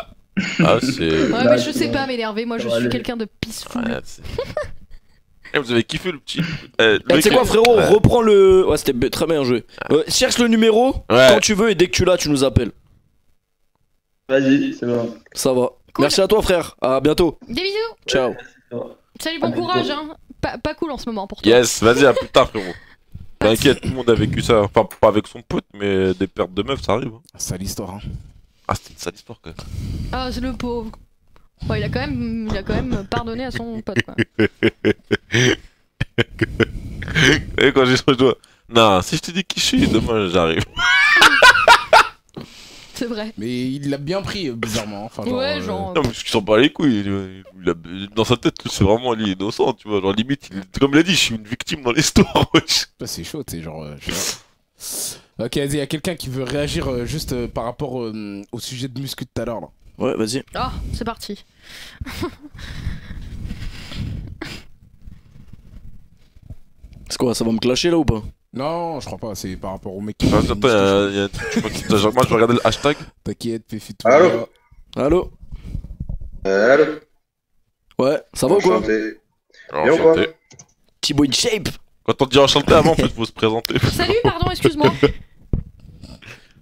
Ah, c'est. Ouais, mais je sais pas m'énerver, moi je suis quelqu'un de peaceful. Ouais, Eh, vous avez kiffé le petit. Tu sais quoi frérot, reprends le. Ouais, c'était très bien joué. Cherche le numéro quand tu veux et dès que tu l'as, tu nous appelles. Vas-y, c'est bon. Ça va. Merci à toi frère. À bientôt. Des bisous. Ciao. Salut, bon courage, hein. Pas cool en ce moment pour toi. Yes, vas-y, à plus tard, frérot. T'inquiète, tout le monde a vécu ça. Enfin, pas avec son pote, mais des pertes de meufs, ça arrive. Hein. Sale histoire, hein. Ah, c'était une sale histoire, quand même. Ah, c'est le pauvre. Ouais, il a quand même pardonné à son pote, quoi. Et quand j'ai sur toi. Non, si je te dis qui je suis, demain j'arrive. C'est vrai. Mais il l'a bien pris, bizarrement. Enfin, Ouais, genre. Non, mais je s'en bat les couilles. Dans sa tête, c'est vraiment lui innocent, tu vois. Genre, limite, comme il a dit, je suis une victime dans l'histoire, wesh. C'est chaud, c'est genre. Ok, vas-y, y a quelqu'un qui veut réagir juste par rapport au sujet de muscu de tout à l'heure là. Ouais, vas-y. Ah, c'est parti. C'est quoi, ça va me clasher là ou pas? Non, je crois pas, c'est par rapport au mec qui. Attends, genre, moi je vais regarder le hashtag. T'inquiète, fais fit tout. Allô? Allô? Allô? Ouais, ça va ou quoi? Enchanté. Alors, Bien ou quoi? enchanté. Thibaut in shape. Quand on dit enchanté avant, en fait, faut se présenter. Salut, pardon, excuse-moi.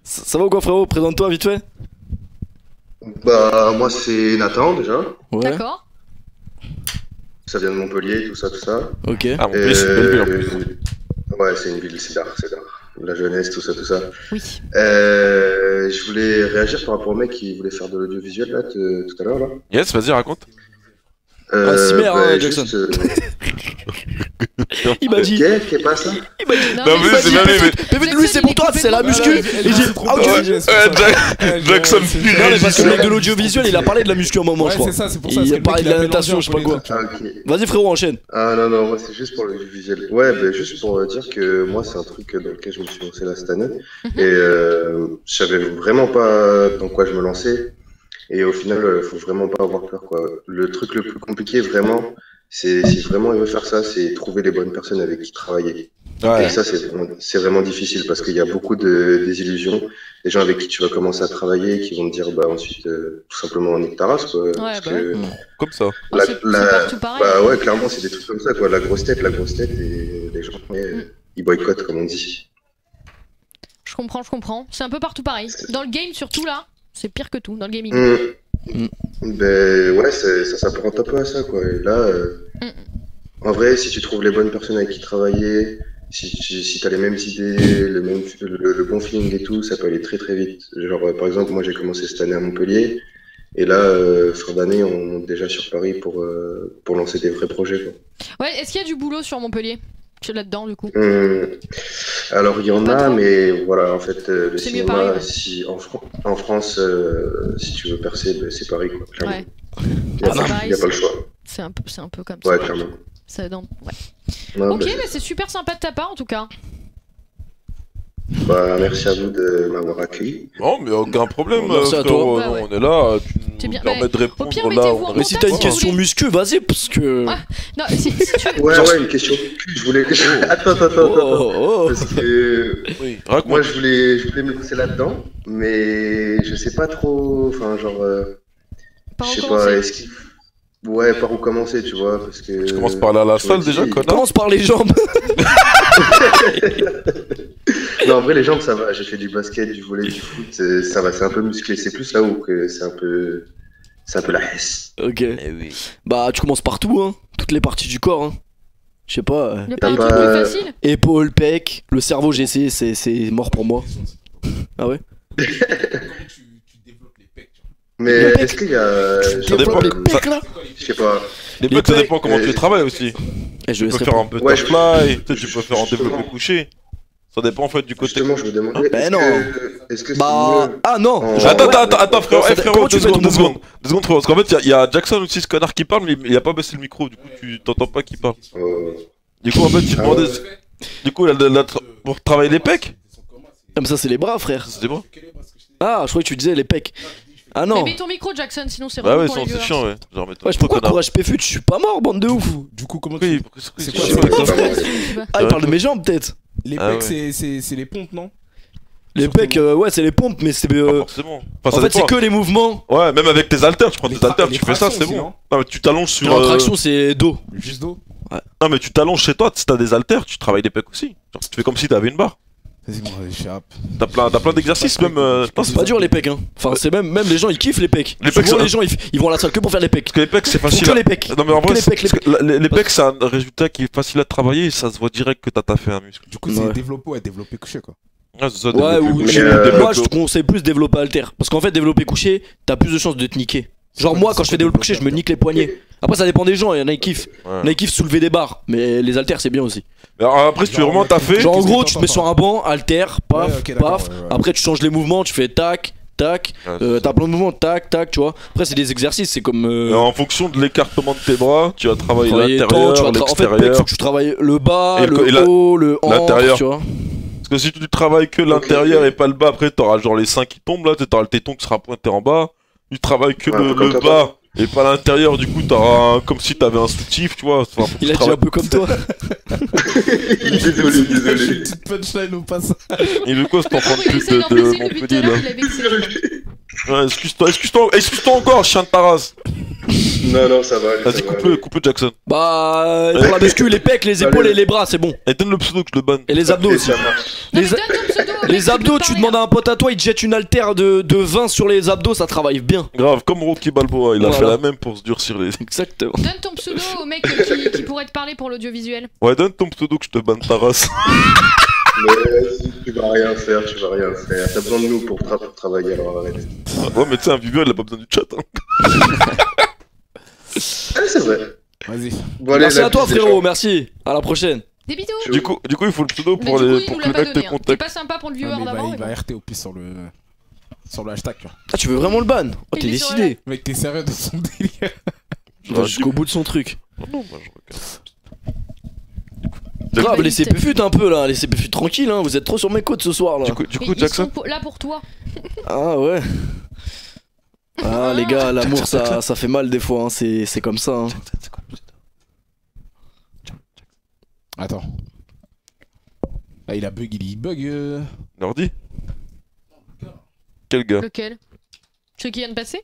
Ça va ou quoi frérot? Présente-toi vite fait. Bah, moi c'est Nathan déjà. Ouais. D'accord. Ça vient de Montpellier, tout ça, tout ça. Ok. Ah, Montpellier, c'est une belle ville en plus. Ouais, c'est une ville, c'est d'art. La jeunesse, tout ça, tout ça. Oui. Je voulais réagir par rapport au mec qui voulait faire de l'audiovisuel là, tout à l'heure là. Yes, vas-y, raconte. Cimer, hein, juste, Jackson. Il m'a dit. Qu'est-ce pas ça? Il m'a dit. Non, Non, mais c'est bien, Mais lui, c'est pour toi, c'est la muscu. Et j'ai dit. Ah, ok. Jackson, Non, mais parce que le mec de l'audiovisuel, il a parlé de la muscu à un moment, je crois. Ouais, c'est ça, c'est pour ça. Il a parlé de la natation, je sais pas quoi. Ah, ok. Vas-y, frérot, enchaîne. Ah non, moi c'est juste pour l'audiovisuel. Ouais, bah, juste pour dire que moi c'est un truc dans lequel je me suis lancé là cette année. Et je savais vraiment pas dans quoi je me lançais. Et au final, faut vraiment pas avoir peur, quoi. Le truc le plus compliqué, vraiment, c'est si vraiment il veut faire ça, c'est trouver les bonnes personnes avec qui travailler. Ouais. Et ça, c'est vraiment difficile parce qu'il y a beaucoup de désillusions. Des gens avec qui tu vas commencer à travailler qui vont te dire, bah ensuite, tout simplement, on nique ta race, quoi. Parce que Comme ça. la- la- partout pareil. bah ouais, clairement, c'est des trucs comme ça, quoi. La grosse tête, et les gens, ils boycottent, comme on dit. Je comprends. C'est un peu partout pareil. Dans le game, surtout là, c'est pire que tout, dans le gaming. Ben ouais, ça s'apparente un peu à ça, quoi. Et là, en vrai, si tu trouves les bonnes personnes avec qui travailler, si t'as les mêmes idées, le bon feeling et tout, ça peut aller très très vite. Genre, par exemple, moi j'ai commencé cette année à Montpellier, et là, fin d'année, on monte déjà sur Paris pour lancer des vrais projets, quoi. Ouais, est-ce qu'il y a du boulot sur Montpellier? Là-dedans, du coup. Alors il y en a, mais voilà, en fait, le C'est mieux cinéma, Paris, ouais. si en France, si tu veux percer, ben, c'est Paris, quoi. Clairement. Ouais. Il n'y c'est a, pareil, y a pas le choix. C'est un peu comme Ouais, ça. clairement. Ouais. Ouais, Ok, bah, mais c'est super sympa de ta part en tout cas. bah, merci à vous de m'avoir accueilli. Non, mais aucun problème, Merci à frérot. toi. Bah ouais. On est là, tu nous bien. permets de répondre pire, là. mettez-vous en Mais si t'as une contact, question vous muscu, vas-y, parce que. Non, si tu Ouais, une question. Je voulais. Attends. Parce que. Oui, raconte. Moi, je voulais me lancer là-dedans, mais je sais pas trop. Enfin, genre. Par où je sais commencer pas, est-ce qu'il. Ouais, par où commencer, tu vois, parce que. Tu commences par aller à la tu vois, salle déjà, si- connard. Commence par les jambes. Non, en vrai, les jambes, ça va. J'ai fait du basket, du volley, du foot, ça va, c'est un peu musclé. C'est plus là où que c'est un peu la hesse. Ok. oui. Bah, tu commences partout, hein. Toutes les parties du corps, hein. Je sais pas. Le pas le truc plus facile. Épaule, pec, le cerveau, j'ai essayé, c'est mort pour moi. Ah ouais? Mais est-ce qu'il y a. Ça dépend. Je Je sais pas. Les potes, ça dépend comment tu travailles aussi. Et je Tu peux faire un peu de fly, tu peux faire en développé couché. Ça dépend en fait du côté. Justement, je me demandais. Ben non. Est-ce que c'est Bah. mieux Ah non. en- Attends, frérot, Ça- frérot, comment tu fais ton 2 secondes, mouvement 2 secondes, frérot. Parce qu'en fait, il y a Jackson aussi, ce connard qui parle, mais il a pas baissé le micro, du coup, tu t'entends pas qu'il parle. Du coup, en fait, tu demandais. Du coup, pour travailler les pecs. Ah, mais ça, c'est les bras, frère. C'est des bras. Ah, je croyais que tu disais les pecs. Ah non. Mais mets ton micro, Jackson, sinon c'est Bah vraiment ouais, pour les c'est viewers. chiant, ouais. Genre, mets-toi. Wesh, pourquoi courage PFUT? Je suis pas mort, bande de ouf. Du coup, comment Oui, tu. c'est quoi, quoi Ah, il parle de mes jambes, peut-être. Les Ah pecs, ouais. c'est les pompes, non? Les pecs, ouais, c'est les pompes, mais c'est. Pas forcément. Enfin, En ça fait, c'est dépend. que les mouvements. Ouais, même avec tes haltères, tu prends tes haltères, les tu fais ça, tractions c'est aussi, bon. non Non, mais tu t'allonges sur. En traction, c'est dos. Juste dos. Non, mais tu t'allonges chez toi, si t'as des haltères, tu travailles les pecs aussi. Genre, tu fais comme si t'avais une barre. Vas-y, moi, j'échappe. T'as plein d'exercices, même. Non, c'est pas dur les pecs, hein. Enfin, c'est même les gens ils kiffent les pecs. Les pecs, Souvent, ça- les gens ils vont à la salle que pour faire les pecs. Parce que les pecs, c'est Ils font facile. que les pecs. Non, mais en Que vrai, les pecs, les parce que les pecs, c'est un résultat qui est facile à travailler et ça se voit direct que t'as taffé un muscle. Du coup, c'est développé couché, quoi. Ouais, c'est ça, Ouais, développer ou couché, moi développer je te conseille plus développer alter. Parce qu'en fait, développer couché, t'as plus de chances de te niquer. Genre, moi quand je fais développer couché, je me nique les poignets. Après, ça dépend des gens, il y en a qui kiffent. Il y en a qui kiffent soulever des barres, mais les halters c'est bien aussi. Mais alors, après, si tu veux vraiment taffer. Genre, en gros, tu te mets sur un banc, halter, paf, Ouais, ok, d'accord, paf. ouais, ouais. Après, tu changes les mouvements, tu fais tac, tac. T'as plein de mouvements, tac, tac, tu vois. Après, c'est des exercices, c'est comme. Et en fonction de l'écartement de tes bras, tu vas travailler Travailler l'intérieur, tant, tu vas en fait, mec, l'extérieur. faut que tu travailles le bas, Et le haut, le hanche, l'intérieur. tu vois. Parce que si tu travailles que l'intérieur et pas le bas, après t'auras genre les seins qui tombent là, t'auras le téton qui sera pointé en bas. Tu travailles que Ouais, un peu le comme bas et pas l'intérieur, du coup t'auras comme si t'avais un soutif, tu vois. Enfin, faut que Il tu a dit un peu comme toi. Désolé. Petite punchline au passage. Et de quoi cet enfant de Il pute essaie d'en de passer depuis tout Montpellier à l'heure, là? il est vexé. Ouais, excuse-toi encore, chien de ta race. Non, ça va. Vas-y, coupe-le Jackson. Bah, pour la muscu, les pecs, les épaules et les bras, c'est bon. Et donne le pseudo que je le banne. Et les abdos aussi. Les abdos, tu demandes à un pote à toi, il te jette une haltère de 20 sur les abdos, ça travaille bien. Grave, comme Rocky Balboa, il a Voilà. fait la même pour se durcir les. Exactement. Donne ton pseudo au mec qui pourrait te parler pour l'audiovisuel. Ouais, donne ton pseudo que je te banne ta race. Mais vas-y, tu vas rien faire. T'as besoin de nous pour travailler, alors arrête. Ouais, mais tu sais, un viewer, il a pas besoin du chat. Hein. Ah, c'est vrai. Vas-y. Bon, allez, Merci la à toi, piste des frérot, gens. merci. À la prochaine. Des bisous. Du coup, il faut le pseudo Mais pour, du coup, les, il pour nous que l'a le pas mec te donné. Hein. C'est contacte. pas sympa pour le viewer Ah, mais d'avant. il mais va bon. RT au pire sur le hashtag, tu vois. Ah, tu veux vraiment le ban? Oh, Il t'es est sur décidé. Mec, t'es sérieux de son délire? Il va jusqu'au bout de son truc. Non, moi je regarde. Grave, laissez PFUT un peu là, laissez PFUT tranquille, hein. Vous êtes trop sur mes côtes ce soir là. Du coup, Ils Jackson. sont là pour toi. Ah ouais. Ah les gars, l'amour ça fait mal des fois, hein. C'est comme ça. Hein. Attends. Là, il a bug, il bug. L'ordi. Quel gars? Lequel? Celui qui vient de passer?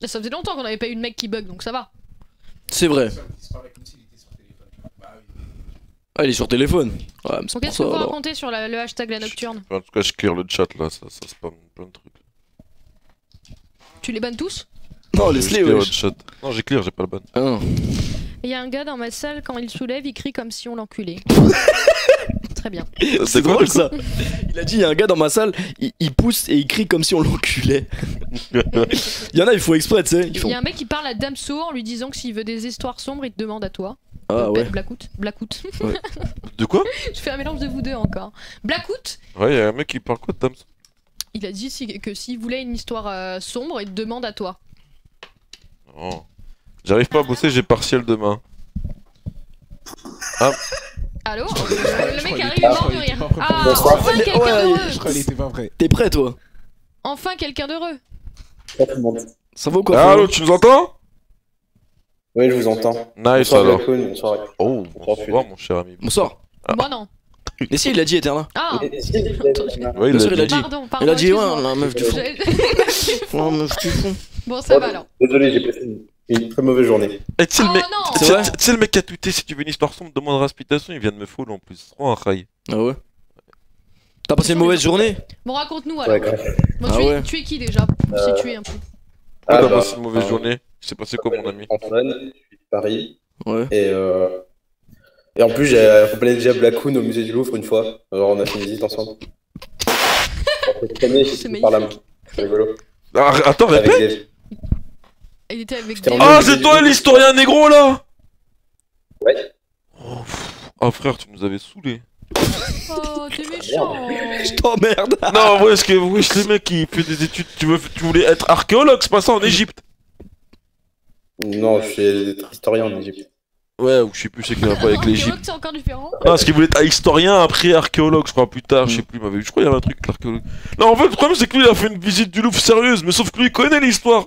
Là, ça faisait longtemps qu'on avait pas eu de mec qui bug, donc ça va. C'est vrai. Ah, il est sur téléphone. Ouais, mais c'est Donc pour qu'est-ce ça que vous alors. racontez sur le hashtag la nocturne? En tout cas, je clear le chat là, ça spam plein de trucs. Tu les bannes tous? Non, Je laisse-les, clear le wesh. chat. Non, j'ai clear, j'ai pas le ban. Ah. Il y a un gars dans ma salle, quand il soulève, il crie comme si on l'enculait. Très bien. C'est drôle ça. Il a dit, il y a un gars dans ma salle, il pousse et il crie comme si on l'enculait. Il y en a, ils font exprès, tu sais. Ils Il font... y a un mec qui parle à Damso en lui disant que s'il veut des histoires sombres, il te demande à toi. Ah ouais. Blackout. Ouais. De quoi? Je fais un mélange de vous deux encore. Blackout, Ouais, y'a un mec qui parle quoi de Damso? il a dit que s'il voulait une histoire sombre, il te demande à toi. Oh. J'arrive pas à bosser, j'ai partiel demain. Ah, Allô? Le mec arrive, il est mort de rire. Ah, Bonsoir. enfin quelqu'un Ouais, d'heureux. Je crois qu'il était pas prêt. T'es prêt toi? Enfin quelqu'un d'heureux. Ça vaut quoi? Allô, tu nous entends? Oui, je vous entends. Nice Bonsoir, alors. Blackwood, bonsoir. Oh, bonsoir mon cher ami. Bonsoir. Moi non. Mais si, il a dit, Eterna. Ah. Ouais, Bien sûr, il a dit. Pardon, Il a dit, ouais, excuse-moi. la meuf du fond. La meuf du fond. Bon, ça va alors. Désolé, j'ai passé une très mauvaise journée. Et tu sais le Oh mec, non. tu C'est vrai sais- tu sais le mec qui a tweeté si tu veux une histoire sombre, demande respitation, il vient de me follow en plus. Trop un rail. Ah ouais? T'as passé une mauvaise journée? Bon, raconte-nous Ouais, alors. grave. Bon, Ah ouais. tu es qui déjà? Pour situer un peu. Pourquoi t'as bah, passé une mauvaise journée? Il s'est passé quoi mon ami? Antoine, je suis de Paris. Ouais. Et en plus, j'ai accompagné déjà Blackwood au musée du Louvre une fois. Alors, on a fait une visite ensemble. Cette année, C'est par là. C'est rigolo. Ah, attends, Avec répète! Il était avec J'étais des... en Ah, mode- c'est toi l'historien négro là? Ouais. Oh frère, tu nous avais saoulés. Oh, t'es méchant. Je t'emmerde. Non, ouais, est-ce que wesh, les mecs qui fait des études, tu voulais être archéologue, c'est pas ça en Égypte? Non, je suis historien en Égypte. Ouais, ou je sais plus, c'est qu'il y a pas avec l'Égypte. C'est encore différent. Non, parce qu'il voulait être historien, après archéologue, je crois, plus tard, je sais plus, je crois qu'il y avait un truc avec l'archéologue. Non, en fait, le problème, c'est que lui, il a fait une visite du Louvre sérieuse, mais sauf que lui, il connaît l'histoire.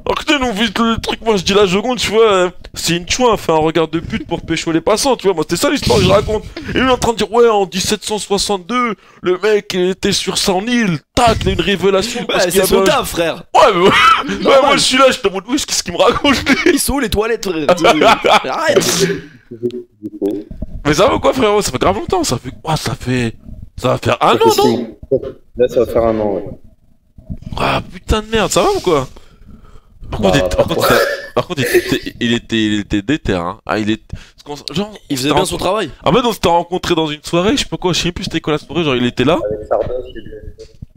Alors que nous, on visite le truc, moi, je dis la Joconde, tu vois, c'est une chouin, fait un regard de pute pour pécho les passants, tu vois, moi, c'était ça l'histoire que je raconte. Et lui, il est en train de dire, ouais, en 1762, le mec, il était sur son île, tac, il a une révélation. parce Ouais, qu'il y c'est son avait un- taf, frère. Ouais, mais ouais, moi, je suis là, je te montre, oui, qu'est-ce qu'il me raconte, lui? Ils sont où les toilettes, frère? Arrête. Mais ça va quoi, frérot? Ça fait grave longtemps, ça fait. Oh, ça va faire un an, non? Là, ça va faire un an, ouais. Ah putain de merde, ça va ou quoi? Par contre, il était déter, hein. Ah, il est. Genre, Il faisait bien son travail. En fait, on s'était rencontrés dans une soirée, je sais pas quoi, je sais plus c'était quoi la soirée, genre il était là. Avec Sardos,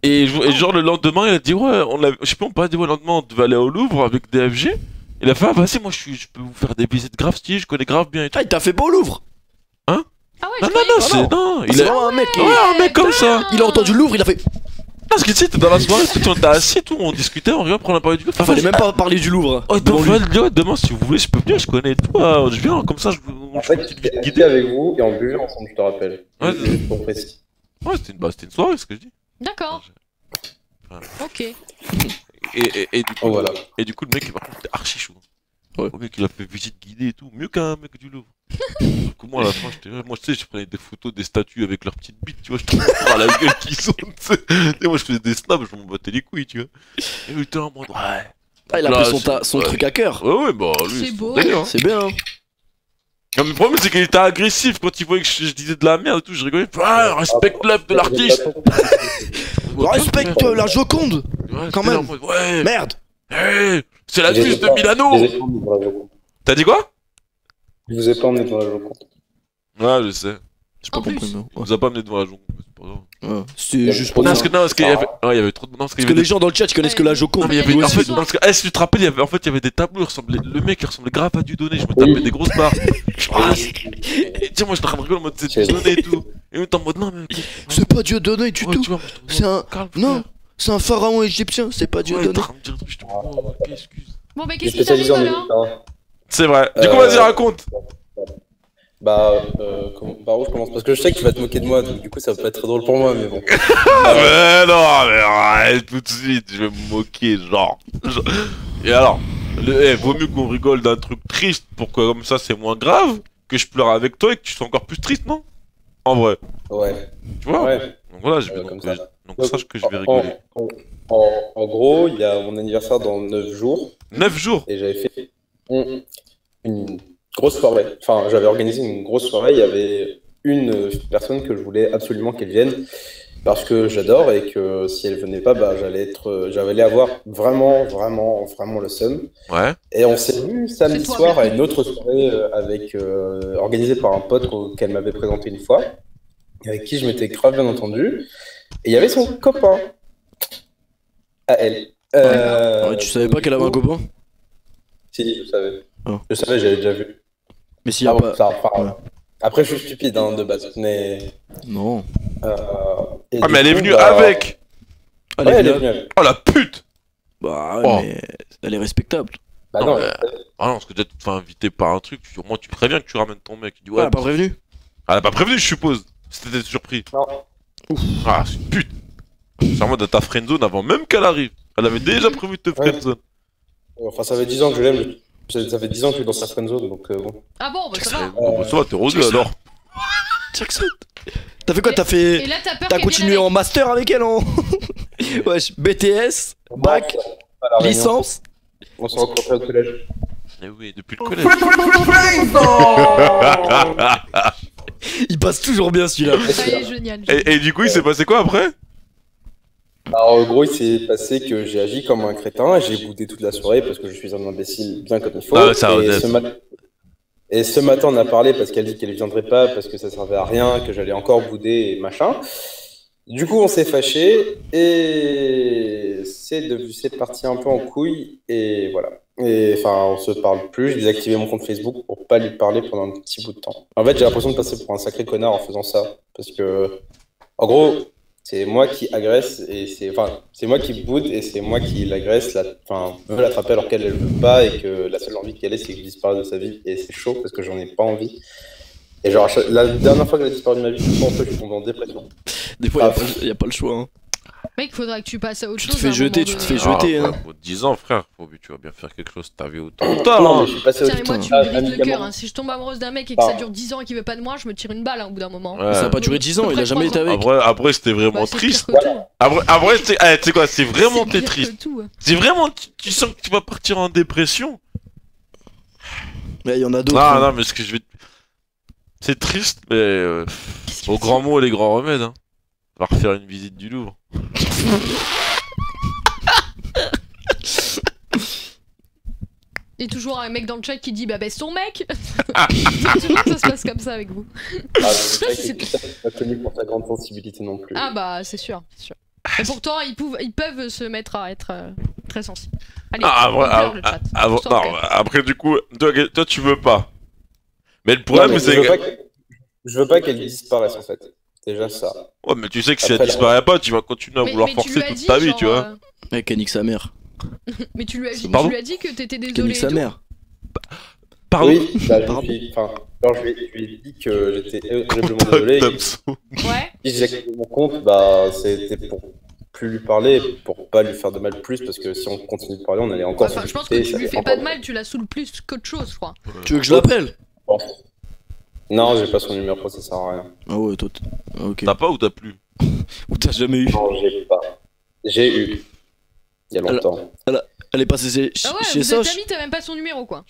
Et genre le lendemain, il a dit, ouais, je sais pas, on peut pas dire, ouais, le lendemain, on devait aller au Louvre avec DFG. Il a fait, ah, vas-y, moi je peux vous faire des visites grave stylées, je connais grave bien et tout. Ah, il t'a fait pas au Louvre. Hein? Ah ouais, Non, je non, non, croyais- c'est. Non, C'est vraiment un mec. Ouais, un mec comme ça. Il a entendu le Louvre, il a fait. Parce que tu sais, t'es dans la soirée, tout, on était assis, tout, on discutait, on rigolait, on parlait du Louvre. Fallait même pas parler du Louvre. Oh, devant lui. ouais, demain, si vous voulez, je peux venir, je connais tout. Je viens, comme ça, En fait, j'étais avec vous et on buvait ensemble, je te rappelle. Ouais, Juste pour précis. Ouais, c'était une soirée, ce que je dis. D'accord. Ok. Et du coup, Oh, voilà. et du coup, le mec, par contre, était archi chaud. Ouais. Le mec, il a fait visite guidée et tout, mieux qu'un mec du Louvre. Du coup, moi, à la fin, moi, tu sais, je prenais des photos des statues avec leurs petites bites, tu vois, je te montre à la gueule qu'ils ont, tu sais. Et moi, je faisais des snaps, je m'en battais les couilles, tu vois. Et lui, il était en mode, ouais. Ah, il a Là, pris son ouais. truc à cœur. Ouais, bah, lui, C'est beau. délire, hein. C'est bien. Hein. Non, mais le problème, c'est qu'il était agressif quand il voyait que je disais de la merde et tout, je rigolais. Ah, respecte l'œuvre de l'artiste. Respecte la Joconde. Ouais, Quand c'était même. en mode, ouais. Merde. Hey, c'est la Je fille les ai de pas- Milano. je les ai pas emmenés devant la Joconde. T'as dit quoi? Je vous ai pas emmené devant la Joconde. Ouais, je sais. J'ai pas En compris, plus. non. On nous a pas amené devant la Joconde, mais c'est pas grave. Ouais. C'est juste pour Non, ça. parce qu'il y avait, ouais, il y avait trop de. Non, parce qu'il y Parce que avait les gens dans le chat ils connaissent que la Non, Joconde. mais il y avait Nous en aussi. fait, parce que, si tu te rappelles, il y avait des tableaux, le mec il ressemblait grave à Dieudonné, je me tapais des grosses barres. Ah, et tiens, moi je te rigoler en mode c'est Dieudonné et tout. Et on était en mode non, mais. C'est pas Dieudonné du Ouais, tout. tu vois, moi, je te- C'est un. Calme, Non, c'est un pharaon égyptien, c'est pas Ouais, Dieudonné. t'es en train de dire un truc, je te oh, ok, excuse. Bon, bah, Je qu'est-ce suis qui t'arrive spécialisé en alors? Égypte, hein. C'est vrai. Du coup, vas-y, raconte. Bah, par où je commence? Parce que je sais que tu vas te moquer de moi, donc du coup ça va pas être très drôle pour moi, mais bon. Ah, mais non, mais arrête tout de suite, je vais me moquer, genre. Et alors, vaut mieux qu'on rigole d'un truc triste pour que comme ça c'est moins grave que je pleure avec toi et que tu sois encore plus triste, non? En vrai, Ouais. tu vois? Ouais. Donc voilà, Comme ça. donc sache que je vais rigoler. En gros, il y a mon anniversaire dans 9 jours, 9 jours. et j'avais fait une grosse soirée. Enfin, j'avais organisé une grosse soirée, il y avait une personne que je voulais absolument qu'elle vienne, parce que j'adore, et que si elle venait pas, bah, j'allais avoir vraiment le seum. Ouais. Et on s'est vu samedi C'est toi, soir à Bertrand. une autre soirée organisée par un pote qu'elle m'avait présenté une fois, avec qui je m'étais grave bien entendu. Et il y avait son copain à elle. Ouais, tu savais pas qu'elle avait un copain? Si, je savais. Oh. Je savais, j'avais déjà vu. Mais s'il y a Ah, pas. bon, ça, enfin, Ouais. Après, je suis stupide hein, de base, mais. Non. Et Ah, du mais elle est coup, venue bah, avec. Elle Ouais, est elle est venue- venue avec. Oh la pute. Bah ouais, Oh. mais elle est respectable. Bah Non, non, mais- Ah non, parce que déjà tu te fais inviter par un truc, au moins tu préviens que tu ramènes ton mec. Il dit Ouais, ouais, elle a pas prévenu. elle a pas prévenu, je suppose. C'était surpris. non. Ah, c'est une pute. C'est en mode à ta friendzone avant même qu'elle arrive. Elle avait déjà prévu de te Ouais. friendzone. Enfin, ça fait 10 ans que je l'aime. Ça fait 10 ans que je suis dans sa friendzone, donc bon. Ah bon, bah ça va. Bon, bah, ça va, t'es rosé alors. Jackson. T'as fait quoi? T'as fait. Et là, t'as peur T'as qu'elle continué vienne en master avec elle en. Wesh, BTS, bac, À La Réunion, licence. on s'est rencontrés au collège. Eh oui, depuis le collège. Il passe toujours bien celui-là. avec- Ça, il est génial. Et du coup, il s'est passé quoi après? Alors, en gros, il s'est passé que j'ai agi comme un crétin et j'ai boudé toute la soirée parce que je suis un imbécile bien comme il faut. Ah, ça, et, honnête. ce matin, on a parlé parce qu'elle dit qu'elle ne viendrait pas parce que ça servait à rien, que j'allais encore bouder et machin. Du coup, on s'est fâché et c'est parti un peu en couille et voilà. Et enfin, on se parle plus. J'ai désactivé mon compte Facebook pour pas lui parler pendant un petit bout de temps. En fait, j'ai l'impression de passer pour un sacré connard en faisant ça. Parce que, en gros, c'est moi qui agresse et c'est moi qui boude et c'est moi qui l'agresse, veut l'attraper alors qu'elle ne veut pas et que la seule envie qu'elle ait, c'est que je disparaisse de sa vie. Et c'est chaud parce que j'en ai pas envie. Et genre, la dernière fois qu'elle a disparu de ma vie, je pense que je suis tombé en dépression. Des fois, il n'y a pas le choix. Hein. Mec, faudra que tu passes à autre chose. Tu te fais jeter, tu te fais jeter. Hein. 10 ans, frère. Tu vas bien faire quelque chose de ta vie autant. Non, mais je suis passé Tiens, moi, tu me brises le cœur. Hein. Si je tombe amoureuse d'un mec et que ça dure 10 ans et qu'il veut pas de moi, je me tire une balle hein, au bout d'un moment. Ouais. Ça a pas duré 10 ans, il a jamais été avec. Après c'était vraiment triste. Après, tu sais quoi, c'est vraiment t'es triste. C'est vraiment, tu sens que tu vas partir en dépression. Mais il y en a d'autres. Non, mais ce que je vais. C'est triste, mais au grand mot et les grands remèdes. Hein. On va refaire une visite du Louvre. Et toujours un mec dans le chat qui dit bah baisse ton mec. C'est toujours que ça se passe comme ça avec vous. C'est pas connu pour sa grande sensibilité non plus. Ah bah c'est sûr, c'est sûr. Et pourtant ils peuvent se mettre à être très sensibles. Allez, après du coup, toi tu veux pas. Mais le problème c'est que... Je veux pas qu'elle disparaisse en fait. C'est déjà ça. Ouais mais tu sais que si elle disparaît pas, tu vas continuer à vouloir forcer toute ta vie, tu vois. Mec, elle nique sa mère. Mais tu lui as dit que t'étais désolé. Sa mère. Pardon. Oui, bah, je lui ai dit que j'étais horriblement désolé. Ouais. Si j'ai activé mon compte, bah c'était pour plus lui parler, pour pas lui faire de mal plus, parce que si on continue de parler, on allait encore. Enfin, je pense que tu lui fais pas de mal, tu la saoules plus qu'autre chose, je crois. Tu veux que je l'appelle? Non, j'ai pas son numéro, ça sert à rien. Ah ouais, toi. Ok. T'as pas ou t'as plus? Ou t'as jamais eu? Non, j'ai pas. J'ai eu. Il y a longtemps. Elle est passée ah ouais, chez vous êtes Soch. amis, t'as même pas son numéro quoi.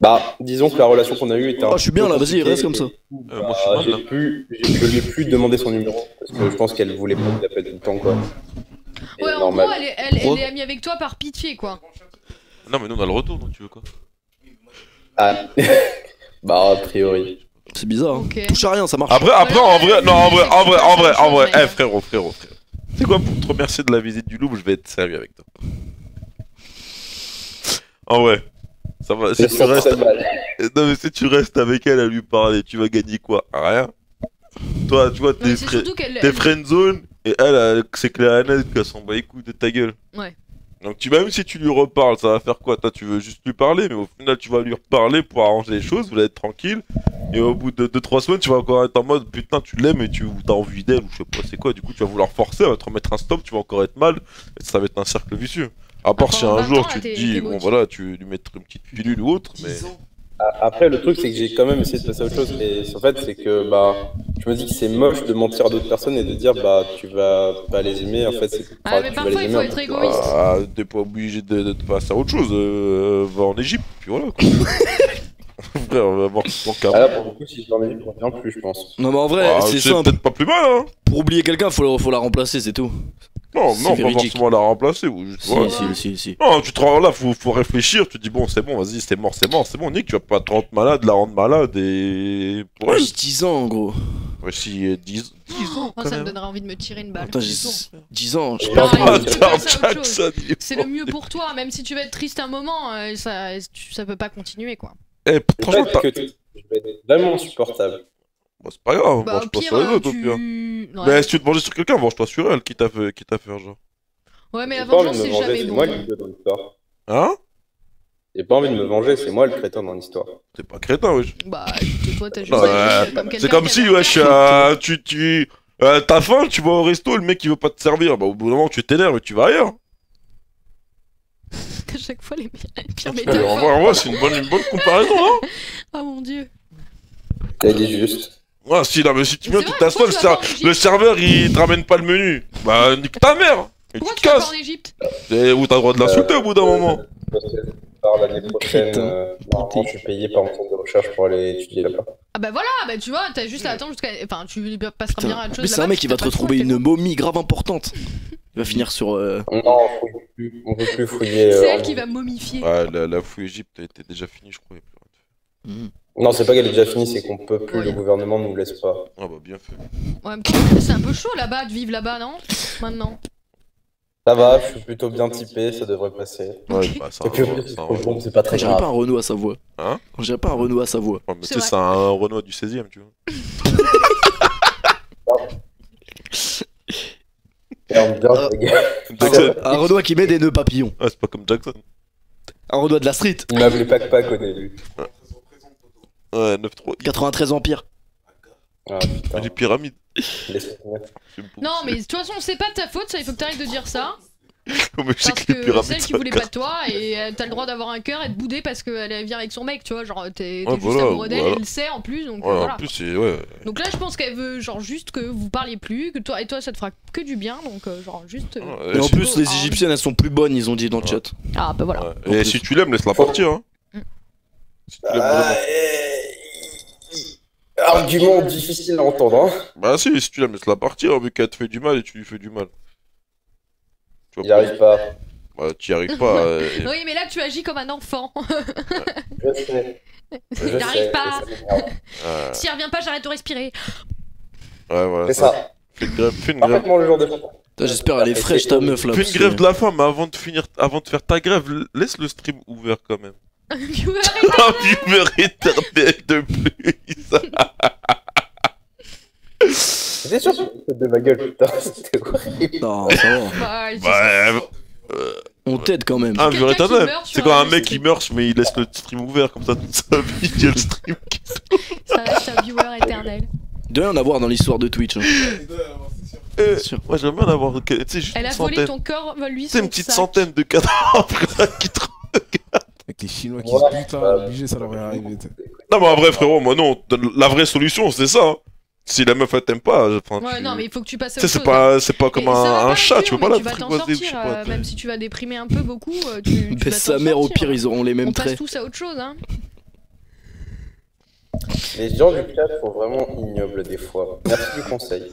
Bah, disons que la relation qu'on a eue était un je suis bien là, vas-y, reste comme ça. Moi je suis je lui ai plus demandé son numéro, parce que je pense qu'elle voulait pas que l'appelle tout le temps quoi. Ouais, en gros, elle est amie avec toi par pitié quoi. Non, mais nous on a le retour, donc tu veux quoi? Ah, bah, a priori. C'est bizarre, hein. Okay. Touche à rien, ça marche. Après, en vrai, frérot. C'est quoi, pour te remercier de la visite du Louvre, je vais être sérieux avec toi. En vrai, ça va. Si tu restes... Non, mais si tu restes avec elle à lui parler, tu vas gagner quoi? Rien. Toi, tu vois, t'es friendzone et elle, c'est clair et net qu'elle s'en bat les couilles de ta gueule. Ouais. Donc même si tu lui reparles, ça va faire quoi? Toi, tu veux juste lui parler, mais au final, tu vas lui reparler pour arranger les choses, vous allez être tranquille. Et au bout de 2-3 semaines, tu vas encore être en mode putain, tu l'aimes et t'as envie d'elle ou je sais pas c'est quoi. Du coup, tu vas vouloir forcer, elle va te remettre un stop, tu vas encore être mal. Et ça va être un cercle vicieux. À part si un jour tu te dis, bon voilà, tu lui mettre une petite pilule ou autre, mais. Après, le truc, c'est que j'ai quand même essayé de passer à autre chose. Et en fait, c'est que je me dis que c'est moche de mentir à d'autres personnes et de dire tu vas pas les aimer. En fait, c'est mais parfois il faut être égoïste. T'es pas obligé de passer à autre chose. Va en Égypte, puis voilà quoi. Frère, on va voir ton cas. Ah là, pour le coup, si je vais en Égypte, on revient plus, je pense. Non, mais en vrai, c'est simple. peut-être pas plus mal, hein. Pour oublier quelqu'un, faut la remplacer, c'est tout. Non, pas forcément la remplacer. Ou juste, si. Non, tu te rends là, faut réfléchir. Tu te dis, bon, c'est bon, vas-y, c'est mort, Nick, tu vas pas te rendre malade, la rendre malade et. Pour elle. 10 ans en gros. Ouais, si 10 ans. Moi, ça me donnerait envie de me tirer une balle. Attends, j'ai 10 ans. C'est le mieux pour toi, même si tu vas être triste un moment, ça peut pas continuer quoi. Eh, franchement, je vais être vraiment insupportable. Bah, c'est pas grave, bah, mange-toi sur les autres au pire. Ouais. Mais si tu veux te venger sur quelqu'un, venge-toi sur elle, qui t'a fait genre. Ouais, mais la vengeance c'est jamais bon. C'est moi le dans l'histoire. Hein? J'ai pas envie de me venger, c'est moi le crétin dans l'histoire. T'es pas crétin, wesh. Bah, toi t'as juste. C'est comme si, wesh, t'as faim, tu vas au resto, le mec il veut pas te servir. Bah, au bout d'un moment, tu t'énerves et tu vas ailleurs. À chaque fois les pires métaphores. En vrai, c'est une bonne comparaison, hein. Oh mon dieu. Elle est juste. Ouais, si, là, mais si tu viens, tu t'assois, le serveur il te ramène pas le menu. Bah, nique ta mère. Pourquoi tu vas pas en Égypte? Ou t'as le droit de l'insulter au bout d'un moment. L'année prochaine, normalement, je suis payé par mon centre de recherche pour aller étudier là-bas. Ah bah voilà, bah tu vois, t'as juste à attendre jusqu'à. Enfin, tu passeras bien à autre chose. Mais c'est un mec qui va te retrouver une momie grave importante. Il va finir sur. Non, on peut plus fouiller. C'est elle qui va momifier. Ouais, la fouille Égypte était déjà finie, je crois. Non, c'est pas qu'elle est déjà finie, c'est qu'on peut plus, le gouvernement nous laisse pas. Ah bah bien fait. Ouais, mais c'est un peu chaud là-bas de vivre là-bas, non? Maintenant. Ça va, je suis plutôt bien typé, ça devrait passer. Ouais, bah ça Et puis, bon, c'est pas très On dirait pas un grave. Renault à sa voix. Hein? On dirait pas un Renault à sa voix. Ouais, mais tu C'est sais, vrai. c'est un Renoir du 16ème, tu vois. Merde, bien, les gars. Jackson. Un Renault qui met des nœuds papillons. Ouais, c'est pas comme Jackson. Un Renault de la street. Il m'appelait Pac-Pac au début. Ouais, 9-3. 93 Empire. Ah putain. Les pyramides. Laisse-moi. Non, mais de toute façon, c'est pas de ta faute, ça, il faut que t'arrêtes de dire ça. Comme je sais Parce que les que pyramides, celle qui ça voulait casse. pas de toi, et t'as le droit d'avoir un cœur et de bouder parce qu'elle vient avec son mec, tu vois. Genre, t'es Ouais, juste voilà, amoureux d'elle, voilà. elle le sait en plus, donc Ouais, voilà. en plus, c'est. Ouais. Donc là, je pense qu'elle veut, genre, juste que vous parliez plus, que toi et toi, ça te fera que du bien, donc, genre, juste. Et en plus, les Ah, Égyptiennes, elles sont plus bonnes, ils ont dit dans le chat. Ah, bah voilà. Ouais. Et si tu l'aimes, laisse-la partir. Hein. Si tu l'aimes vraiment. Argument difficile à entendre, hein. Bah si tu l'aimes, laisse-la partir, vu qu'elle te fait du mal et tu lui fais du mal. Tu Il arrive pas. Bah, t'y arrives pas. Oui, mais là, tu agis comme un enfant. Je sais. Il n'arrive pas. Ouais, S'il revient pas, j'arrête de respirer. voilà. C'est ça. Fais une grève. Fais une grève. Parfaitement le genre de... Putain, j'espère elle est fraîche ta meuf là. Fais parce une grève que- de la faim, mais avant de faire ta grève, laisse le stream ouvert quand même. Viewer Un viewer éternel de plus. C'était sûr que c'était de ma gueule, putain. C'était horrible. Non, ça va. Bah, On t'aide quand même. Un viewer Quelqu'un qui éternel. meurt sur C'est quand un un mec qui meurt, mais il laisse le stream ouvert comme ça toute sa vie. Il y a le stream qui Ça reste un viewer éternel. Il doit y en avoir dans l'histoire de Twitch. Hein. Sûr. Moi j'aimerais bien avoir, tu sais, juste Elle une a volé centaine. ton corps, lui, Tu sais, son une petite sac. centaine de cadavres là, qui te Avec les Chinois qui Ouais, se butent là, obligé, ça leur est arrivé. t'sais. Non, mais en vrai, frérot, moi non, la vraie solution c'est ça. Hein. Si la meuf elle t'aime pas, enfin, Ouais, tu- non, mais il faut que tu passes à tu sais, autre chose. c'est pas comme Et ça va un pas chat, non tu plus, peux pas mais la tu vas t'en frivoiser ou je sais sortir, pas. même si tu vas déprimer un peu beaucoup, tu vas Baisse sa t'en mère, au sortir. pire, ils auront les mêmes On passe traits. tous à autre chose, hein. Les gens du chat sont vraiment ignobles des fois. Merci du conseil.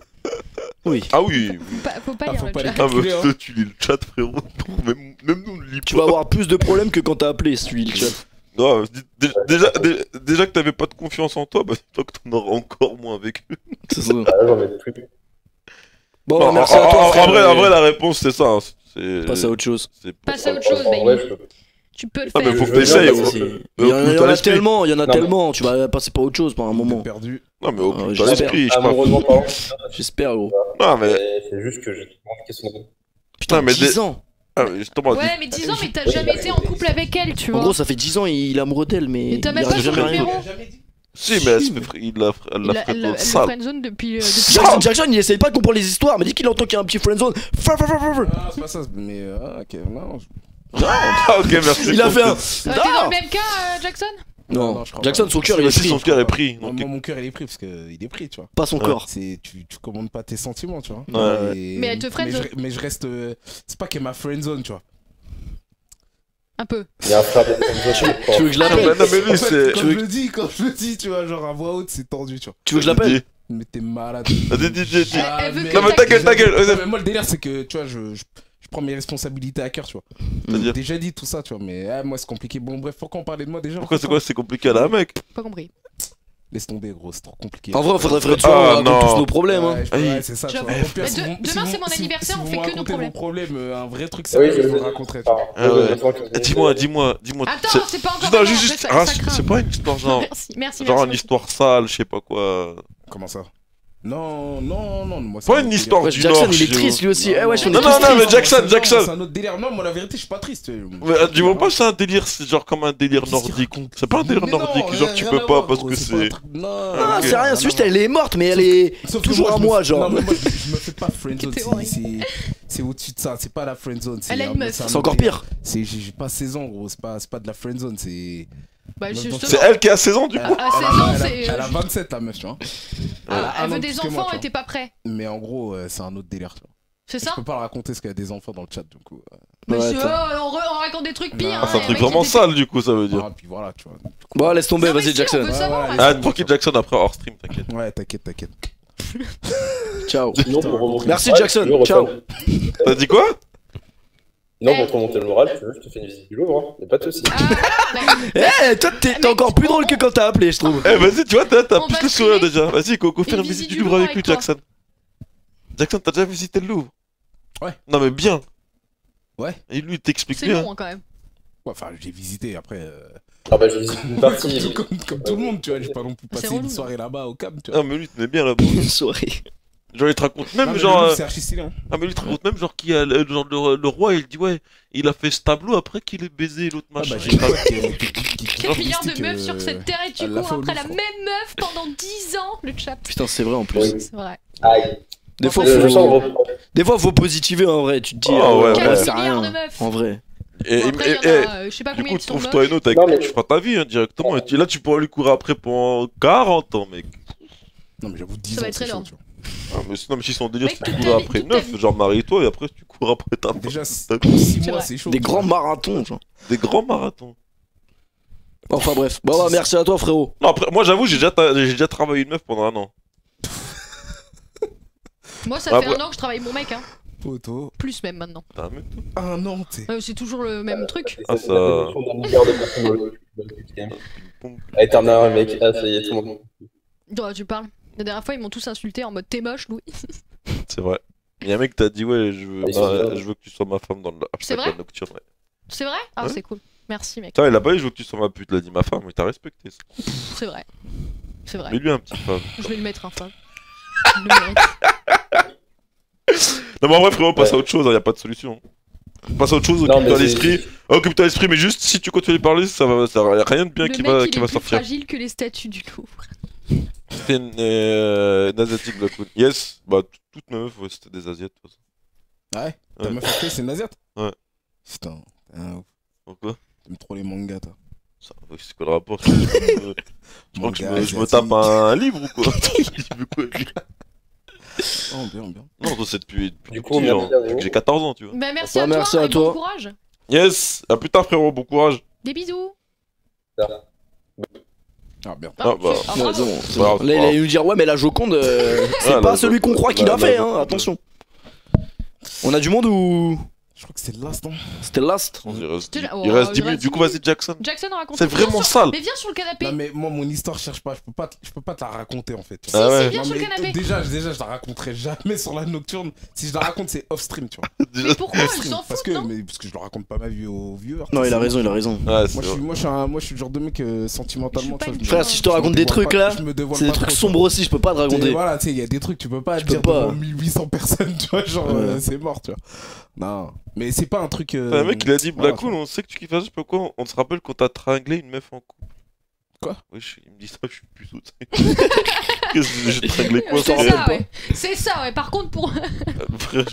Oui. Ah oui. Faut pas Ah, lire faut le pas chat. les Ah, calculer, mais hein. toi, tu lis le chat, frérot. Même nous on le lit Tu pas. vas avoir plus de problèmes que quand t'as appelé si tu lis le chat. Non, déjà que t'avais pas de confiance en toi, bah dis-toi que t'en auras encore moins avec eux. C'est ça. Ah, là, j'en ai plus. Bon, Non, merci à toi. frère. en vrai, la réponse c'est ça. Hein. C'est- Passe à autre chose. c'est- Passe à autre chose, En vrai, baby. je peux- Tu peux le Ah, faire. mais faut que Je veux t'essayes. bien, ouais. C'est- Mais Il y en occupe-toi a l'esprit. tellement, il y en a Non, mais- tellement. Tu vas passer par autre chose pendant un moment. Perdu. Non, mais occupe-toi j'espère. l'esprit, je sais pas. Amoureusement parlant, J'espère, gros. Non, mais. c'est juste que j'ai manqué son nom. Putain, mais 10 ans. Ah, mais justement, Ouais, mais 10 ans, mais t'as jamais été en couple avec elle, tu En vois. gros, ça fait 10 ans, il est amoureux d'elle, mais. Et t'as il même arrive pas son jamais à rien. numéro. si, mais elle se fait elle l'a Elle elle elle le sale. friendzone depuis. Jackson, il essaye pas de comprendre les histoires, mais dès qu'il entend qu'il y a un petit friendzone. Ah, c'est pas ça, mais. Ok, non. Ah, ok, merci. Il a fait un. T'es dans le même cas, Jackson? Non, je crois Jackson, pas. son cœur, il est Si pris. son cœur est pris. Moi, Donc, mon cœur il est pris parce qu'il est pris, tu vois. Pas son corps. Tu commandes pas tes sentiments, tu vois. Ouais. Mais elle te friendzone. Mais je reste. C'est pas qu'elle m'a friendzone, tu vois. Un peu. Il y a un frère de friendzone. Tu veux que je Ah, l'appelle mais non, mais lui, En fait, c'est. quand je le dis, tu vois, genre à voix haute, c'est tendu, tu vois. Tu veux que je l'appelle? Mais t'es malade. Vas-y, dis. Elle veut mais- que Non, mais ta gueule, ta gueule. Non, mais moi, le délire, c'est que, tu vois, je prends mes responsabilités à cœur, tu vois. C'est-à-dire J'ai déjà dit tout ça, tu vois, mais moi, c'est compliqué. Bon, bref, pourquoi on parlait de moi déjà? Pourquoi c'est quoi? C'est compliqué à la mec. Pas compris. Laisse tomber, gros, c'est trop compliqué. En vrai, faudrait faire Ah, on raconte non. tous nos problèmes. Hein. Ouais, c'est ça, tu vois. J'avoue. Au pire, Mais si de- vous- si demain, vous- c'est mon si- anniversaire, si on vous fait me que nos racontez vos problèmes. problèmes, un vrai truc Oui, sérieux, je je vous sais. le raconterai. Ah ouais. Dis-moi. Attends, c'est pas encore. Non, maintenant, juste. après, Ah, ça craint. c'est pas une histoire genre. Merci. Genre une histoire sale, je sais pas quoi. Comment ça? Non, moi c'est Pas un une autre histoire Ouais, du Jackson, Nord. il est chez triste vous. lui aussi. Eh ouais, je Non, suis non, non, mais Jackson. C'est un autre délire. Non, moi la vérité, je suis pas triste. Mais dis-moi pas, c'est un délire, c'est genre comme un délire nordique. C'est pas un délire nordique, genre tu peux pas parce que c'est. Non, Ah, ok. c'est rien, c'est juste elle est morte, mais elle est Sauf que toujours à je me moi, fais- genre. Non, mais moi je me fais pas friendzone, C'était horrible. c'est au-dessus de ça, c'est pas la friendzone. Elle a une meuf. un C'est encore autre délire. pire. J'ai pas 16 ans, gros, c'est pas de la friendzone, c'est. Bah, Non, justement. C'est elle qui a 16 ans du coup. À 16 ans, c'est. Elle a 27 la meuf, tu vois. Ah, elle un an veut de des plus que moi, enfants tu et t'es pas prêt. Mais en gros, c'est un autre délire, tu vois. C'est Je ça? peux pas le raconter parce qu'il y a des enfants dans le chat, du coup. Mais Ouais, c'est- attends. on raconte des trucs pires. Non, hein, Ah, c'est un et truc mec, vraiment il était- sale du coup, ça veut dire. Ah, puis voilà, tu vois. Bon, laisse tomber, Non, mais vas-y, si, Jackson. on veut savoir. ouais, Ah, tranquille Jackson après hors stream, t'inquiète. Ouais, t'inquiète. Ciao. Sinon, pour remonter Merci, le moral, Jackson. tu veux, Ciao. Rotten. T'as dit quoi? Non, pour te remonter le moral, tu veux, je te fais une visite du Louvre, hein. Y'a pas de soucis. Eh, toi, t'es encore plus drôle que quand t'as appelé, je trouve. Eh, vas-y, tu vois, t'as On plus va le sourire filer déjà. Vas-y, Coco, fais une une visite visite du du Louvre Louvre avec lui, avec toi. Jackson. Jackson, t'as déjà visité le Louvre? Ouais. Non, mais bien. Ouais. Et lui, il t'explique C'est bien. long hein, quand même. Ouais, enfin, j'ai visité après. Ah bah, je visite une partie. Comme tout le monde, tu vois. J'ai pas non plus passé relou, une hein. soirée là-bas au CAM, tu vois. Ah, mais lui, tu mets bien là-bas. Une soirée. Genre, il te raconte même, Non, mais genre. lui, c'est archi stylé, hein. Ah, mais lui, il te raconte même, genre, qui a. Genre, le roi, il dit, ouais, il a fait ce tableau après qu'il ait baisé l'autre Ah machin. bah, j'ai une pote qui Combien mystique, de meufs sur cette terre et tu elle l'a cours fait au après la Louvre. même meuf pendant 10 ans, le chat. Putain, c'est vrai en plus. Oui. C'est vrai. Aïe. Des fois, Je sens faut... gros. Des fois, faut positiver en vrai. Tu te dis, Ah ouais, ouais, ouais. c'est 4 milliards rien. de meufs. En vrai. Et, Bon, après, et- il y en a, et- je sais pas du combien coup, qui sont trouve-toi moches. une autre avec Non, mais- qui tu feras ta vie hein, directement. Et là, tu pourras lui courir après pendant 40 ans, mec. Non, mais j'avoue, 10 Ça ans, va être c'est chaud, énorme. tu vois. Ah, mais sinon, mais si son délire, Mec, c'est de toute courir ta vie, après toute ta 9, vie. genre marie-toi et après tu cours après ta Déjà, ta- 6 C'est mois, vrai. c'est chaud. Des tu grands vois. marathons, genre. des grands marathons. Enfin bref. Bon, bah, merci à toi, frérot. Non, après, moi j'avoue, j'ai déjà travaillé une meuf pendant un an. Moi, ça Ah, fait ouais. 1 an que je travaille mon mec, hein. Poto. Plus même maintenant. T'as un mec, toi Un an, t'es. C'est toujours le même truc. Ah, C'est ça- la notion d'un milliard de personnes dans le game. Ah, t'en as un mec, ah ça y est, tout le monde. Oh, tu parles. La dernière fois, ils m'ont tous insulté en mode t'es moche, Louis. C'est vrai. Il y a un mec qui t'a dit, ouais, Ils sont bien. je veux que tu sois ma femme dans le C'est hashtag vrai la nocturne. Ouais. C'est vrai Ah, Ouais. c'est cool. Merci, mec. Putain, il a pas dit, je veux que tu sois ma pute, il a dit ma femme, mais t'as respecté ça. C'est vrai. C'est vrai. Mais lui, un petit femme. Je vais lui mettre un fan. Il le mérite. Non, mais en vrai, frérot, passe Ouais. à autre chose, hein, y a pas de solution. Passe à autre chose, Non, occupe-toi mais l'esprit. Occupe-toi l'esprit, mais juste si tu continues de parler, ça va, y a rien de bien Le qui mec, va, il qui est va plus sortir. fragile que les statues du Louvre. C'était une asiatique Blackwood. Yes, bah toute meuf, ouais, c'était des asiates. de toute façon. Ouais. Ta Ouais. meuf actuelle, c'est une asiate. Ouais. Putain. Pourquoi T'aimes trop les mangas, toi. Ça, ouais, c'est quoi le rapport? Je crois que je me tape un livre ou quoi? Il veut quoi, lui Oh, bien, bien. Non, toi, c'est depuis Du coup, petit, genre, merci à vous. depuis que j'ai 14 ans, tu vois. Bah, merci Bah, à toi, merci à et toi. bon courage. Yes, à plus tard, frérot, bon courage. Des bisous. Ah, bien. Ah, bah. Ah, Ouais, bravo. c'est bon, c'est Voilà, bon. Là, il allait nous dire, ouais, mais la Joconde, c'est Ah, pas la celui qu'on croit qu'il la- a fait, la- hein, attention. On a du monde ou. Je crois que c'est last, hein. C'était last? Il reste Tu- 10 oh, il reste 10 il minutes, reste du coup, 10 vas-y, Jackson. Jackson, raconte. C'est vraiment sale. Mais viens sur le canapé. Non, mais moi, mon histoire, je cherche pas. Je peux pas te la raconter, en fait. Si, Ah ouais. si, viens Non, sur le mais canapé. déjà, je la raconterai jamais sur la nocturne. Si je la raconte, c'est off-stream, tu vois. Mais pourquoi ils Off-stream. s'en parce foutent, non parce que je le raconte pas ma vie aux viewers. Non, il a C'est- raison, il a raison. Ouais, c'est Moi, vrai. moi, je suis le genre de mec sentimentalement. Je suis pas tu vois, une me- Frère, si je te me raconte des dévoile trucs pas- là, je me dévoile c'est des pas trucs trop, sombres aussi, je peux pas te tu vois. raconter. Voilà, tu sais, il y a des trucs, tu peux pas Je dire peux pas. devant 1800 personnes, tu vois, genre, Ouais. c'est mort, tu vois. Non, mais c'est pas un truc. Le mec, il a dit, voilà, Blackwood, on sait que tu kiffes ça, je sais pas quoi. On se rappelle quand t'as tringlé une meuf en couple. Quoi? Oui, il me dit ça, je suis plus tu sais. Qu'est-ce que j'ai tringlé quoi, C'est frère ça, ouais. C'est ça, ouais. Par contre, pour. Frère,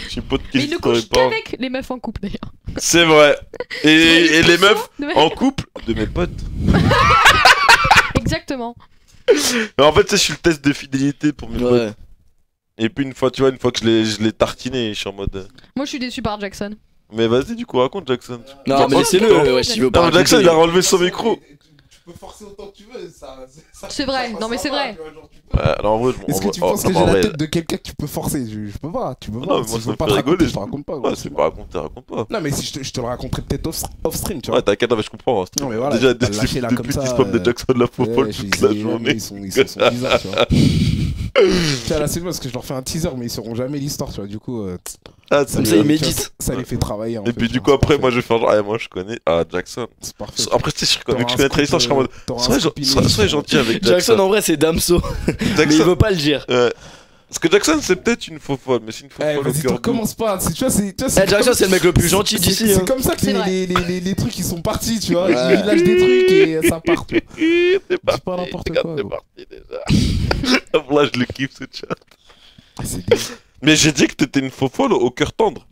j'ai pas de Mais il ne questions. couche qu'avec les meufs en couple, d'ailleurs. C'est vrai. Et les meufs de- en couple de mes potes. Exactement. Mais en fait, tu sais, je suis le test de fidélité pour mes Ouais. potes. Et puis une fois, tu vois, une fois que je l'ai tartiné, je suis en mode. Moi, je suis déçu par Jackson. Mais vas-y, du coup, raconte Jackson. Non, mais laissez-le, ouais, s'il veut pas. Non, Jackson, raconter. il a relevé son micro. Tu peux forcer autant que tu veux, ça. C'est vrai, non, mais c'est vrai. Ouais, alors en vrai, je Est-ce que tu penses que j'ai la tête de quelqu'un que tu peux forcer? Je peux pas, tu peux pas. Non, mais Si moi, je ça veux me pas fait te raconter, rigoler. je te raconte pas. Ouais, c'est pas raconter, raconte pas. Non, mais si je te le raconterai peut-être off-stream, tu vois. Ouais, t'inquiète, mais je comprends. hein, Non, mais voilà, déjà, tu vas le lâcher là depuis comme ça, le spam de Jackson, la faux folle toute la journée. Ils sont bizarres, tu vois. Tiens, là, c'est bien parce que je leur fais un teaser, mais ils sauront jamais l'histoire, tu vois. Du coup, Ah, Comme c'est ça, bien. il médite. ça les fait travailler. En Et fait, puis tu du vois, coup, c'est après, parfait. moi, je vais faire genre, ah, moi, je connais. Ah, Jackson. C'est parfait. Après, tu sais, T'auras je connais très l'histoire, je suis en mode. t'auras un Sois scoop sois gentil avec Jackson, Jackson. en vrai, c'est Damso. Mais il Jackson. veut pas le dire. Ouais. Parce que Jackson, c'est peut-être une faux folle, mais c'est une faux Eh, folle au vas-y, cœur t'en doux. commence pas. Tu vois, c'est. Eh, Jackson, c'est le mec le plus gentil d'ici. C'est hein. comme ça que C'est vrai. les trucs ils sont partis, tu vois. Ouais. Ils lâchent des trucs et ça part, tu vois. C'est parti. pas n'importe Regarde, quoi, C'est gros. parti déjà. Là, je le kiffe ce chat. C'est des. Mais j'ai dit que t'étais une faux folle au cœur tendre.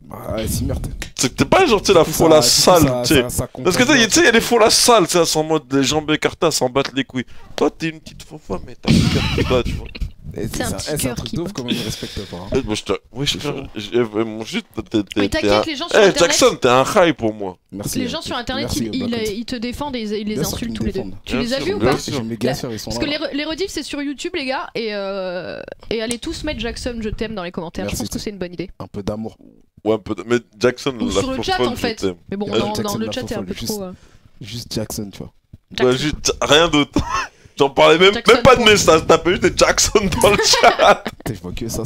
Bah, ouais, si merde. C'est que t'es pas genre, tu sais, la faux la sale, tu sais. Parce que tu sais, il y a des faux la sale, tu sais, elles sont en mode les jambes écartées, elles s'en battent les couilles. Toi, t'es une petite faux folle, mais t'as un cœur qui bat, tu vois. C'est un petit C'est un cœur truc qui de ouf bat. comment ils me respectent pas. hein. Eh, moi, je te. Oui, mon juste, Mais t'inquiète, les gens sur Eh, Internet. Jackson, t'es un high pour moi. Merci. Les gens sur internet, Merci, Blackwood. ils te défendent et ils les Bien sûr insultent qu'ils tous me les deux. défendent. Tu Bien les as sûr, vus ou bien pas sûr. J'aime les gars, ils sont Parce que là. les rediffs c'est sur YouTube les gars et allez tous mettre Jackson je t'aime dans les commentaires. Merci. Je pense que c'est une bonne idée. Un peu d'amour. Ouais, un peu. Mais Jackson, Ou la sur le faux chat folle, en je fait. t'aime. Mais bon Ouais, dans Jackson, le la chat faux t'es un folle, peu juste- trop. Juste Jackson, tu vois. Jackson. Ouais, juste, rien d'autre. J'en parlais même Jackson, pas de point. message, t'appelles juste des Jackson dans le chat. Putain, je vois que ça.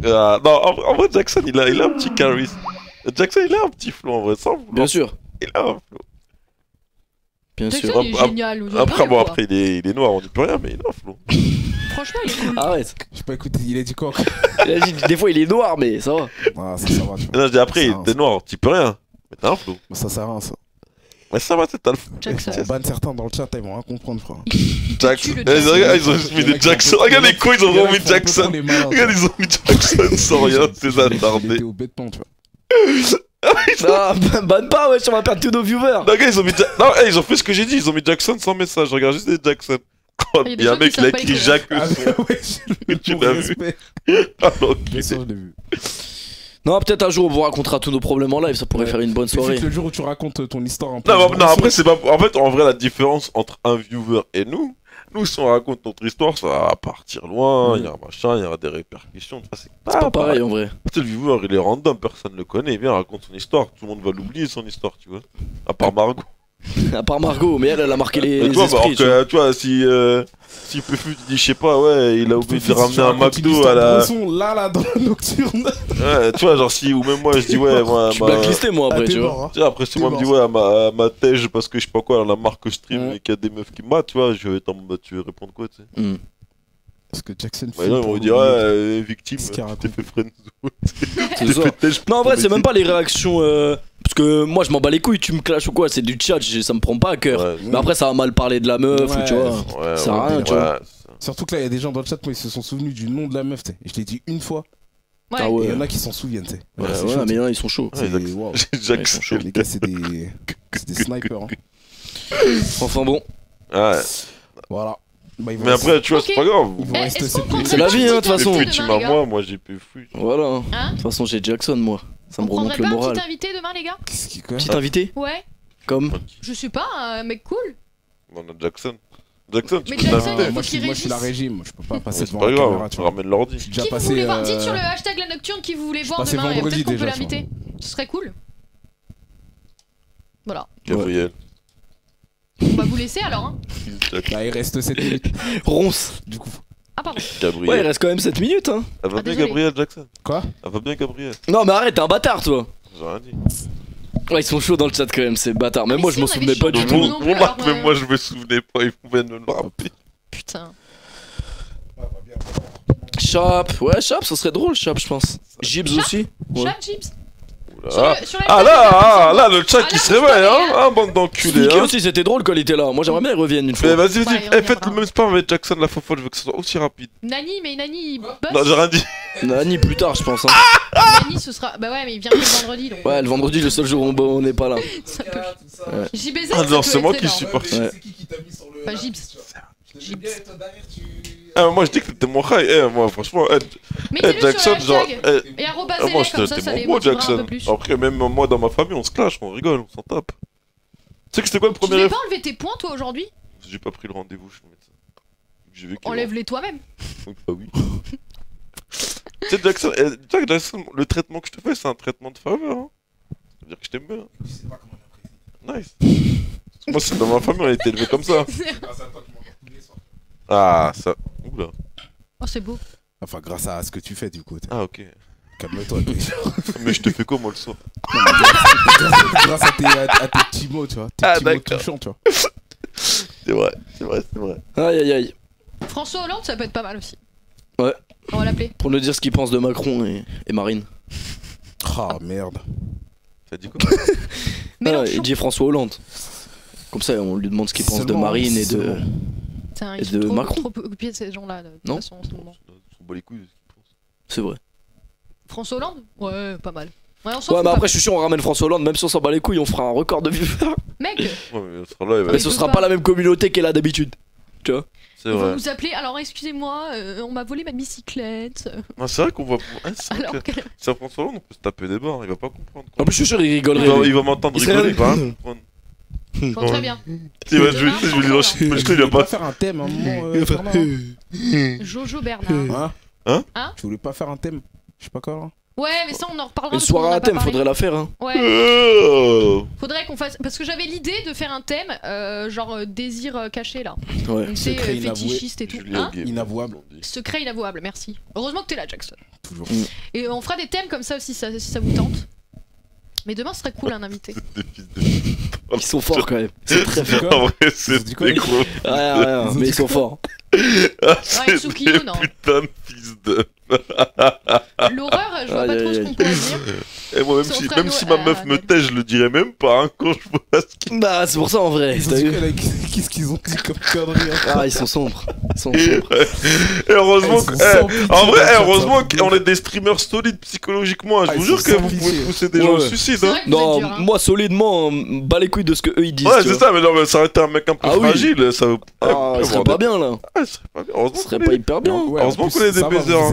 Ah, non, en vrai, Jackson, il a un petit charisme. Jackson, il a un petit flow en vrai, sans vouloir. Bien sûr. Il a un flow. Bien Jackson, sûr. il est génial. vous Après, adorez, bon, quoi. après, il est noir, on dit plus rien, mais il a un flow. Franchement, il est cool. Arrête. J'ai pas écouté, il a dit quoi? Il a dit, des fois il est noir, mais ça va. Ah, ça va, tu vois. Non, je dis après, Ça, t'es noir, tu peux rien. Mais t'as un flow. Ça sert à rien, ça. Mais ça va, t'as le flow. Jackson. On banne certains dans le chat, ils vont rien comprendre, frère. Jackson. tue, le Regarde, ils ont juste mis des Jackson. Regarde les cons, ils ont vraiment mis Jackson. Regarde, ils ont mis Jackson sans rien, c'est Il attardé. était au béton, tu vois. Ah, banne pas, wesh, on va perdre tous nos viewers. Non, gars, ils ont mis non, hey, ils ont fait ce que j'ai dit, ils ont mis Jackson sans message. Regarde juste des Jackson. Oh, Il y a il des y a un gens mec, qui il a savent pas écrit écrire. Jacques. Ah, ouais, Tu l'as vu. respect. Ah, ok. Bien sûr, je l'ai vu. Non, peut-être un jour on vous racontera tous nos problèmes en live, ça pourrait Ouais. faire une bonne Suffit soirée. que le jour où tu racontes ton histoire un peu. Non, non, après, c'est pas. En fait, en vrai, la différence entre un viewer et nous, si on raconte notre histoire, ça va partir loin, il y a un machin, il y aura des répercussions. C'est pas pareil en vrai. Tu sais, le viewer, il est random, personne le connaît, il vient, raconte son histoire, tout le monde va l'oublier son histoire, tu vois. À part Margot. À part Margot, mais elle a marqué les Et toi, esprits. tu vois, si Pufu te dit, je sais pas, ouais, il a oublié de ramener un McDo à la. Là, dans la nocturne. Ouais, tu vois, genre si, ou même moi je dis, ouais, moi. Je suis blacklisté moi après, tu vois. Tu sais, après, si moi me dit, ouais, ma tège, parce que je sais pas quoi, la marque que je stream, et qu'il y a des meufs qui me matent, tu vois, je vais être en mode, tu veux répondre quoi, tu sais. Parce que Jackson Ouais, non, ils vont me dire, ouais, victime, Qu'est-ce qu'il t'es fait friendzone. C'est ça. Non, en vrai, c'est même pas les réactions. Parce que moi, je m'en bats les couilles, tu me clashes ou quoi, c'est du chat, ça me prend pas à cœur. Mais après, ça va mal parler de la meuf, ou tu vois. Ça sert à rien, tu vois. Surtout que là, il y a des gens dans le chat, moi, ils se sont souvenus du nom de la meuf, tu sais. Et je l'ai dit une fois. Ouais. Ah ouais. Et il y en a qui s'en souviennent, tu sais. Ouais, c'est ouais, chaud, mais il y en a, ils sont chauds. C'est wow. Jackson. Les gars, c'est des snipers. Hein. Enfin bon. Ouais. Voilà. Bah, Mais après, tu vois, c'est pas grave. Ils vont rester cette C'est la vie, hein, de toute façon. Et puis, tu m'as moi j'ai pu fouiller. Voilà. Hein De toute façon, j'ai Jackson, moi. Ça me On remonte prendrait le pas un moral. petit invité demain, les gars? Qu'est-ce qui quoi? Petit invité Ouais. Comme Je sais pas, un mec cool. On a Jackson. Jackson, tu Mais peux Jackson, l'inviter. Moi, faut je suis la qu'il régime, je peux pas passer C'est devant pas la grave, caméra, tu tu vois. ramènes l'ordi. J'ai déjà Qui vous passé. voulez voir? Dites sur le hashtag la nocturne qui vous voulez voir passais demain et vendredi peut-être qu'on peut déjà, l'inviter. Ce serait cool. Voilà. Gabriel. On va vous laisser alors, hein. Là, il reste 7 minutes. Ronce. Du coup. Ah, pardon. Gabriel. Ouais, il reste quand même 7 minutes, hein. Elle va Ah, bien, désolé. Gabriel Jackson. Quoi? Elle va bien, Gabriel. Non, mais arrête, t'es un bâtard, toi. J'ai rien dit. Ouais, ils sont chauds dans le chat quand même, ces bâtards. Même mais moi, si, je m'en on avait souvenais pas chanté du tout tout. non plus, Bon, alors, même moi, je me souvenais pas, il pouvait me le rappeler. Putain. Chap, ouais, Chap, ça serait drôle, Chap, je pense. Gibbs aussi. Ouais. Chat Chips. Ah, Sur la ah table, là, il y a là, le chat Ah, qui là, se bouge pas, réveille, les hein. gars. Ah, bande d'enculés, Flicky hein. aussi, c'était drôle quand il était là. Moi, j'aimerais bien qu'il revienne une fois. Mais vas-y, Ouais, vas-y, il faites reviendra. le même spam avec Jackson la fofolle, je veux que ce soit aussi rapide. Nani, mais Nani, il Non, bosse. j'ai rien dit. Nani, plus tard, je pense. Hein. Nani, ce sera. Bah ouais, mais il vient que le vendredi donc. Ouais, le vendredi, le seul jour où on n'est pas là. Ça peut- Ouais. JBZ, Ah ça non, peut c'est moi être qui énorme. suis parti. Ouais. C'est qui t'a mis sur le. Pas Gibbs. Gibbs. Ah, moi, je dis que t'étais mon high. Eh, moi, franchement, Mettez-le Jackson, sur le genre. hashtag. Et arrobas Moi, élève, comme ça, ça c'était les mon motivera un Jackson. peu plus. Après, même moi, dans ma famille, on se clash, on rigole, on s'en tape. Tu sais que c'était quoi le Tu premier devais rêve? pas enlever tes points toi aujourd'hui? J'ai pas pris le rendez-vous chez le médecin. J'ai vu qu'il Enlève-les toi-même. Bah oui. Tu sais, Jackson, Jackson, le traitement que je te fais, c'est un traitement de faveur. Hein. Ça veut dire que je t'aime bien. Nice. Moi, c'est dans ma famille, on a été élevé comme ça. Ah, ça. Oula. Oh, c'est beau. Enfin, grâce à ce que tu fais, du coup. Ah, ok. Calme-toi, déjà. Mais je te fais quoi, moi, le soir? Grâce à tes petits mots, tu vois. Tes petits mots d'accord. touchants, tu vois. C'est vrai, c'est vrai, c'est vrai. Aïe, aïe, aïe. François Hollande, ça peut être pas mal aussi. Ouais. On va l'appeler. Pour nous dire ce qu'il pense de Macron et Marine. Ah, merde. T'as dit quoi? Il dit François Hollande. Comme ça, on lui demande ce qu'il pense de Marine et de. Putain, Et ils sont de trop, Macron. trop occupés de ces gens-là, de toute Non. façon, en ce moment. On bat les couilles de ce qu'il pense. C'est vrai. François Hollande? Ouais, pas mal. Ouais, on s'en Ouais, fout mais pas après, je suis sûr, on ramène François Hollande, même si on s'en bat les couilles, on fera un record de vues. Mec, Ouais, mais ce sera là, il va Mais ce sera pas la même communauté qu'elle a d'habitude. Tu vois? C'est ils vont vrai. nous appeler. Alors, excusez-moi, on m'a volé ma bicyclette. Ah, c'est vrai qu'on va. Ah, c'est vrai Alors que- que- Si on prend Hollande, on peut se taper des barres, il va pas comprendre. En plus, je suis sûr, il rigolerait. Il va m'entendre Il serait- rigoler, il va rien comprendre. Je vois très bien. Il va, je vais lui lâcher. Parce qu'il Tu va voulais pas pas. faire un thème, un moment, Fernand, hein Jojo Bernard. Hein Hein Hein? Tu voulais pas faire un thème? Je sais pas quoi, là. Ouais, mais ça, on en reparlera. Une soirée à thème, faudrait la faire. Hein. Ouais. Faudrait qu'on fasse. Parce que j'avais l'idée de faire un thème, genre désir caché là. Ouais. Donc c'est Secret fétichiste et tout. Julien Hein Gay. Inavouable. Secret inavouable, merci. Heureusement que t'es là, Jackson. Toujours. Et on fera des thèmes comme ça aussi, si ça vous tente. Mais demain, ce serait cool un invité. Des fils de... Ils sont forts quand même. C'est très fort. En vrai, c'est des gros. Ouais, mais ils sont forts. Ah, c'est Tsukino, non. putain de fils de... L'horreur, je vois pas trop ce qu'on pourrait dire. Et moi, Si on ferait même si ma meuf me tait, je le dirais même pas hein, quand je vois ce qu'il... Bah, c'est pour ça en vrai. T'as vu Qu'est-ce qu'ils ont dit comme connerie hein. Ah, ils sont sombres. Ils sont sombres. Et heureusement Ils que... sont sans pitié, en vrai, dans le chat, heureusement ça. qu'on est des streamers solides psychologiquement. Je Ah, vous ils jure sont que sans vous pitié. pouvez pousser des gens au suicide. C'est Hein. vrai que vous êtes Non, dur, hein. moi solidement, bas les couilles de ce que eux ils disent. Ouais, tu c'est vois. ça, mais non, mais ça aurait été un mec un peu Ah oui. fragile. Ça... Ah, il serait pas bien là. Ah, il serait pas bien. Il Heureusement serait qu'on pas est... hyper bien. Ouais, Heureusement en plus, qu'on est des ça va, baisers, hein.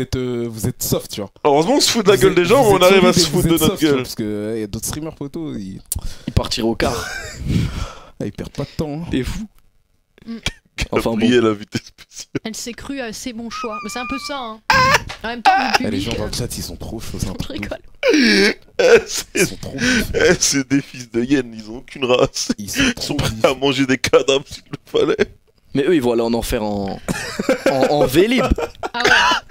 Vous êtes soft, tu vois. Heureusement on se fout de la gueule des gens, Vous on êtes arrive à solide se et foutre vous de êtes notre soft, tu vois, gueule. Parce qu'il y a d'autres streamers photos, Ils partiront au quart. ils perdent pas de temps. Hein. T'es fou. Enfin, Enfin, oublié la vitesse spéciale. Elle s'est crue à ses bons choix. Mais c'est un peu ça, hein. En même temps, le Eh, les public. gens dans le chat, ils sont trop chauds. C'est un Je truc de ouf. rigole. Ils sont trop C'est des fils de hyènes, ils ont aucune race. Ils sont Ils trop sont prêts à manger des cadavres s'il le fallait. Mais eux ils vont aller en enfer en Vélib. Ah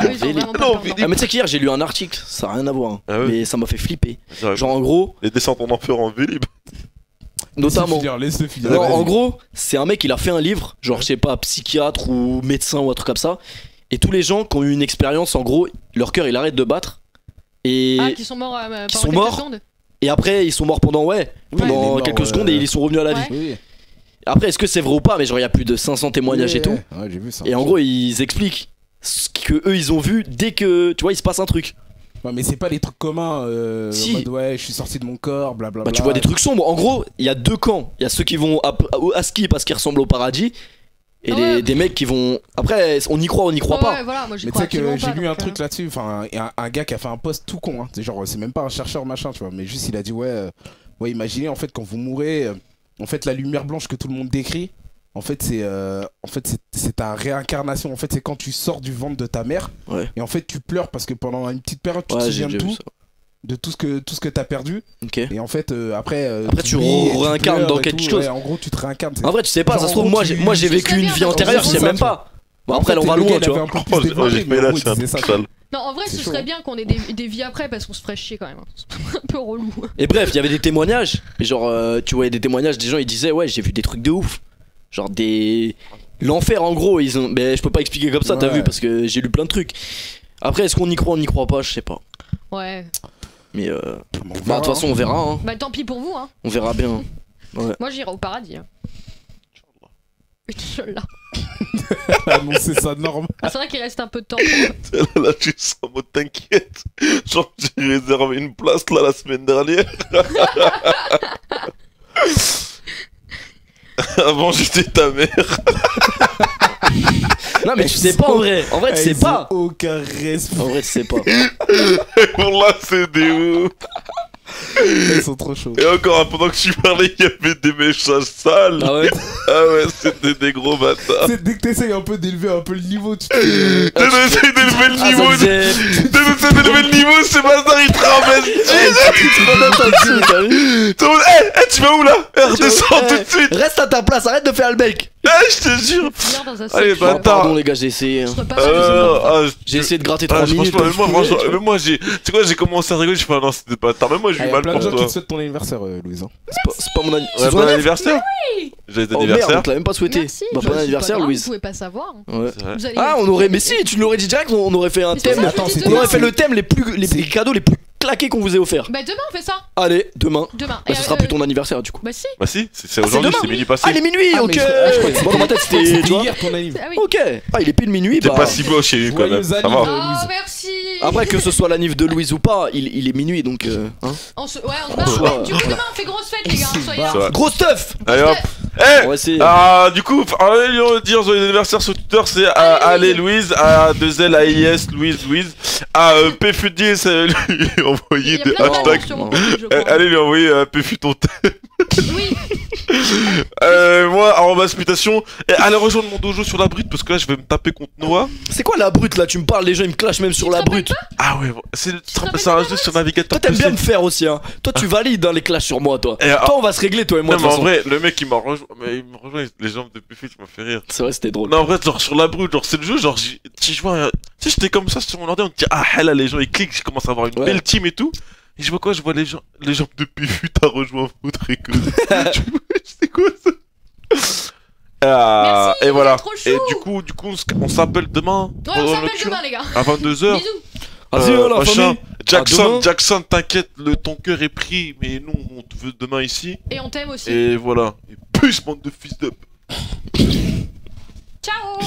ouais, eux, ils ont Vélib. vraiment pas Non, le temps. Vélib. Ah, mais tu sais qu'hier j'ai lu un article, ça a rien à voir. Hein. Ah ouais. Mais ça m'a fait flipper. Genre, Genre en gros, les descentes en enfer en Vélib. notamment. Laisse-le finir. Non, Vas-y. en gros, c'est un mec, il a fait un livre, genre, je sais pas, psychiatre ou médecin ou un truc comme ça. Et tous les gens qui ont eu une expérience, en gros, leur cœur il arrête de battre. Et, Ah, qui sont morts pendant Qui sont quelques morts. secondes. et après, ils sont morts pendant, Oui, il est pendant mort, quelques secondes et ils sont revenus à la vie. Ouais. Oui, Après, est-ce que c'est vrai ou pas? Mais genre, il y a plus de 500 témoignages et tout. Ouais, j'ai vu ça. Et en gros, ils expliquent ce que eux ils ont vu dès que, tu vois, il se passe un truc. Ouais, mais c'est pas les trucs communs. Si. En mode, ouais, je suis sorti de mon corps, blablabla. Bah, tu vois des trucs sombres. En gros, il y a deux camps. Il y a ceux qui vont à ski parce qu'ils ressemblent au paradis. Et Ah ouais. des mecs qui vont. Après, on y croit, on n'y croit Ouais, pas. ouais, voilà, moi j'y Mais tu crois sais que absolument j'ai pas, lu un donc, truc là-dessus, enfin un gars qui a fait un post tout con, hein. C'est genre c'est même pas un chercheur machin, tu vois, mais juste il a dit ouais imaginez en fait quand vous mourrez, en fait la lumière blanche que tout le monde décrit, en fait c'est ta réincarnation, en fait c'est quand tu sors du ventre de ta mère, Ouais. et en fait tu pleures parce que pendant une petite période tu te Ouais, j'ai souviens de déjà vu tout, ça. de tout ce que t'as perdu, Ok. et en fait après tu t'oublies et réincarnes pleures dans et quelque tout, chose. ouais, en gros tu te réincarnes. En vrai, tu sais pas, Genre, ça se en trouve, gros, moi tu- j'ai tu vécu sais une bien, vie mais antérieure, je c'est sais ça, même tu vois. pas. Bon, après, on va le loin, gars, tu il avait vois. un peu Oh, plus j'ai développé, mais fait en là, gros, c'est il un disait peu ça. sale. Non, en vrai, C'est ce chaud. serait bien qu'on ait des vies après parce qu'on se ferait chier quand même. C'est un peu relou. Et bref, il y avait des témoignages. Et genre, tu voyais des témoignages, des gens ils disaient, ouais, j'ai vu des trucs de ouf. Genre des. L'enfer en gros, ils ont. Mais je peux pas expliquer comme ça, t'as Ouais. vu, parce que j'ai lu plein de trucs. Après, est-ce qu'on y croit, on n'y croit pas, je sais pas. Ouais. Mais On bah, de verra, toute façon, on verra, hein. Bah tant pis pour vous, hein. On verra bien. Ouais. Moi j'irai au paradis. Hein. Inch'Allah. annoncer ça normal. Ah, c'est vrai qu'il reste un peu de temps. Pour... Là, tu sens en mode t'inquiète. Genre, j'ai réservé une place là la semaine dernière. Avant, j'étais ta mère. Non, mais tu sais pas en vrai. En vrai, tu sais pas. Aucun respect. En vrai, tu sais pas. Pour là, c'est des ouf. Ils sont trop chauds. Et encore, pendant que tu parlais, il y avait des messages sales. Ah ouais? Ah ouais, c'était des gros bâtards. Dès que t'essayes un peu d'élever un peu le niveau, tu te T'essayes d'élever le niveau. T'essayes d'élever le niveau, ces bâtards ils te ramènent. Tu vas où là? Redescends tout de suite. Reste à ta place, arrête de faire le mec. Je te jure. Allez, Bon, bâtard. pardon les gars, j'ai essayé. Hein. J'ai essayé de gratter 3 minutes. Franchement, même moi, tu sais quoi, j'ai commencé à rigoler, je fais non, c'était pas tard. Même moi, j'ai eu Il y a mal plein pour de gens qui toi. te souhaitent ton anniversaire, Louise. C'est pas mon Ouais, bon anniversaire. J'ai été Oh merde, anniversaire. on te l'a même pas souhaité. Merci. Bah, bon anniversaire, Vous Louise. pouvez pas savoir. Ouais. Vous allez- Ah, on aurait. Mais si, tu l'aurais dit direct, on aurait fait un Mais c'est thème. ça, je dis On aurait demain. fait le thème les cadeaux les plus claqués qu'on vous ait offert. Bah demain on fait ça. Allez, demain. Demain. Bah, ce sera plus ton anniversaire du coup. Bah si. Bah si, c'est aujourd'hui, demain. c'est minuit passé. Ah, il est minuit, Ah, ok. mais je crois que Bon, dans ma tête, c'était. Tu vois. hier ton anniversaire. Ah oui. Ok. Ah, il est pile minuit. T'es Bah. pas si beau chez lui quand même. Joyeux Ça va. anniversaire. Oh merci. Après, que ce soit la nif de Louise ou pas, il est minuit donc. Hein. On se barre. Soit, Du coup demain on fait grosse fête les gars. Soyez Ça là. va. Gros stuff. Allez hop. On va essayer. Du coup, allez lui dire joyeux anniversaire sur Twitter, c'est Allez Louise, à 2L, à IS, Louise, à PFUD, ça lui envoyer Il y a des plein de hashtags. sur mon profil, je crois. Allez lui envoyer PFU ton thème. Oui. Moi, en basse mutation, et allez rejoindre mon dojo sur la brute parce que là je vais me taper contre Noah. C'est quoi la brute là? Tu me parles, les gens ils me clashent même sur la brute. Ah ouais, c'est un jeu sur navigateur. Toi t'aimes bien PC. me faire aussi, hein. Toi tu valides hein, les clashs sur moi, toi. Toi on va se régler, toi et moi. Non, de mais toute en façon. vrai, le mec il m'a rejoint, mais il me rejoint les jambes de Buffy, tu m'as fait rire. C'est vrai, c'était drôle. Non, en vrai, genre sur la brute, genre c'est le jeu, genre si je vois, tu sais, j'étais comme ça sur mon ordi, on te dit ah là les gens ils cliquent, je commence à avoir une belle team et tout. Et je vois quoi? Je vois les jambes de Buffy, t'as rejoint votre école. C'est quoi ça? Merci, et voilà. trop chou. Et du coup, on s'appelle demain. Ouais, on s'appelle demain, les gars. À 22h. Bisous. Vas-y, la machin. famille. Jackson, t'inquiète, ton cœur est pris, mais nous, on te veut demain ici. Et on t'aime aussi. Et voilà. Et plus, bande de fils d'up. Ciao.